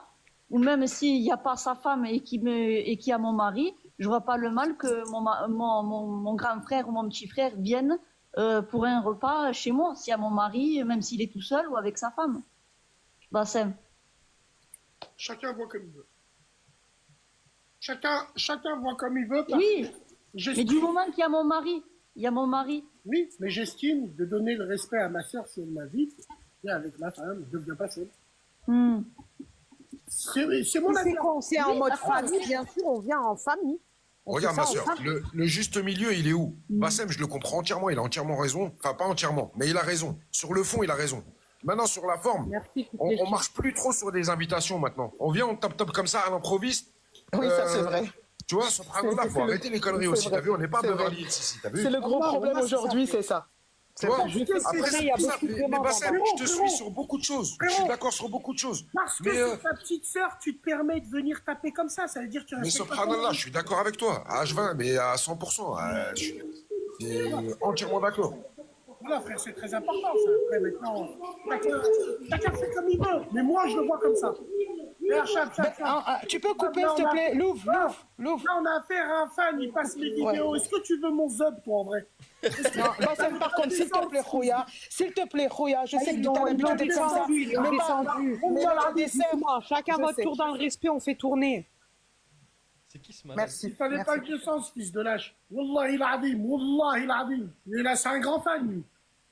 Speaker 11: ou même s'il n'y a pas sa femme et qu'il y a mon mari, je vois pas le mal que mon grand frère ou mon petit frère viennent pour un repas chez moi, s'il y a mon mari, même s'il est tout seul ou avec sa femme. Bassem.
Speaker 3: Chacun voit comme il veut. Chacun voit comme il veut.
Speaker 11: Oui, mais du moment qu'il y a mon mari,
Speaker 3: Oui, mais j'estime de donner le respect à ma soeur si elle m'invite, et avec ma femme, je ne deviens pas seul. C'est mon avis.
Speaker 7: C'est en mode famille, bien sûr, on vient en famille.
Speaker 6: Regarde, ma soeur, le juste milieu, il est où? Bassem, je le comprends entièrement, il a entièrement raison. Enfin, pas entièrement, mais il a raison. Sur le fond, il a raison. Maintenant, sur la forme, on marche plus trop sur des invitations maintenant. On vient, on tape comme ça à l'improviste.
Speaker 4: Oui, ça c'est vrai.
Speaker 6: Tu vois, subhanallah, faut arrêter les conneries aussi. T'as vu, on n'est pas Beverly Hills ici, t'as vu?
Speaker 4: C'est le gros problème aujourd'hui, c'est ça.
Speaker 6: Tu vois,
Speaker 7: Après,
Speaker 6: c'est
Speaker 7: il y a
Speaker 6: pour ça.
Speaker 7: beaucoup de
Speaker 6: Mais
Speaker 7: demandes
Speaker 6: Bassem,
Speaker 7: en
Speaker 6: je te suis sur beaucoup de choses. Je suis d'accord sur beaucoup de choses.
Speaker 3: Parce que c'est ta petite sœur, tu te permets de venir taper comme ça veut dire que tu
Speaker 6: Mais
Speaker 3: respectes pas ton
Speaker 6: subhanallah,
Speaker 3: mari.
Speaker 6: je suis d'accord avec toi. À H20, mais à 100%. Je suis entièrement d'accord.
Speaker 3: Voilà, frère, c'est très important, ça. Après, maintenant, chacun fait comme il veut. Mais moi, je le vois comme ça.
Speaker 4: Tu peux couper, s'il te plaît. Louvre.
Speaker 3: Là, on a affaire à un fan, il passe les vidéos. Est-ce que tu veux mon zub, toi, en vrai?
Speaker 4: Non, Bassem, par contre, s'il te plaît, Khoya, je sais que tu as l'habitude d'être comme ça.
Speaker 7: Mais pas chacun votre tour dans le respect, on fait tourner.
Speaker 1: C'est qui ce malade?
Speaker 4: Merci.
Speaker 3: Il fallait pas que je sens, fils de lâche. Wallahi l'azim. Et là, c'est un grand fan, lui.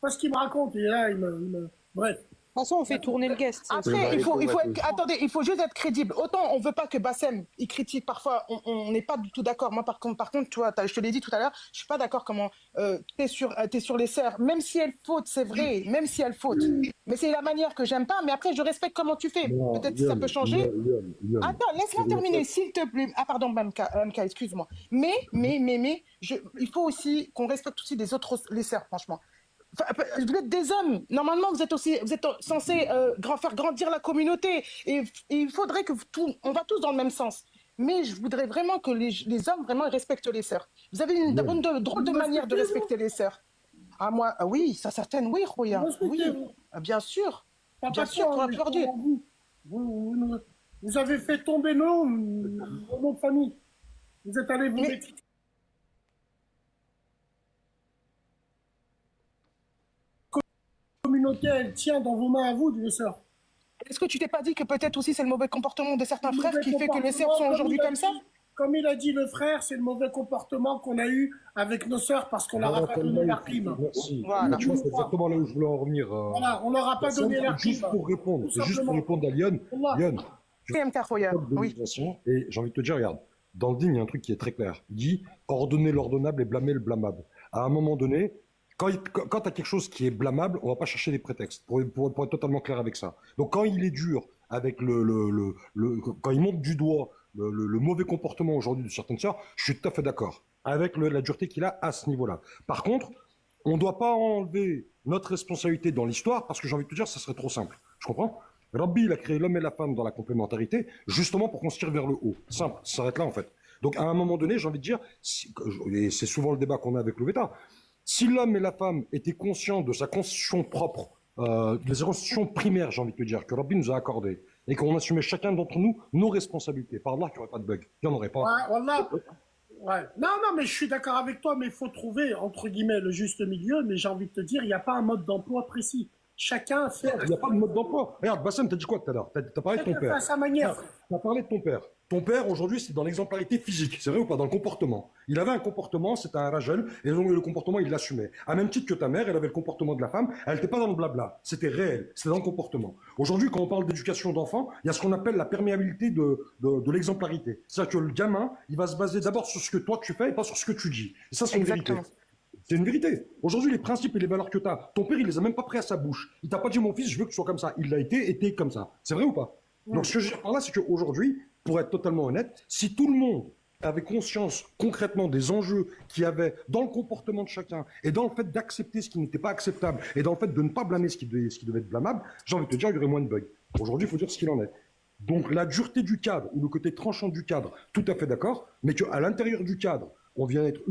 Speaker 3: Pas ce qu'il me raconte. Et là, bref.
Speaker 7: De toute façon, on fait tourner le guest.
Speaker 4: Après, attendez, il faut juste être crédible. Autant on veut pas que Bassem il critique parfois, on n'est pas du tout d'accord. Moi, par contre, tu vois, je te l'ai dit tout à l'heure, je suis pas d'accord comment t'es sur les sœurs, même si elles fautent, c'est vrai, même si elles fautent. Mais c'est la manière que j'aime pas. Mais après, je respecte comment tu fais. Peut-être que ça peut changer. Attends, laisse-moi terminer, s'il te plaît. Ah pardon, MK, excuse-moi. Mais, il faut aussi qu'on respecte aussi les autres, les sœurs, franchement. Vous êtes des hommes. Normalement, vous êtes censés faire grandir la communauté. Et il faudrait que on va tous dans le même sens. Mais je voudrais vraiment que les hommes vraiment respectent les sœurs. Vous avez une drôle de manière de respecter les sœurs. Ah moi, oui, ça certaine, oui, Khoya. Oui, bien sûr. Bien sûr, pour la plupart du.
Speaker 3: Vous avez fait tomber nos noms de famille. Vous êtes allés vous mettre. Communauté, elle tient dans vos mains à vous, les sœurs.
Speaker 4: Est-ce que tu t'es pas dit que peut-être aussi c'est le mauvais comportement de certains frères qui fait que les sœurs sont aujourd'hui comme ça?
Speaker 3: Comme il a dit le frère, c'est le mauvais comportement qu'on a eu avec nos sœurs parce qu'on leur a pas donné la prime.
Speaker 13: Merci.
Speaker 3: Voilà.
Speaker 13: Tu vois, c'est exactement là où je voulais en revenir.
Speaker 3: Voilà, on leur a pas donné la prime.
Speaker 13: Juste pour répondre à Lyon. Lyon, et j'ai envie de te dire, regarde, dans le dîme, il y a un truc qui est très clair. Il dit ordonner l'ordonnable et blâmer le blâmable. À un moment donné, quand tu as quelque chose qui est blâmable, on va pas chercher des prétextes, pour être totalement clair avec ça. Donc quand il est dur avec quand il monte du doigt le mauvais comportement aujourd'hui de certaines sœurs, je suis tout à fait d'accord avec la dureté qu'il a à ce niveau-là. Par contre, on ne doit pas enlever notre responsabilité dans l'histoire, parce que j'ai envie de te dire, ça serait trop simple. Je comprends? Rabbi, il a créé l'homme et la femme dans la complémentarité, justement pour qu'on se tire vers le haut. Simple, ça s'arrête là en fait. Donc à un moment donné, j'ai envie de dire, et c'est souvent le débat qu'on a avec le Veta, Si l'homme et la femme étaient conscients de sa constitution propre, de sa constitution primaire, j'ai envie de te dire, que Rabbi nous a accordé, et qu'on assumait chacun d'entre nous nos responsabilités, par là qu'il n'y aurait pas de bug. Il n'y en aurait pas.
Speaker 3: Ouais, voilà. Ouais. Non, non, mais je suis d'accord avec toi, mais il faut trouver, entre guillemets, le juste milieu, mais j'ai envie de te dire, il n'y a pas un mode d'emploi précis. Chacun fait...
Speaker 13: Il n'y a pas de mode d'emploi. Regarde, Bassem, t'as dit quoi tout à l'heure? T'as parlé de ton père.
Speaker 3: À sa manière.
Speaker 13: T'as parlé de ton père. Ton père, aujourd'hui, c'est dans l'exemplarité physique. C'est vrai ou pas? Dans le comportement. Il avait un comportement, c'était un ragel, et donc le comportement, il l'assumait. À même titre que ta mère, elle avait le comportement de la femme, elle n'était pas dans le blabla. C'était réel. C'était dans le comportement. Aujourd'hui, quand on parle d'éducation d'enfants, il y a ce qu'on appelle la perméabilité de l'exemplarité. C'est-à-dire que le gamin, il va se baser d'abord sur ce que toi tu fais et pas sur ce que tu dis. Et ça, c'est une vérité. C'est une vérité. Aujourd'hui, les principes et les valeurs que tu as, ton père, il les a même pas pris à sa bouche. Il t'a pas dit, mon fils, je veux que tu sois comme ça. Il l'a été et t'es comme ça. C'est vrai ou pas? Donc, ce que je veux dire par là, c'est qu'aujourd'hui, pour être totalement honnête, si tout le monde avait conscience concrètement des enjeux qu'il y avait dans le comportement de chacun et dans le fait d'accepter ce qui n'était pas acceptable et dans le fait de ne pas blâmer ce qui devait être blâmable, j'ai envie de te dire, il y aurait moins de bugs. Aujourd'hui, il faut dire ce qu'il en est. Donc, la dureté du cadre ou le côté tranchant du cadre, tout à fait d'accord, mais qu'à l'intérieur du cadre, on vient être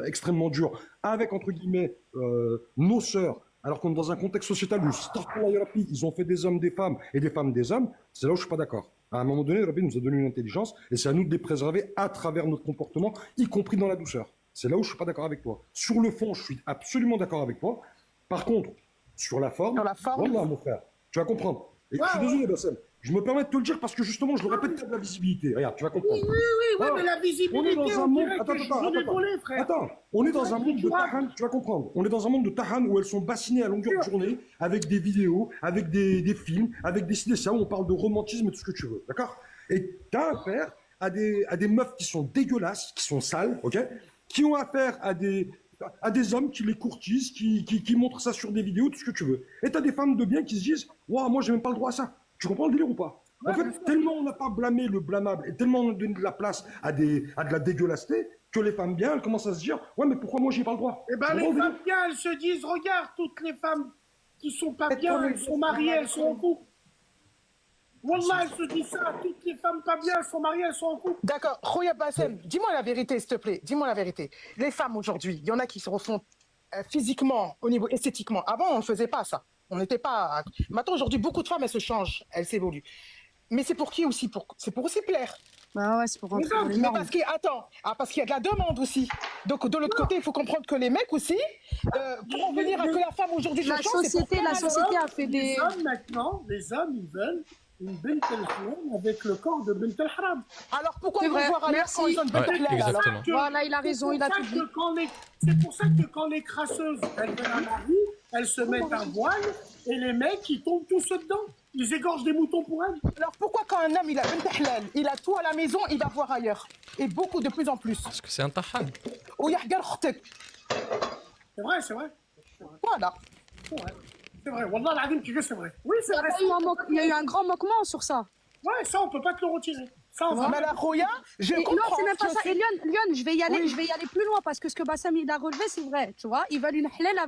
Speaker 13: extrêmement dur avec, entre guillemets, nos sœurs, alors qu'on est dans un contexte sociétal où ils ont fait des hommes des femmes et des femmes des hommes, c'est là où je suis pas d'accord. À un moment donné, Rabbi nous a donné une intelligence et c'est à nous de les préserver à travers notre comportement, y compris dans la douceur. C'est là où je suis pas d'accord avec toi. Sur le fond, je suis absolument d'accord avec toi. Par contre, sur la forme, voilà, mon frère, tu vas comprendre. Et je suis désolé, Bassem. Je me permets de te le dire parce que justement, je le répète, tu as de la visibilité. Regarde, tu vas comprendre.
Speaker 3: Oui, mais la visibilité,
Speaker 13: on est dans un monde.
Speaker 3: Attends,
Speaker 13: on est dans un monde de tahan, tu vas comprendre. On est dans un monde de tahan où elles sont bassinées à longueur de journée avec des vidéos, avec des films, avec des cinémas où on parle de romantisme et tout ce que tu veux. D'accord? Et tu as affaire à des meufs qui sont dégueulasses, qui sont sales, ok? Qui ont affaire à des hommes qui les courtisent, qui montrent ça sur des vidéos, tout ce que tu veux. Et tu as des femmes de bien qui se disent, waouh, moi, j'ai même pas le droit à ça. Tu comprends le délire ou pas? En fait, tellement on n'a pas blâmé le blâmable et tellement on a donné de la place à de la dégueulasseté que les femmes bien, elles commencent à se dire, ouais, mais pourquoi moi j'ai pas le droit?
Speaker 3: Eh ben, les femmes bien, elles se disent, regarde, toutes les femmes qui sont pas bien, elles sont mariées, elles sont en couple. Wallah, elles se disent ça, toutes les femmes pas bien, elles sont mariées, elles sont en couple.
Speaker 4: D'accord, Khoya Bassem, dis-moi la vérité, s'il te plaît, dis-moi la vérité. Les femmes aujourd'hui, il y en a qui se refont physiquement, au niveau esthétiquement. Avant, on ne faisait pas ça. On n'était pas. Maintenant, aujourd'hui, beaucoup de femmes, elles se changent, elles s'évoluent. Mais c'est pour qui aussi? C'est pour aussi plaire.
Speaker 9: Bah ouais, c'est pour rentrer dans les
Speaker 4: mais
Speaker 9: normes.
Speaker 4: parce qu'il y a de la demande aussi. Donc de l'autre côté, il faut comprendre que les mecs aussi, pour en venir à que la femme aujourd'hui
Speaker 9: La société a fait des.
Speaker 3: Les hommes maintenant, les hommes, ils veulent une bint al-haram avec le corps de bint al-haram.
Speaker 4: Alors pourquoi ils vont voir ailleurs quand ils ont une bint al-haram?
Speaker 9: Voilà, il a raison, il a tout dit.
Speaker 3: C'est pour ça que quand les crasseuses, elles viennent à la rue, elles se mettent un voile et les mecs, ils tombent tous dedans. Ils égorgent des moutons pour elles.
Speaker 4: Alors pourquoi quand un homme, il a bint halal, il a tout à la maison, il va voir ailleurs? Et beaucoup, de plus en plus.
Speaker 1: Parce que c'est un tahan.
Speaker 3: C'est vrai, c'est vrai.
Speaker 4: Voilà.
Speaker 3: C'est vrai. Wallah, l'adim, tu veux, c'est vrai. Oui, c'est vrai.
Speaker 9: Il y a eu un grand moquement sur ça.
Speaker 3: Ouais, ça, on peut pas te le retirer. Ça, on va.
Speaker 4: Mais la Khoya, je comprends.
Speaker 9: Non, c'est même pas ça. Et Lyon, je vais y aller plus loin parce que ce que Bassem il a relevé, c'est vrai, tu vois. Ils veulent une halal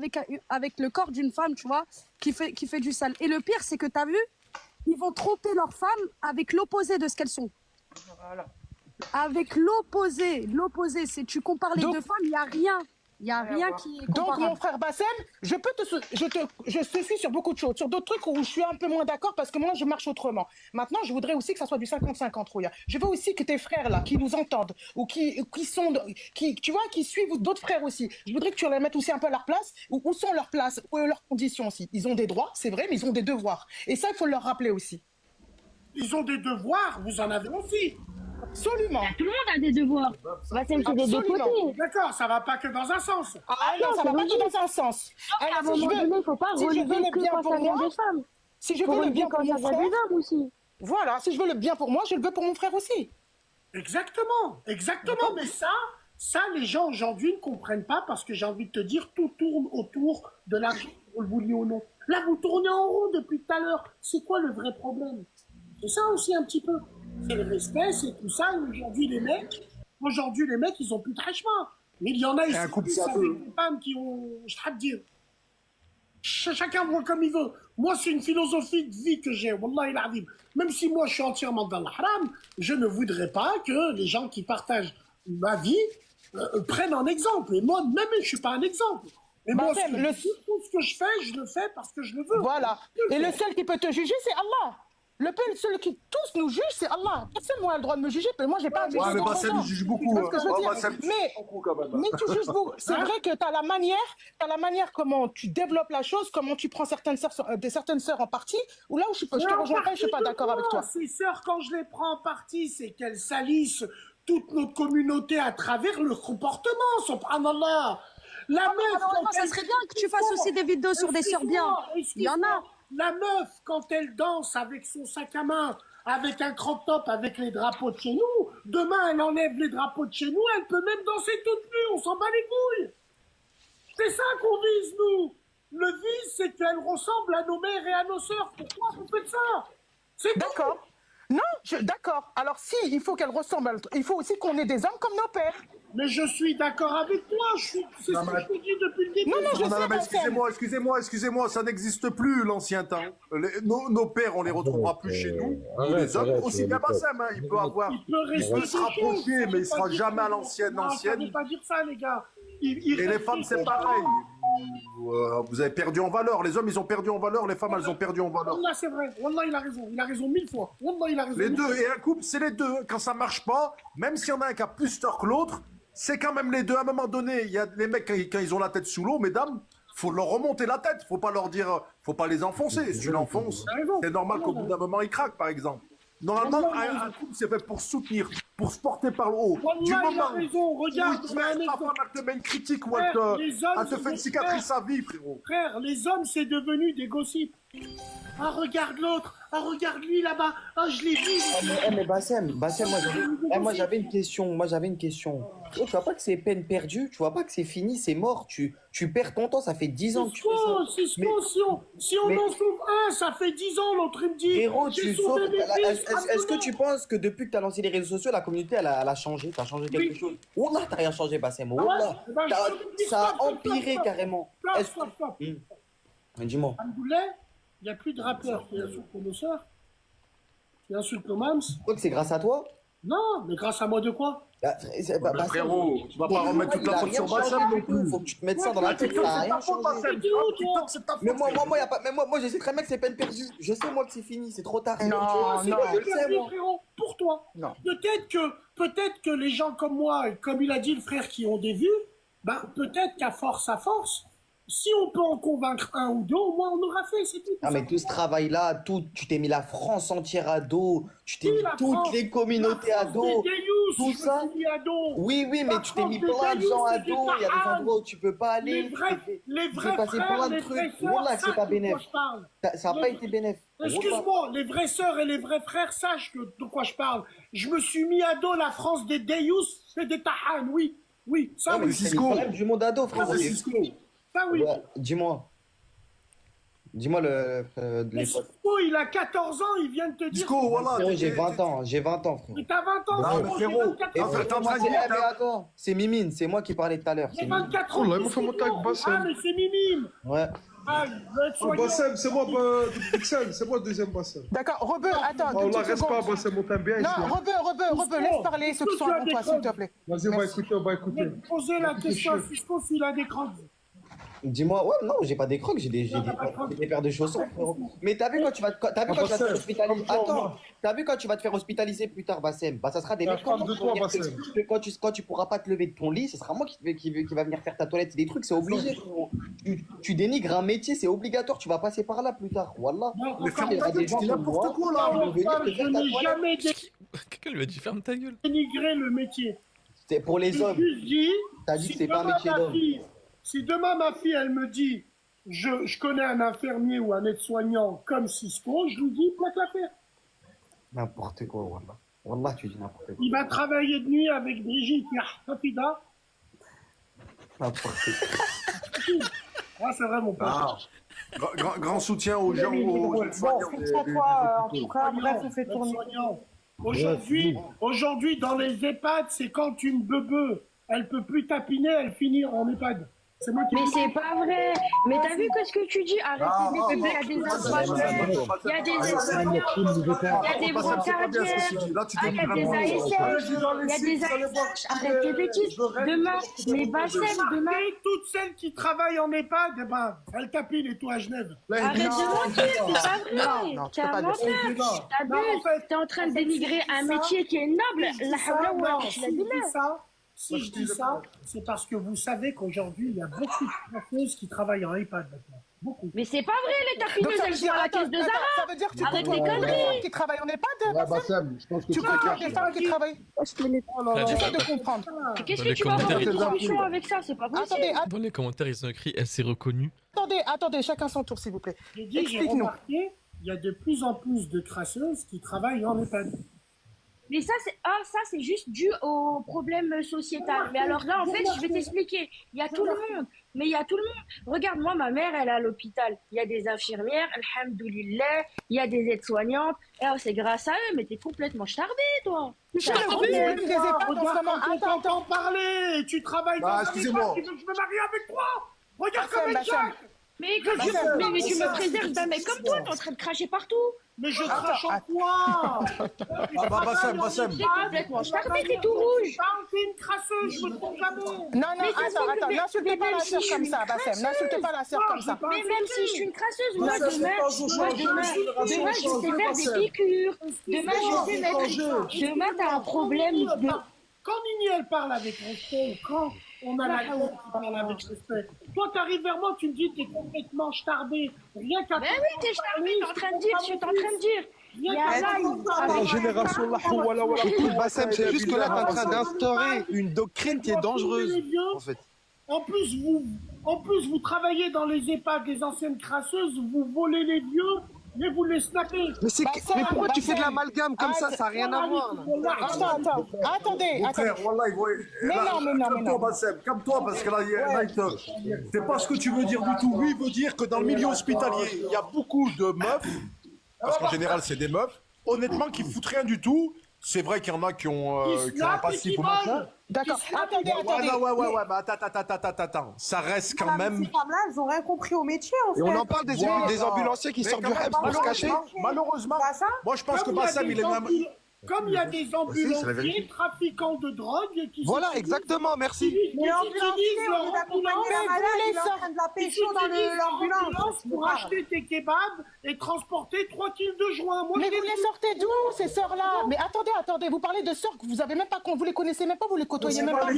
Speaker 9: avec le corps d'une femme, tu vois, qui fait du sale. Et le pire, c'est que t'as vu, ils vont tromper leurs femmes avec l'opposé de ce qu'elles sont.
Speaker 4: Voilà.
Speaker 9: Avec l'opposé, c'est tu compares les deux femmes, il y a rien. Il n'y a rien qui est comparable.
Speaker 4: Donc, mon frère Bassem, je te suis sur beaucoup de choses. Sur d'autres trucs où je suis un peu moins d'accord parce que moi, je marche autrement. Maintenant, je voudrais aussi que ça soit du 50-50, Rouya. Je veux aussi que tes frères, là, qui nous entendent ou qui suivent d'autres frères aussi, je voudrais que tu les mettes aussi un peu à leur place. Où sont leurs places? Où sont leurs conditions aussi? Ils ont des droits, c'est vrai, mais ils ont des devoirs. Et ça, il faut leur rappeler aussi.
Speaker 3: Ils ont des devoirs, vous en avez aussi.
Speaker 4: Absolument.
Speaker 9: Tout le monde a des devoirs. Bassem, c'est des deux côtés.
Speaker 3: D'accord, ça va pas que dans un sens.
Speaker 4: Ah non, ça va pas que dans un sens.
Speaker 9: À un moment donné, il ne faut pas relever que quand ça vient des femmes.
Speaker 4: Si je veux le bien pour mon frère,
Speaker 9: aussi.
Speaker 4: Voilà, si je veux le bien pour moi, je le veux pour mon frère aussi.
Speaker 3: Exactement. Mais ça, les gens aujourd'hui ne comprennent pas parce que j'ai envie de te dire, tout tourne autour de l'argent, vous le vouliez ou non. Là, vous tournez en rond depuis tout à l'heure. C'est quoi le vrai problème? C'est ça aussi un petit peu. C'est le respect, c'est tout ça. Aujourd'hui, les mecs, ils ont plus de chemin. Mais il y en a ici, des femmes qui ont, je vais te dire, chacun voit comme il veut. Moi, c'est une philosophie de vie que j'ai, Wallah il même si moi, je suis entièrement dans le haram, je ne voudrais pas que les gens qui partagent ma vie prennent un exemple. Et moi, même, je ne suis pas un exemple. Et moi,
Speaker 4: Bassem,
Speaker 3: tout ce que je fais, je le fais parce que je le veux.
Speaker 4: Voilà. Et le seul qui peut te juger, c'est Allah. Le seul qui tous nous juge, c'est Allah. Personne n'a le droit de me juger, mais moi, j'ai pas à juger.
Speaker 2: Ouais, mais Bassem, il juge beaucoup.
Speaker 4: C'est ce que je veux dire. Mais tu juges beaucoup. C'est vrai que tu as la manière comment tu développes la chose, comment tu prends certaines sœurs en partie, ou là où je te rejoins pas, je suis pas d'accord avec toi.
Speaker 3: Ces sœurs, quand je les prends en partie, c'est qu'elles salissent toute notre communauté à travers leur comportement, subhanallah. La meuf,
Speaker 9: ça serait bien que tu fasses aussi des vidéos sur des sœurs bien. Il y en a.
Speaker 3: La meuf, quand elle danse avec son sac à main, avec un crop top, avec les drapeaux de chez nous, demain elle enlève les drapeaux de chez nous, elle peut même danser toute nue, on s'en bat les couilles. C'est ça qu'on vise, nous. Le vice, c'est qu'elle ressemble à nos mères et à nos sœurs. Pourquoi vous faites ça? C'est
Speaker 4: d'accord. Non, d'accord. Alors si, il faut qu'elle ressemble, il faut aussi qu'on ait des hommes comme nos pères.
Speaker 3: Mais je suis d'accord avec toi, c'est ce que je te dis depuis le début.
Speaker 2: Non, excusez-moi, ça n'existe plus l'ancien temps. Nos pères, on les retrouvera plus chez nous. Les hommes, aussi bien Bassem, il peut avoir... Il peut se rapprocher, mais il sera jamais à l'ancienne.
Speaker 3: Non, ça ne veut pas dire ça, les gars.
Speaker 2: Et les femmes, c'est pareil. Vous avez perdu en valeur. Les hommes, ils ont perdu en valeur. Les femmes, elles ont perdu en valeur.
Speaker 3: Wallah, c'est vrai. Wallah, il a raison. Il a raison 1000 fois. Wallah, il a raison.
Speaker 2: Les deux. Et un couple, c'est les deux. Quand ça marche pas, même s'il y en a un qui a plus tort que l'autre, c'est quand même les deux. À un moment donné, il y a les mecs, quand ils ont la tête sous l'eau, mesdames, faut leur remonter la tête. Faut pas leur dire, faut pas les enfoncer. Si tu l'enfonces, c'est normal qu'au bout d'un moment, ils craquent, par exemple. Normalement, un couple, c'est fait pour soutenir, pour se porter par le haut. Du moment où ta femme te met une critique ou elle te fait une cicatrice à vie, frérot.
Speaker 3: Frère, les hommes, c'est devenu des gossips. Ah, regarde l'autre. Ah, regarde lui là-bas. Ah, je l'ai vu.
Speaker 10: Mais Bassem, moi j'avais une question. Tu vois pas que c'est peine perdue? Tu vois pas que c'est fini, c'est mort? Tu perds ton temps, ça fait 10 ans que tu fais ça.
Speaker 3: Si on en sauve un, ça fait 10 ans, l'autre il me dit.
Speaker 10: Héros, est-ce que tu penses que depuis que tu as lancé les réseaux sociaux, la communauté elle a changé? T'as changé quelque chose? Wallah, t'as rien changé, Bassem. Wallah. Ça a empiré carrément. Dis-moi.
Speaker 3: Il n'y a plus de rappeurs qui insultent nos sœurs, qui insultent nos mams.
Speaker 10: Tu crois que c'est grâce à toi?
Speaker 3: Non, mais grâce à moi de quoi?
Speaker 2: Frérot, tu vas pas remettre toute la faute sur Bassem non plus.
Speaker 10: Faut que tu te mettes ça dans la tête. Ça a rien changé. Mais moi, je sais très bien que c'est peine perdue. Je sais moi que c'est fini, c'est trop tard.
Speaker 3: Non, frérot, pour toi. Peut-être que les gens comme moi, et comme il a dit le frère, qui ont des vues, ben peut-être qu'à force, si on peut en convaincre un ou deux, au moins on aura fait, c'est tout.
Speaker 10: Ah mais tout ce travail-là, tu t'es mis la France entière à dos, tu t'es mis toutes les communautés à dos, tout ça. Oui, mais tu t'es mis plein de gens à dos, il y a des endroits où tu peux pas aller.
Speaker 3: Les vrais
Speaker 10: passé plein de trucs. Voilà que c'est pas bénéf. Ça n'a pas été bénéf.
Speaker 3: Excuse-moi, les vraies sœurs et les vrais frères sachent de quoi je parle. Je me suis mis à dos la France des Deyous, c'est des Tahan, oui. Ça, oui.
Speaker 10: C'est le problème du monde à dos, frère.
Speaker 3: Ça, oui.
Speaker 10: Dis-moi
Speaker 3: Cisco, il a 14 ans, il vient de te dire...
Speaker 2: Cisco, voilà.
Speaker 10: J'ai 20 ans, frérot.
Speaker 3: Mais t'as 20 ans,
Speaker 2: non, frérot.
Speaker 10: Attends, c'est Mimine, c'est moi qui parlais tout à l'heure.
Speaker 3: J'ai 24 ans.
Speaker 12: Il m'a fait monter avec Bassem.
Speaker 3: Ah, mais c'est Mimine.
Speaker 10: Ouais.
Speaker 12: Bassem, c'est moi, c'est moi le deuxième Bassem.
Speaker 4: D'accord, Rebeu, attends.
Speaker 12: On la reste pas, Bassem, on t'aime bien.
Speaker 4: Non, Rebeu, laisse parler ceux qui sont avant toi, s'il te plaît.
Speaker 12: Vas-y, on va écouter.
Speaker 3: Posez la question à Cisco s'il a des crocs.
Speaker 10: Dis-moi, ouais, non, j'ai pas des crocs, j'ai des paires de chaussons, frérot. Mais t'as vu quand tu vas te faire hospitaliser. Attends, t'as vu quand tu vas te faire hospitaliser plus tard, Bassem? Bah, ça sera des mecs comme quand tu pourras pas te lever de ton lit, ce sera moi qui va venir faire ta toilette. C'est des trucs, c'est obligé, frérot. Tu dénigres un métier, c'est obligatoire, tu vas passer par là plus tard. Wallah.
Speaker 2: Mais ferme ta gueule, c'est n'importe quoi là.
Speaker 3: Je n'ai jamais
Speaker 1: Quelqu'un lui a dit ferme ta gueule.
Speaker 3: dénigré le métier.
Speaker 10: C'est pour les hommes. T'as dit que c'est pas un métier d'homme.
Speaker 3: Si demain ma fille, elle me dit, je connais un infirmier ou un aide-soignant comme Cisco, je lui dis, plaque l'affaire.
Speaker 10: N'importe quoi, Wallah. Wallah, tu dis n'importe quoi.
Speaker 3: Il va travailler de nuit avec Brigitte, Rafida.
Speaker 10: N'importe quoi.
Speaker 3: Ah, c'est vrai, mon pote.
Speaker 2: Grand soutien aux gens.
Speaker 4: En tout cas, bref, on fait tourner.
Speaker 3: Aujourd'hui, dans les EHPAD, c'est quand une bebeu, elle peut plus tapiner, elle finit en EHPAD.
Speaker 17: Mais c'est pas vrai. Mais t'as vu que ce que tu dis? Arrête de il y a des infirmières, il y a des aides-soignants, il y a des brancardières, il y a des ASH, il y a des ASH. Arrête tes bêtises. Demain, mais Bassem, demain.
Speaker 3: Toutes celles qui travaillent en EHPAD, eh ben, elles tapinent et tout à Genève.
Speaker 17: Arrête de mentir, c'est pas vrai. T'es un menteur. T'abuses. T'es en train de dénigrer un métier qui est noble.
Speaker 3: Si je dis ça, c'est parce que vous savez qu'aujourd'hui, il y a beaucoup de coiffeuses qui travaillent en EHPAD maintenant. Beaucoup.
Speaker 17: Mais c'est pas vrai, les tapineuses, elles sont à la caisse de Zara.
Speaker 4: Ça veut dire que tu
Speaker 17: arrête tes
Speaker 4: comprends
Speaker 17: conneries.
Speaker 4: des femmes qui travaillent en EHPAD, Bassem?
Speaker 13: Je pense que
Speaker 4: tu comprends des femmes qui travaillent. J'essaie de comprendre.
Speaker 17: Qu'est-ce que tu vas avoir de discussion avec ça? C'est pas possible.
Speaker 1: Dans les commentaires, ils ont écrit elle s'est reconnue.
Speaker 4: Attendez, chacun son tour, s'il vous plaît.
Speaker 3: J'ai remarqué, il y a de plus en plus de crasseuses qui travaillent en EHPAD.
Speaker 17: Mais ça, c'est juste dû au problème sociétal. Mais alors là, en fait, je vais t'expliquer. Il y a tout le monde. Mais il y a tout le monde. Regarde, moi, ma mère, elle est à l'hôpital. Il y a des infirmières, alhamdoulilah. Il y a des aides-soignantes. Et oh, c'est grâce à eux. Mais t'es complètement starbé, toi.
Speaker 3: On t'en parler. Tu travailles dans un EHPAD. Tu veux que je me marie avec toi? Regarde comme elle chaque.
Speaker 17: Mais tu me préserves d'un mec comme toi. T'es en train de cracher partout.
Speaker 3: Mais je crache en quoi?
Speaker 2: Bassem.
Speaker 17: T'es complètement starbé, t'es tout rouge.
Speaker 3: T'es une crasseuse, je me trompe jamais.
Speaker 4: Non, attends, n'insultez pas la sœur comme ça, Bassem. N'insultez pas la sœur comme ça.
Speaker 17: Mais même si je suis une crasseuse, moi, demain, je sais faire des piqûres. Demain, t'as un problème de...
Speaker 3: Quand Nini, elle parle avec respect, quand on a la gueule qui parle avec respect, toi, t'arrives vers moi, tu me dis, t'es complètement starbé. Rien qu'à...
Speaker 17: Mais oui, t'es starbé, t'es en train de dire, je suis en train de dire.
Speaker 14: La génération écoute, Bassem, c'est juste que là, t'es en train d'instaurer une doctrine qui est dangereuse, en fait.
Speaker 3: En plus, vous travaillez dans les EHPAD, les anciennes crasseuses, vous volez les vieux, mais vous les snappez.
Speaker 14: Mais pourquoi tu fais de l'amalgame comme ça? Ça n'a rien à voir.
Speaker 4: Attendez.
Speaker 2: Mais non. Calme-toi, parce que là, c'est pas ce que tu veux dire du tout. Lui, il veut dire que dans le milieu hospitalier, il y a beaucoup de meufs, parce qu'en général, c'est des meufs, honnêtement, qui foutent rien du tout. C'est vrai qu'il y en a qui ont un passif au machin.
Speaker 4: D'accord. Attendez.
Speaker 2: Ouais, mais attends. Ça reste quand même.
Speaker 7: Ces femmes-là, elles ont rien compris au métier, en fait.
Speaker 14: Et on en parle des ambulanciers qui sortent du REPS pour se cacher.
Speaker 2: Malheureusement, moi je pense que Bassem, il est même.
Speaker 3: Comme il y a des ambulanciers trafiquants de drogue qui
Speaker 14: voilà, exactement, merci.
Speaker 7: Mais l'ambulancier, on accompagne la malade, il est en train de la pécho dans l'ambulance.
Speaker 3: Pour acheter tes kebabs et transporter 3 kilos de joints.
Speaker 4: Mais vous les sortez d'où, ces sœurs-là? Mais attendez, vous parlez de sœurs que vous avez même pas, vous les connaissez même pas, vous les côtoyez même pas.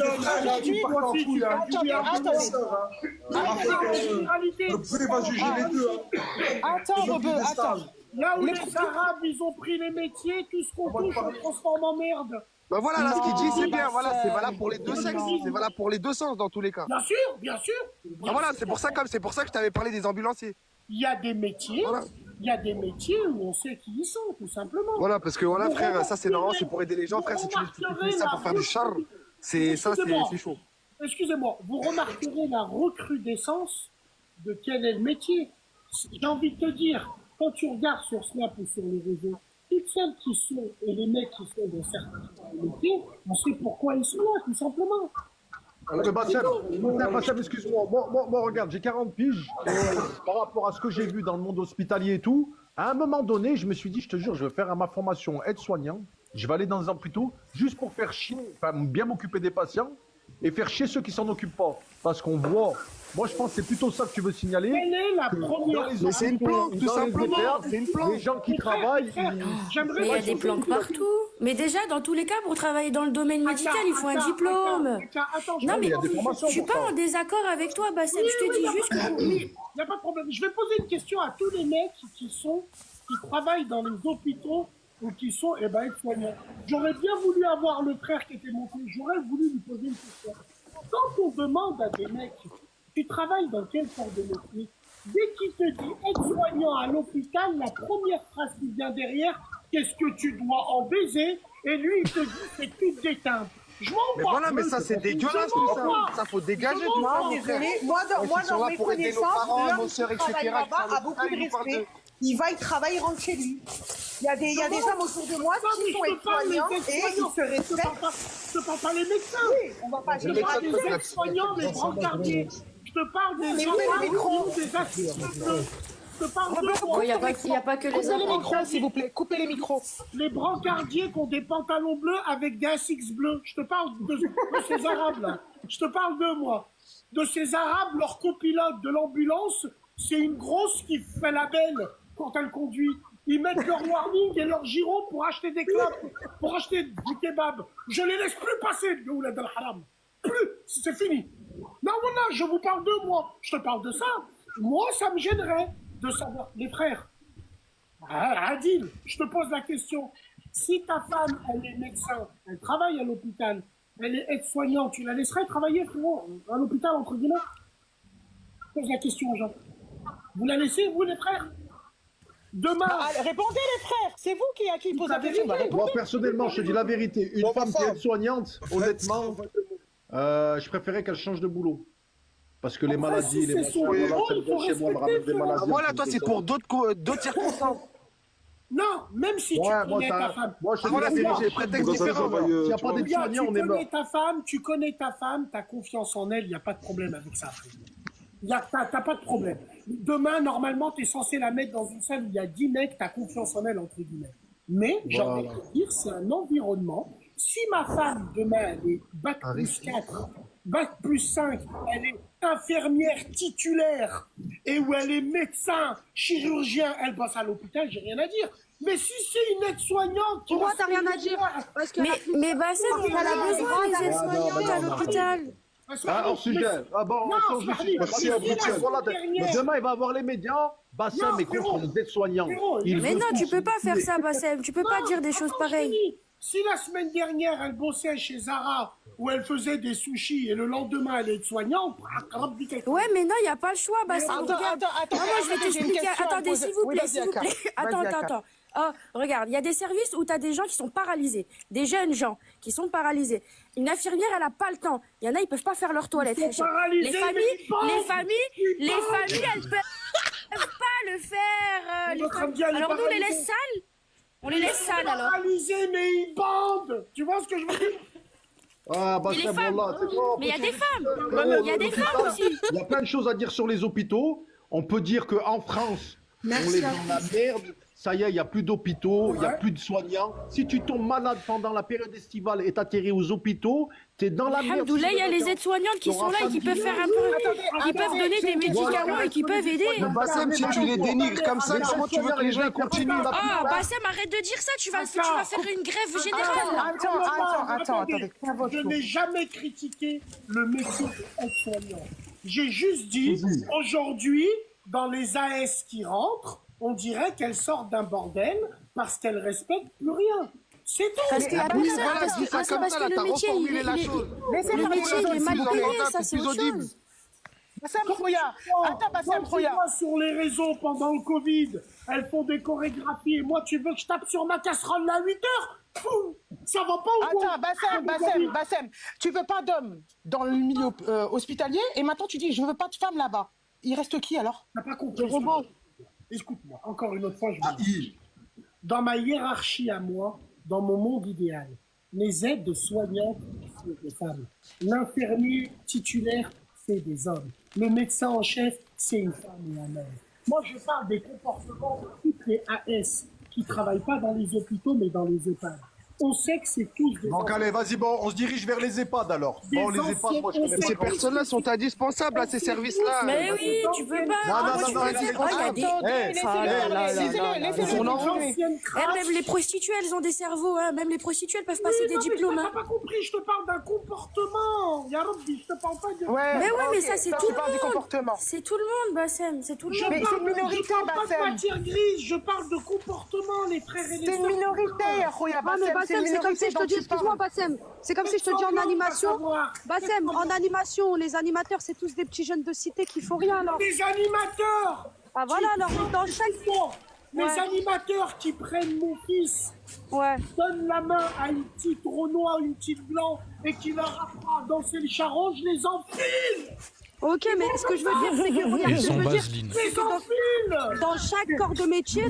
Speaker 4: Attends.
Speaker 3: Là où les Arabes, ils ont pris les métiers, tout ce qu'on touche, on transforme en merde.
Speaker 14: Ben voilà, là, ce qu'il dit, c'est bien. Voilà, c'est valable pour les deux sexes. C'est valable pour les deux sens, dans tous les cas.
Speaker 3: Bien sûr.
Speaker 14: Ben voilà, c'est pour ça que je t'avais parlé des ambulanciers.
Speaker 3: Il y a des métiers, où on sait qui ils sont, tout simplement.
Speaker 14: Voilà, parce que voilà, frère, ça c'est normal, c'est pour aider les gens, frère. Si tu utilises ça pour faire du char, c'est chaud.
Speaker 3: Excusez-moi, vous remarquerez la recrudescence de quel est le métier. J'ai envie de te dire, quand tu regardes sur Snap ou sur les réseaux, toutes celles qui sont, et les mecs qui sont dans certains métiers, on sait pourquoi ils sont là, tout simplement.
Speaker 2: Bassem, excuse-moi. Moi, regarde, j'ai 40 piges. Par rapport à ce que j'ai vu dans le monde hospitalier et tout, à un moment donné, je me suis dit, je te jure, je vais faire ma formation aide-soignant. Je vais aller dans un hôpital juste pour faire chier, enfin, bien m'occuper des patients et faire chier ceux qui s'en occupent pas. Parce qu'on voit. Moi, je pense que c'est plutôt ça que tu veux signaler.
Speaker 3: Quelle est la première...
Speaker 14: Mais c'est une planque, tout simplement. C'est une planque.
Speaker 2: Les gens qui travaillent...
Speaker 17: Mais il y a des planques partout. Mais déjà, dans tous les cas, pour travailler dans le domaine médical, il faut un diplôme. Non, mais je suis pas en désaccord avec toi, Bassem. Je te dis juste que...
Speaker 3: Il n'y a pas de problème. Je vais poser une question à tous les mecs qui travaillent dans les hôpitaux ou qui sont aides-soignants. J'aurais bien voulu avoir le frère qui était monté. J'aurais voulu lui poser une question. Quand on demande à des mecs... Tu travailles dans quel corps de métier? Dès qu'il te dit aide-soignant à l'hôpital, la première phrase qui vient derrière, qu'est-ce que tu dois en baiser? Et lui, il te dit, c'est tout d'éteindre.
Speaker 14: Mais voilà, mais ça, c'est dégueulasse, tout ça. Ça, faut dégager tout ça, mon frère.
Speaker 7: Moi, dans mes connaissances, l'homme qui travaille là-bas a beaucoup de respect. Il travaille, il rentre chez lui. Il y a des hommes autour de moi qui sont aides-soignants et ils se respectent.
Speaker 3: Je ne parle pas les médecins.
Speaker 7: Oui, on va pas
Speaker 3: dire les aides-soignants, les brancardiers. Je Je te parle des
Speaker 4: Mais coupez les micros.
Speaker 3: des assistants bleus. Je te parle de
Speaker 11: Il n'y a pas que les
Speaker 4: Coupez les
Speaker 11: enfants.
Speaker 4: micros, s'il vous plaît. Coupez les micros.
Speaker 3: les brancardiers qui ont des pantalons bleus avec des ASICS bleus. Je te parle de ces Arabes-là. Je te parle de moi. De ces Arabes, leur copilote de l'ambulance, c'est une grosse qui fait la belle quand elle conduit. Ils mettent leur warning et leur gyro pour acheter des clopes, pour acheter du kebab. Je les laisse plus passer, le oulad al-haram. Plus, c'est fini. Non, voilà, je vous parle de moi. Je te parle de ça. Moi, ça me gênerait de savoir. Les frères, Adil, je te pose la question. Si ta femme, elle est médecin, elle travaille à l'hôpital, elle est aide-soignante, tu la laisserais travailler, frérot, à l'hôpital, entre guillemets? Je pose la question aux gens. Vous la laissez, vous, les frères? Demain.
Speaker 4: Répondez, les frères. C'est vous qui posez la question.
Speaker 2: Moi, personnellement, je te dis la vérité. Une femme qui est soignante, honnêtement, je préférais qu'elle change de boulot. Parce que les maladies, les machins, voilà, celle de chez moi me ramène des maladies.
Speaker 14: Voilà, toi, c'est pour d'autres circonstances.
Speaker 3: Non, même si tu connais ta femme.
Speaker 2: Moi, je te dis la vérité. Prétexte différent. S'il n'y a pas d'aide-soignant, on est mort.
Speaker 3: Tu connais ta femme, tu as confiance en elle, il n'y a pas de problème avec ça. T'as pas de problème. Demain, normalement, tu es censé la mettre dans une salle où il y a 10 mecs, tu as confiance en elle, entre guillemets. Mais, j'ai envie de te dire, c'est un environnement. Si ma femme, demain, elle est bac plus 4, bac plus 5, elle est infirmière titulaire, et où elle est médecin, chirurgien, elle bosse à l'hôpital, j'ai rien à dire. Mais si c'est une aide-soignante...
Speaker 9: Pourquoi t'as rien à dire? Mais Bassem, on a besoin des aides-soignantes à l'hôpital.
Speaker 2: Hors sujet. Ah bon, on change de sujet.
Speaker 3: Merci à vous.
Speaker 2: Demain, il va avoir les médias. Bassem est contre les aides-soignants.
Speaker 9: Mais non, tu peux pas faire ça, Bassem. Tu peux pas dire des choses pareilles.
Speaker 3: Si la semaine dernière, elle bossait chez Zara, où elle faisait des sushis, et le lendemain, elle est soignante,
Speaker 9: ouais, mais non, il n'y a pas le choix, Bassem.
Speaker 4: Attends,
Speaker 9: moi, je vais t'expliquer. Attendez, s'il vous plaît, s'il vous plaît. Attends. Oh, regarde, il y a des services où tu as des gens qui sont paralysés, des jeunes gens qui sont paralysés. Une infirmière, elle n'a pas le temps. Il y en a, ils peuvent pas faire leur toilette. Les familles, elles peuvent pas le faire. Alors nous, on les laisse sales. On les laisse sales alors.
Speaker 3: Paralysés, mais ils bandent. Tu vois ce que je veux dire?
Speaker 2: Ah, bah,
Speaker 9: c'est bon. Mais il y a des femmes. Il y a des femmes aussi.
Speaker 2: Il y a plein de choses à dire sur les hôpitaux. On peut dire qu'en France, on est dans la merde. Ça y est, il n'y a plus d'hôpitaux, il n'y a plus de soignants. Si tu tombes malade pendant la période estivale et t'atterris aux hôpitaux, t'es dans la merde.
Speaker 9: Alhamdoulilah, il y a les aides-soignantes qui sont là et qui peuvent faire un peu... Qui peuvent donner des médicaments et qui peuvent aider.
Speaker 14: Bassem, si tu les dénigres comme ça, comment tu veux que les gens continuent?
Speaker 9: Ah, Bassem, arrête de dire ça, tu vas faire une grève générale.
Speaker 4: Attendez.
Speaker 3: Je n'ai jamais critiqué le métier d'aide-soignant. J'ai juste dit, aujourd'hui, dans les AS qui rentrent, on dirait qu'elles sortent d'un bordel parce qu'elles respectent plus rien. C'est tout.
Speaker 9: Parce que le métier, il est mal payé, ça c'est autre chose.
Speaker 4: Bassem Troya, attends Bassem Troya.
Speaker 3: Sur les réseaux pendant le Covid, elles font des chorégraphies et moi tu veux que je tape sur ma casserole à 8 heures? Ça va pas ou quoi?
Speaker 4: Attends, Bassem, tu veux pas d'hommes dans le milieu hospitalier et maintenant tu dis je veux pas de femmes là-bas. Il reste qui alors?
Speaker 3: T'as pas compris. Écoute-moi, encore une autre fois, je vous dis. Dans ma hiérarchie à moi, dans mon monde idéal, les aides soignantes, c'est des femmes. L'infirmier titulaire, c'est des hommes. Le médecin en chef, c'est une femme et un homme. Moi, je parle des comportements de toutes les AS qui ne travaillent pas dans les hôpitaux, mais dans les EHPAD. On sait que c'est tous des...
Speaker 2: Donc allez, vas-y, bon, on se dirige vers les EHPAD alors. Bon, les EHPAD, moi je connais pas.
Speaker 14: Ces personnes-là sont indispensables à ces services-là.
Speaker 9: Mais oui, tu peux pas. Même les prostituées, elles ont des cerveaux. Même les prostituées, elles peuvent passer des diplômes.
Speaker 3: T'as pas compris, je te parle d'un comportement. Ya Rabbi, je te parle pas de...
Speaker 9: Mais oui, mais ça, c'est tout le monde.
Speaker 4: Comportement.
Speaker 9: C'est tout le monde, Bassem. C'est tout le monde.
Speaker 4: Mais c'est une minorité,
Speaker 3: Je parle pas de
Speaker 4: Bassem.
Speaker 3: matière grise, je parle de comportement, les frères et les sœurs.
Speaker 4: C'est une minorité, Roya Bassem.
Speaker 9: C'est comme si je te dis, excuse-moi Bassem, c'est comme si je te dis en animation, Bassem, en animation, les animateurs c'est tous des petits jeunes de cité qui font rien alors.
Speaker 3: Les animateurs.
Speaker 9: Ah voilà, alors dans chaque
Speaker 3: fois, les animateurs qui prennent mon fils, donnent la main à une petite Renoir, une petite Blanc, et qui leur apprend à danser le charron, je les enfile.
Speaker 9: Ok, mais ce que je veux dire, c'est que regarde,
Speaker 1: Ils
Speaker 9: ce que
Speaker 1: sont
Speaker 9: je veux dire,
Speaker 1: vaselines.
Speaker 9: c'est que dans chaque corps de métier,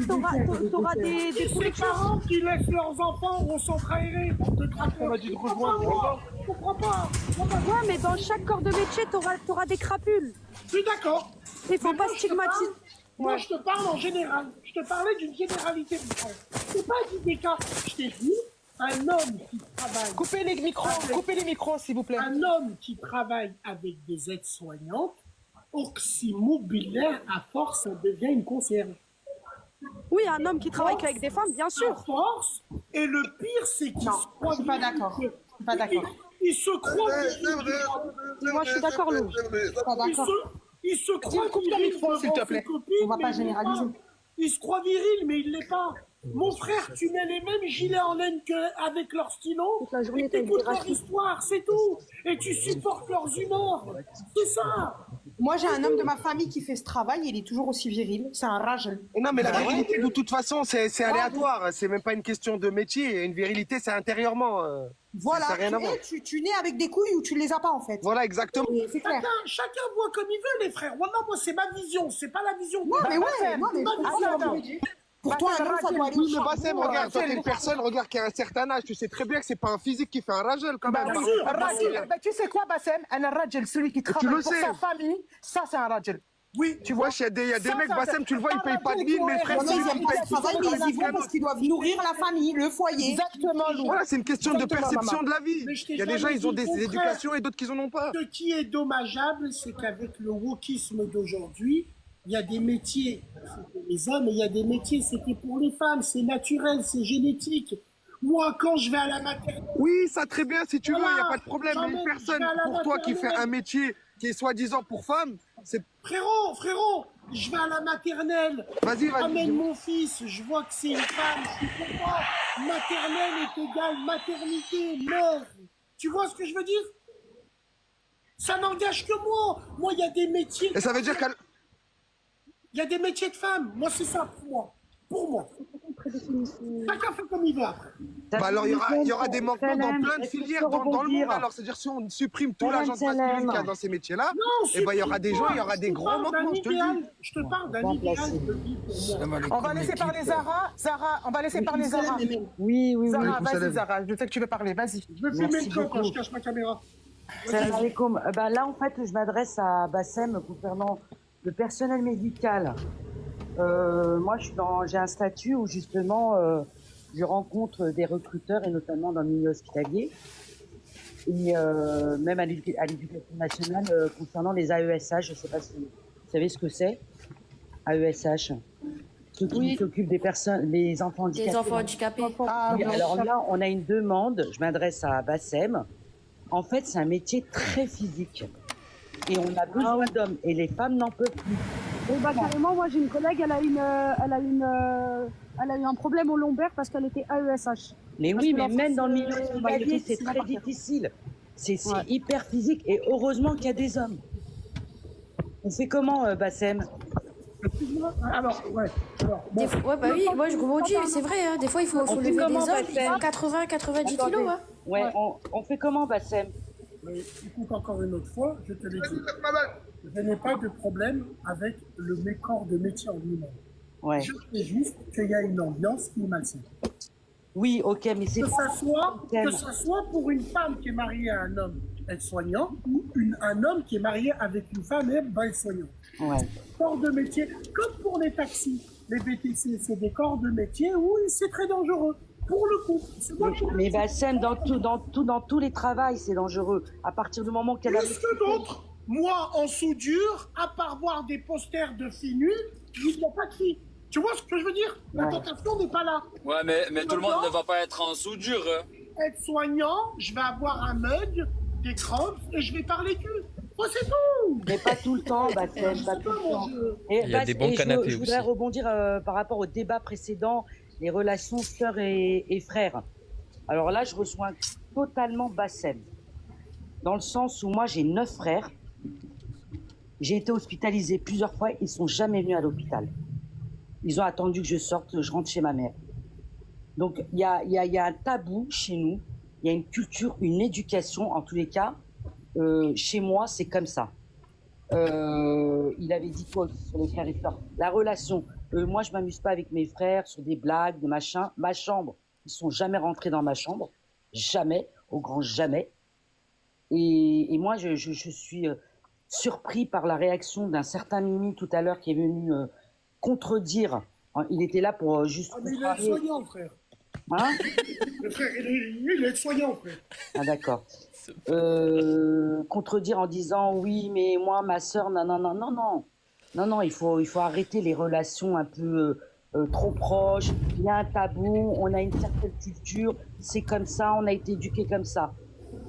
Speaker 9: t'auras des
Speaker 3: Ces
Speaker 9: productions.
Speaker 3: parents qui laissent leurs enfants au centre aéré pour te traquer.
Speaker 14: On m'a dit de rejoindre.
Speaker 3: Je comprends pas.
Speaker 9: Ouais, mais dans chaque corps de métier, t'auras des crapules.
Speaker 3: Je suis d'accord.
Speaker 9: Il faut pas stigmatiser.
Speaker 3: Moi, je te parle en général. Je te parlais d'une généralité. C'est pas dit des cas. Je t'ai dit, un homme qui travaille.
Speaker 4: Coupez les micros, s'il vous plaît.
Speaker 3: Un homme qui travaille avec des aides-soignantes, oxymobulaire, à force, ça devient une conserve.
Speaker 9: Oui, un homme qui travaille qu'avec des femmes, bien sûr.
Speaker 3: À force. Et le pire, c'est qu'il se croit.
Speaker 4: Je suis pas d'accord. Je suis pas d'accord.
Speaker 3: Il se croit.
Speaker 9: Moi, je suis d'accord, Lou.
Speaker 4: Pas d'accord.
Speaker 3: Il se croit
Speaker 4: Coupe ton micro, s'il te plaît. On va pas généraliser.
Speaker 3: Il se croit viril, mais il l'est pas. Mon frère, tu mets les mêmes gilets en laine qu'avec leur stylo.
Speaker 9: La journée,
Speaker 3: Et
Speaker 9: t'as une
Speaker 3: t'écoutes leur
Speaker 9: thérapie.
Speaker 3: histoire, c'est tout. Et tu supportes leurs humeurs. C'est ça.
Speaker 7: Moi, j'ai un homme de ma famille qui fait ce travail et il est toujours aussi viril. C'est un rageux.
Speaker 14: Non, mais la virilité, de toute façon, c'est aléatoire. C'est même pas une question de métier. Une virilité, c'est intérieurement.
Speaker 7: Voilà,
Speaker 14: Ça n'a rien à voir.
Speaker 7: tu nais avec des couilles ou tu les as pas en fait.
Speaker 14: Voilà, exactement.
Speaker 7: C'est clair.
Speaker 3: Chacun voit comme il veut, les frères. Voilà, moi, c'est ma vision. C'est pas la vision.
Speaker 7: Non, mais ouais, moi, mais pour toi, un homme, ça doit aller au
Speaker 14: Oui, mais
Speaker 7: charbon.
Speaker 14: Bassem, regarde, toi, t'es une personne, regarde, qui a un certain âge. Tu sais très bien que c'est pas un physique qui fait un ragel, quand même.
Speaker 4: Tu sais quoi, Bassem? Un rajel, celui qui travaille pour sa famille, ça, c'est un rajel.
Speaker 14: Oui, tu vois, il y a des mecs, Bassem, tu le vois, ils payent pas de mine, mais
Speaker 7: Non, mais ils aiment pas le travail, mais ils y vont parce qu'ils doivent nourrir la famille, le foyer.
Speaker 4: Exactement, Lou.
Speaker 14: Voilà, c'est une question de perception de la vie.
Speaker 3: Mais je t'ai
Speaker 14: Il y a des gens,
Speaker 3: jamais
Speaker 14: ils ont
Speaker 3: dit
Speaker 14: des
Speaker 3: le contraire.
Speaker 14: éducations et d'autres qui en ont pas.
Speaker 3: Ce qui est dommageable, c'est qu'avec le wokisme d'aujourd'hui, il y a des métiers, c'est pour les hommes, et il y a des métiers, c'était pour les femmes. C'est naturel, c'est génétique. Moi, quand je vais à la maternelle...
Speaker 14: Oui, ça très bien, si tu veux, il
Speaker 3: Voilà.
Speaker 14: n'y a pas de problème. Mais une
Speaker 3: J'emmène-
Speaker 14: personne,
Speaker 3: je vais à la
Speaker 14: pour toi, qui fait
Speaker 3: maternelle.
Speaker 14: un métier qui est soi-disant pour femme, c'est...
Speaker 3: Frérot, je vais à la maternelle.
Speaker 14: Vas-y.
Speaker 3: Amène mon fils, je vois que c'est une femme, je suis content. Maternelle est égale maternité, mère. Tu vois ce que je veux dire? Ça n'engage que moi. Moi, il y a des métiers...
Speaker 14: Et ça veut dire qu'elle...
Speaker 3: Il y a des métiers de femmes. Moi, c'est ça pour moi. Pour moi. Chacun fait comme il veut après.
Speaker 14: Bah alors, il y aura des manquements dans plein de filières dans le monde. Alors, c'est-à-dire, si on supprime tout l'agent masculine qu'il y a dans ces métiers-là, et ben il y aura des gens, il y aura des grands manquements, je te le dis.
Speaker 3: Je te parle d'un idéal de vie pour moi.
Speaker 4: On va laisser parler Zara. Zara, on va laisser parler Zara.
Speaker 18: Oui.
Speaker 4: Zara, vas-y, Zara. Je sais que tu veux parler. Vas-y.
Speaker 3: Je vais filmer le camp quand je cache ma caméra.
Speaker 18: Salam alaikum. Là, en fait, je m'adresse à Bassem concernant le personnel médical. Moi, j'ai un statut où justement, je rencontre des recruteurs et notamment dans le milieu hospitalier et même à l'éducation nationale concernant les AESH. Je ne sais pas si vous savez ce que c'est, AESH. Ceux qui s'occupent des personnes, les enfants handicapés.
Speaker 19: Des enfants handicapés.
Speaker 18: Oui, alors là, on a une demande. Je m'adresse à Bassem. En fait, c'est un métier très physique. Et on a besoin d'hommes. Et les femmes n'en peuvent plus.
Speaker 9: Carrément, moi j'ai une collègue, elle a eu un problème au lombaire parce qu'elle était AESH.
Speaker 18: Mais oui, mais même dans le milieu hospitalier, c'est très difficile. C'est hyper physique. Et heureusement qu'il y a des hommes. On fait comment, Bassem?
Speaker 3: Alors, ouais.
Speaker 19: Bah oui, moi je rebondis, c'est vrai, hein, des fois il faut soulever des hommes, ils font 80-90 kilos. Hein.
Speaker 18: Ouais, on fait comment, Bassem?
Speaker 3: Mais écoute encore une autre fois, je te l'ai dit. Je n'ai pas de problème avec le corps de métier en lui-même.
Speaker 18: Ouais.
Speaker 3: Je sais juste qu'il y a une ambiance qui est malsaine.
Speaker 18: Oui, ok, mais c'est
Speaker 3: que ça soit pour une femme qui est mariée à un homme aide-soignant ou un homme qui est marié avec une femme aide-soignante.
Speaker 18: Ouais.
Speaker 3: Corps de métier, comme pour les taxis. Les BTC, c'est des corps de métier où c'est très dangereux. Pour le coup.
Speaker 18: Mais Bassem, dans tous les travails, c'est dangereux. À partir du moment qu'il y a
Speaker 3: Plus que d'autres. Moi, en soudure, à part voir des posters de filles nues, il n'y a pas de filles. Tu vois ce que je veux dire? La tentation n'est pas là.
Speaker 20: Ouais, mais tout le monde ne va pas être en soudure.
Speaker 3: Être soignant, je vais avoir un mug, des cramps et je vais parler cul. Oh, c'est tout.
Speaker 18: Mais pas tout le temps, Bassem, pas tout le temps. Et
Speaker 1: il y a des bons canapés
Speaker 18: je voudrais rebondir par rapport au débat précédent, les relations sœurs et frères. Alors là, je rejoins totalement Bassem. Dans le sens où moi, j'ai 9 frères. J'ai été hospitalisée plusieurs fois. Ils ne sont jamais venus à l'hôpital. Ils ont attendu que je sorte, je rentre chez ma mère. Donc, il y a un tabou chez nous. Il y a une culture, une éducation, en tous les cas. Chez moi, c'est comme ça. il avait dit quoi sur les frères et sœurs? La relation. Moi, je m'amuse pas avec mes frères sur des blagues, des machins. Ma chambre, ils sont jamais rentrés dans ma chambre. Jamais, au grand jamais. Et moi, je suis surpris par la réaction d'un certain Mimi tout à l'heure qui est venu contredire. Il était là pour juste...
Speaker 3: Ah, mais il est soignant, le frère.
Speaker 18: Hein?
Speaker 3: Le frère, il est soignant, frère.
Speaker 18: Ah, d'accord. Contredire en disant oui, mais moi, ma sœur, non, non, non, non, non. Non, non, il faut arrêter les relations un peu trop proches. Il y a un tabou, on a une certaine culture, c'est comme ça, on a été éduqués comme ça.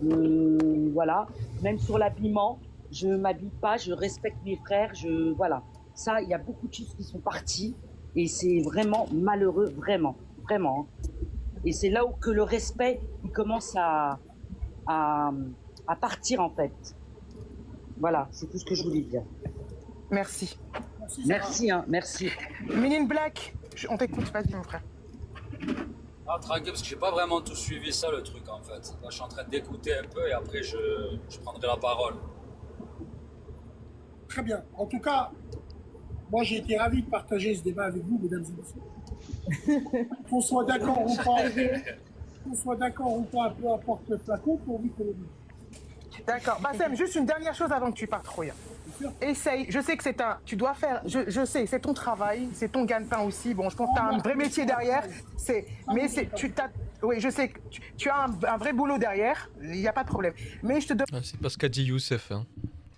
Speaker 18: Voilà. Même sur l'habillement, je m'habille pas, je respecte mes frères, voilà. Ça, il y a beaucoup de choses qui sont parties et c'est vraiment malheureux, vraiment, vraiment. Et c'est là où que le respect, il commence à partir en fait. Voilà, c'est tout ce que je voulais dire.
Speaker 4: Merci.
Speaker 18: Merci, hein, merci.
Speaker 4: Men in Black, on t'écoute, vas-y mon frère.
Speaker 20: Ah, tranquille, parce que j'ai pas vraiment tout suivi ça, le truc, en fait. Là, je suis en train d'écouter un peu et après, je prendrai la parole.
Speaker 3: Très bien. En tout cas, moi, j'ai été ravi de partager ce débat avec vous, mesdames et messieurs. Qu'on soit d'accord ou pas, peu importe le flacon, pourvu que le...
Speaker 4: D'accord. Bassem, juste une dernière chose avant que tu partes, Roya. Essaye, je sais que tu dois faire, je sais, c'est ton travail, c'est ton gagne-pain aussi. Bon, je pense que tu as un vrai métier derrière. Oui, je sais que tu as un vrai boulot derrière, il n'y a pas de problème. Mais je te demande...
Speaker 1: C'est pas ce qu'a dit Youssef, hein.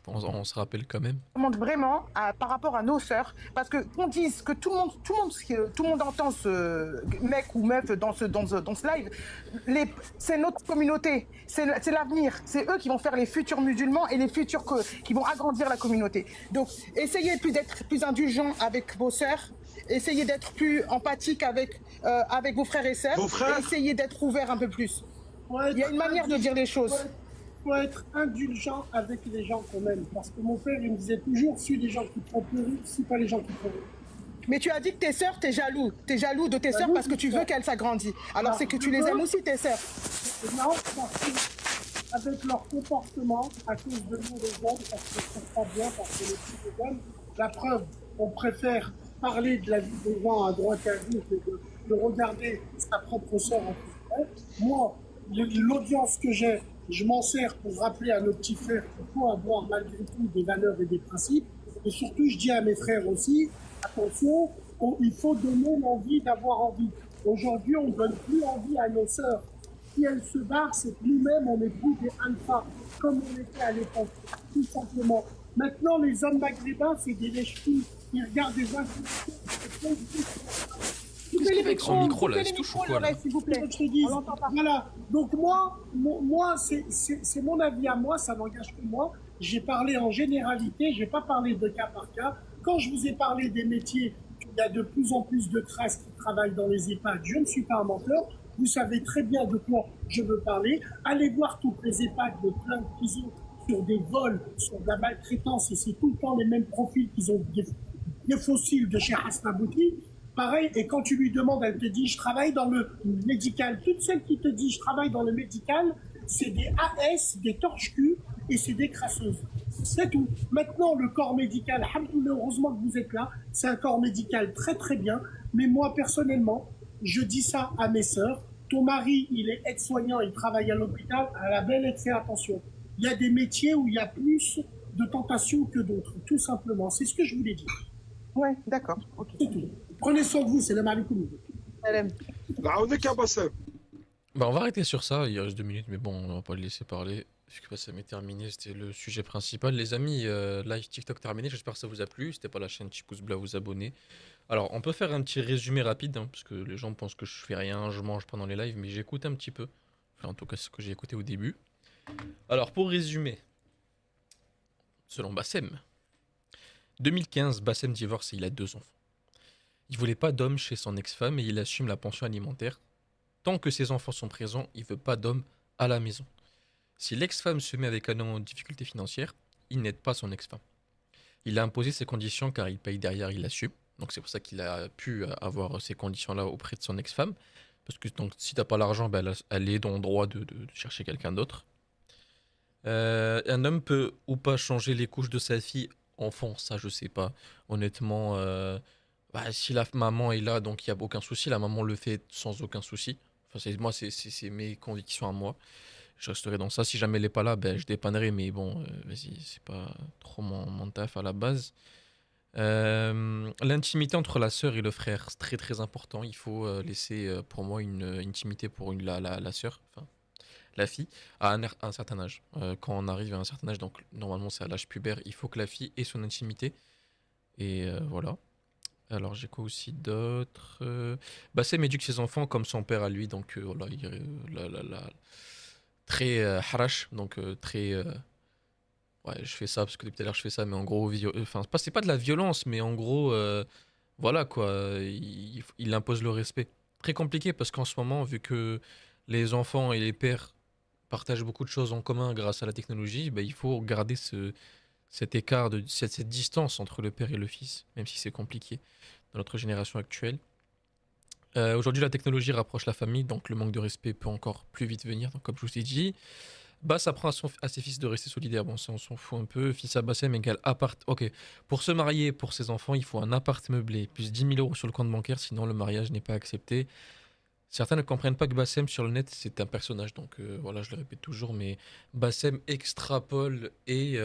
Speaker 1: On se rappelle quand même.
Speaker 4: Je demande vraiment par rapport à nos sœurs, parce que qu'on dise que tout le monde entend ce mec ou meuf dans ce live, c'est notre communauté, c'est l'avenir, c'est eux qui vont faire les futurs musulmans et les futurs qui vont agrandir la communauté. Donc essayez d'être plus indulgents avec vos sœurs, essayez d'être plus empathique avec vos frères et sœurs, et essayez d'être ouverts un peu plus. Il y a une manière de dire les choses.
Speaker 3: Il faut être indulgent avec les gens qu'on aime. Parce que mon père, il me disait toujours, suis les gens qui te font pleurer, suis pas les gens qui te font rire.
Speaker 4: Mais tu as dit que tes sœurs, t'es jaloux. T'es jaloux de tes sœurs parce que tu veux qu'elles s'agrandissent. Alors c'est que tu les aimes aussi, tes sœurs.
Speaker 3: Non, parce que avec leur comportement, à cause de nous les hommes, parce que ça pas bien, parce que les filles les hommes, la preuve, on préfère parler de la vie des gens à droite et à gauche et de regarder sa propre sœur en plus. Moi, l'audience que j'ai, je m'en sers pour rappeler à nos petits frères qu'il faut avoir malgré tout des valeurs et des principes. Et surtout, je dis à mes frères aussi, attention, il faut donner l'envie d'avoir envie. Aujourd'hui, on ne donne plus envie à nos sœurs. Si elles se barrent, c'est que nous-mêmes, on n'est plus des alphas, comme on était à l'époque, tout simplement. Maintenant, les hommes maghrébins, c'est des lèche-filles. Ils regardent des influenceurs.
Speaker 1: Qu'est-ce qu'il fait avec son micro là? Il se touche ou quoi là?
Speaker 3: S'il vous plaît, je te dis. Voilà. Donc moi, c'est mon avis à moi, ça n'engage que moi. J'ai parlé en généralité, je n'ai pas parlé de cas par cas. Quand je vous ai parlé des métiers, il y a de plus en plus de crasses qui travaillent dans les EHPAD. Je ne suis pas un menteur. Vous savez très bien de quoi je veux parler. Allez voir toutes les EHPAD de plaintes qu'ils ont sur des vols, sur de la maltraitance, et c'est tout le temps les mêmes profils qu'ils ont des fossiles de chez Hasnabouti. Pareil, et quand tu lui demandes, elle te dit « je travaille dans le médical ». Toutes celles qui te disent « je travaille dans le médical », c'est des AS, des torches-culs et c'est des crasseuses. C'est tout. Maintenant, le corps médical, alhamdoulilah, heureusement que vous êtes là, c'est un corps médical très très bien. Mais moi, personnellement, je dis ça à mes sœurs. Ton mari, il est aide-soignant, il travaille à l'hôpital, à la belle, fais attention. Il y a des métiers où il y a plus de tentations que d'autres, tout simplement. C'est ce que je voulais dire.
Speaker 4: Ouais, d'accord. Okay.
Speaker 3: C'est tout. Prenez soin de vous, c'est le malikoum.
Speaker 1: Bah on va arrêter sur ça, il reste 2 minutes, mais bon, on va pas le laisser parler. Puisque ça m'est terminé, c'était le sujet principal. Les amis, live TikTok terminé, j'espère que ça vous a plu. C'était pas la chaîne, petit pouce bleu à vous abonner. Alors, on peut faire un petit résumé rapide, hein, parce que les gens pensent que je fais rien, je mange pendant les lives, mais j'écoute un petit peu. Enfin, en tout cas, c'est ce que j'ai écouté au début. Alors, pour résumer, selon Bassem, 2015, Bassem divorce et il a 2 enfants. Il voulait pas d'homme chez son ex-femme et il assume la pension alimentaire. Tant que ses enfants sont présents, il veut pas d'homme à la maison. Si l'ex-femme se met avec un homme en difficulté financière, il n'aide pas son ex-femme. Il a imposé ses conditions car il paye derrière, il assume. Donc c'est pour ça qu'il a pu avoir ces conditions-là auprès de son ex-femme. Parce que donc, si t'as pas l'argent, ben, elle est dans le droit de chercher quelqu'un d'autre. Un homme peut ou pas changer les couches de sa fille enfant, ça je sais pas. Honnêtement, si la maman est là, donc il y a aucun souci. La maman le fait sans aucun souci. Enfin, moi, c'est mes convictions à moi. Je resterai dans ça. Si jamais elle est pas là, ben, je dépannerai. Mais bon, vas-y, c'est pas trop mon taf à la base. L'intimité entre la sœur et le frère, c'est très très important. Il faut laisser pour moi une intimité pour la sœur, enfin la fille, à un certain âge. Quand on arrive à un certain âge, donc normalement c'est à l'âge pubère, il faut que la fille ait son intimité. Et voilà. Alors j'ai quoi aussi d'autre Bassem éduque ses enfants comme son père à lui, donc voilà, très harash, donc très ouais, je fais ça parce que depuis tout à l'heure je fais ça, mais en gros, enfin, c'est pas de la violence, mais en gros, voilà quoi, il impose le respect. Très compliqué parce qu'en ce moment, vu que les enfants et les pères partagent beaucoup de choses en commun grâce à la technologie, il faut garder cet écart, cette distance entre le père et le fils, même si c'est compliqué dans notre génération actuelle. Aujourd'hui, la technologie rapproche la famille, donc le manque de respect peut encore plus vite venir, donc, comme je vous ai dit. Ça apprend à ses fils de rester solidaires. Bon, ça, on s'en fout un peu. Fils à Bassem égale appart. Ok. Pour se marier, pour ses enfants, il faut un appart meublé, plus 10 000 € sur le compte bancaire, sinon le mariage n'est pas accepté. Certains ne comprennent pas que Bassem sur le net, c'est un personnage. Donc voilà, je le répète toujours, mais Bassem extrapole et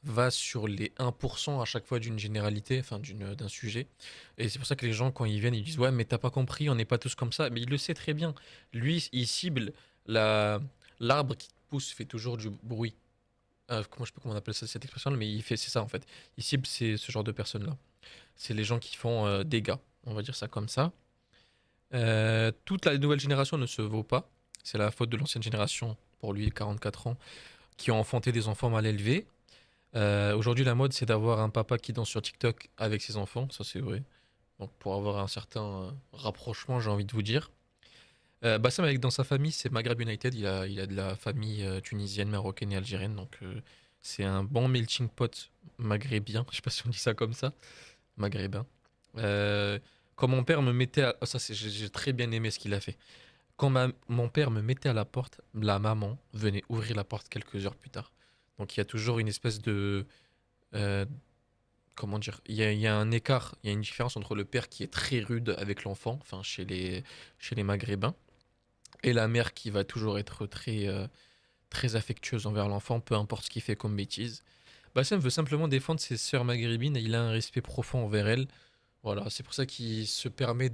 Speaker 1: va sur les 1% à chaque fois d'une généralité, enfin d'un sujet. Et c'est pour ça que les gens, quand ils viennent, ils disent ouais, mais t'as pas compris, on n'est pas tous comme ça. Mais il le sait très bien. Lui, il cible l'arbre qui pousse fait toujours du bruit. Je sais pas comment on appelle ça, cette expression-là, mais c'est ça en fait. Il cible ce genre de personnes-là. C'est les gens qui font dégâts, on va dire ça comme ça. Toute la nouvelle génération ne se vaut pas. C'est la faute de l'ancienne génération, pour lui, 44 ans, qui ont enfanté des enfants mal élevés. Aujourd'hui, la mode, c'est d'avoir un papa qui danse sur TikTok avec ses enfants, ça c'est vrai. Donc pour avoir un certain rapprochement, j'ai envie de vous dire. Bassem, avec dans sa famille, c'est Maghreb United. Il a de la famille tunisienne, marocaine et algérienne. Donc, c'est un bon melting pot maghrébien. Je sais pas si on dit ça comme ça. Maghrébin. Quand mon père me mettait à... ça, j'ai très bien aimé ce qu'il a fait. Quand mon père me mettait à la porte, la maman venait ouvrir la porte quelques heures plus tard. Donc, il y a toujours une espèce de... comment dire, il y a un écart, il y a une différence entre le père qui est très rude avec l'enfant, enfin chez les Maghrébins, et la mère qui va toujours être très affectueuse envers l'enfant, peu importe ce qu'il fait comme bêtise. Bassem veut simplement défendre ses sœurs maghrébines et il a un respect profond envers elles. Voilà, c'est pour ça qu'il se permet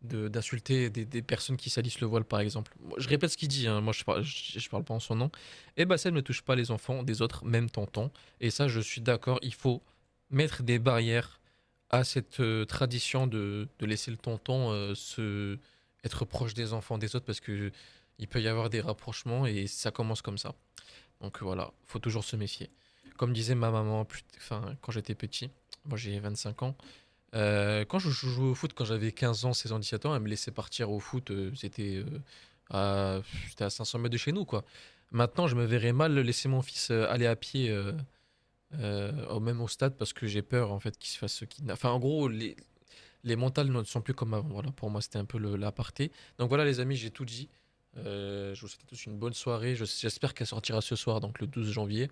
Speaker 1: d'insulter des personnes qui salissent le voile, par exemple. Je répète ce qu'il dit, hein, moi je parle pas en son nom. Et Bassem ne touche pas les enfants des autres, même tonton. Et ça, je suis d'accord, il faut mettre des barrières à cette tradition de laisser le tonton être proche des enfants des autres parce que il peut y avoir des rapprochements et ça commence comme ça. Donc voilà, faut toujours se méfier. Comme disait ma maman quand j'étais petit, moi j'ai 25 ans, quand je jouais au foot quand j'avais 15 ans, 16 ans, 17 ans, elle me laissait partir au foot, c'était à 500 mètres de chez nous quoi. Maintenant, je me verrais mal laisser mon fils aller à pied même au stade parce que j'ai peur en fait qu'il se fasse kidnapper. Enfin, en gros, les mentales ne sont plus comme avant. Voilà, pour moi, c'était un peu l'aparté. Donc voilà, les amis, j'ai tout dit. Je vous souhaite à tous une bonne soirée. J'espère qu'elle sortira ce soir, donc le 12 janvier,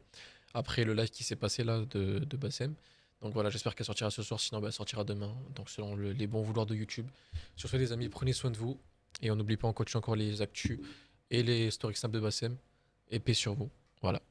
Speaker 1: après le live qui s'est passé là de Bassem. Donc voilà, j'espère qu'elle sortira ce soir, sinon elle sortira demain, donc selon les bons vouloirs de YouTube. Sur ce, les amis, prenez soin de vous. Et on n'oublie pas, on coach encore les actus et les stories snap de Bassem. Et paix sur vous. Voilà.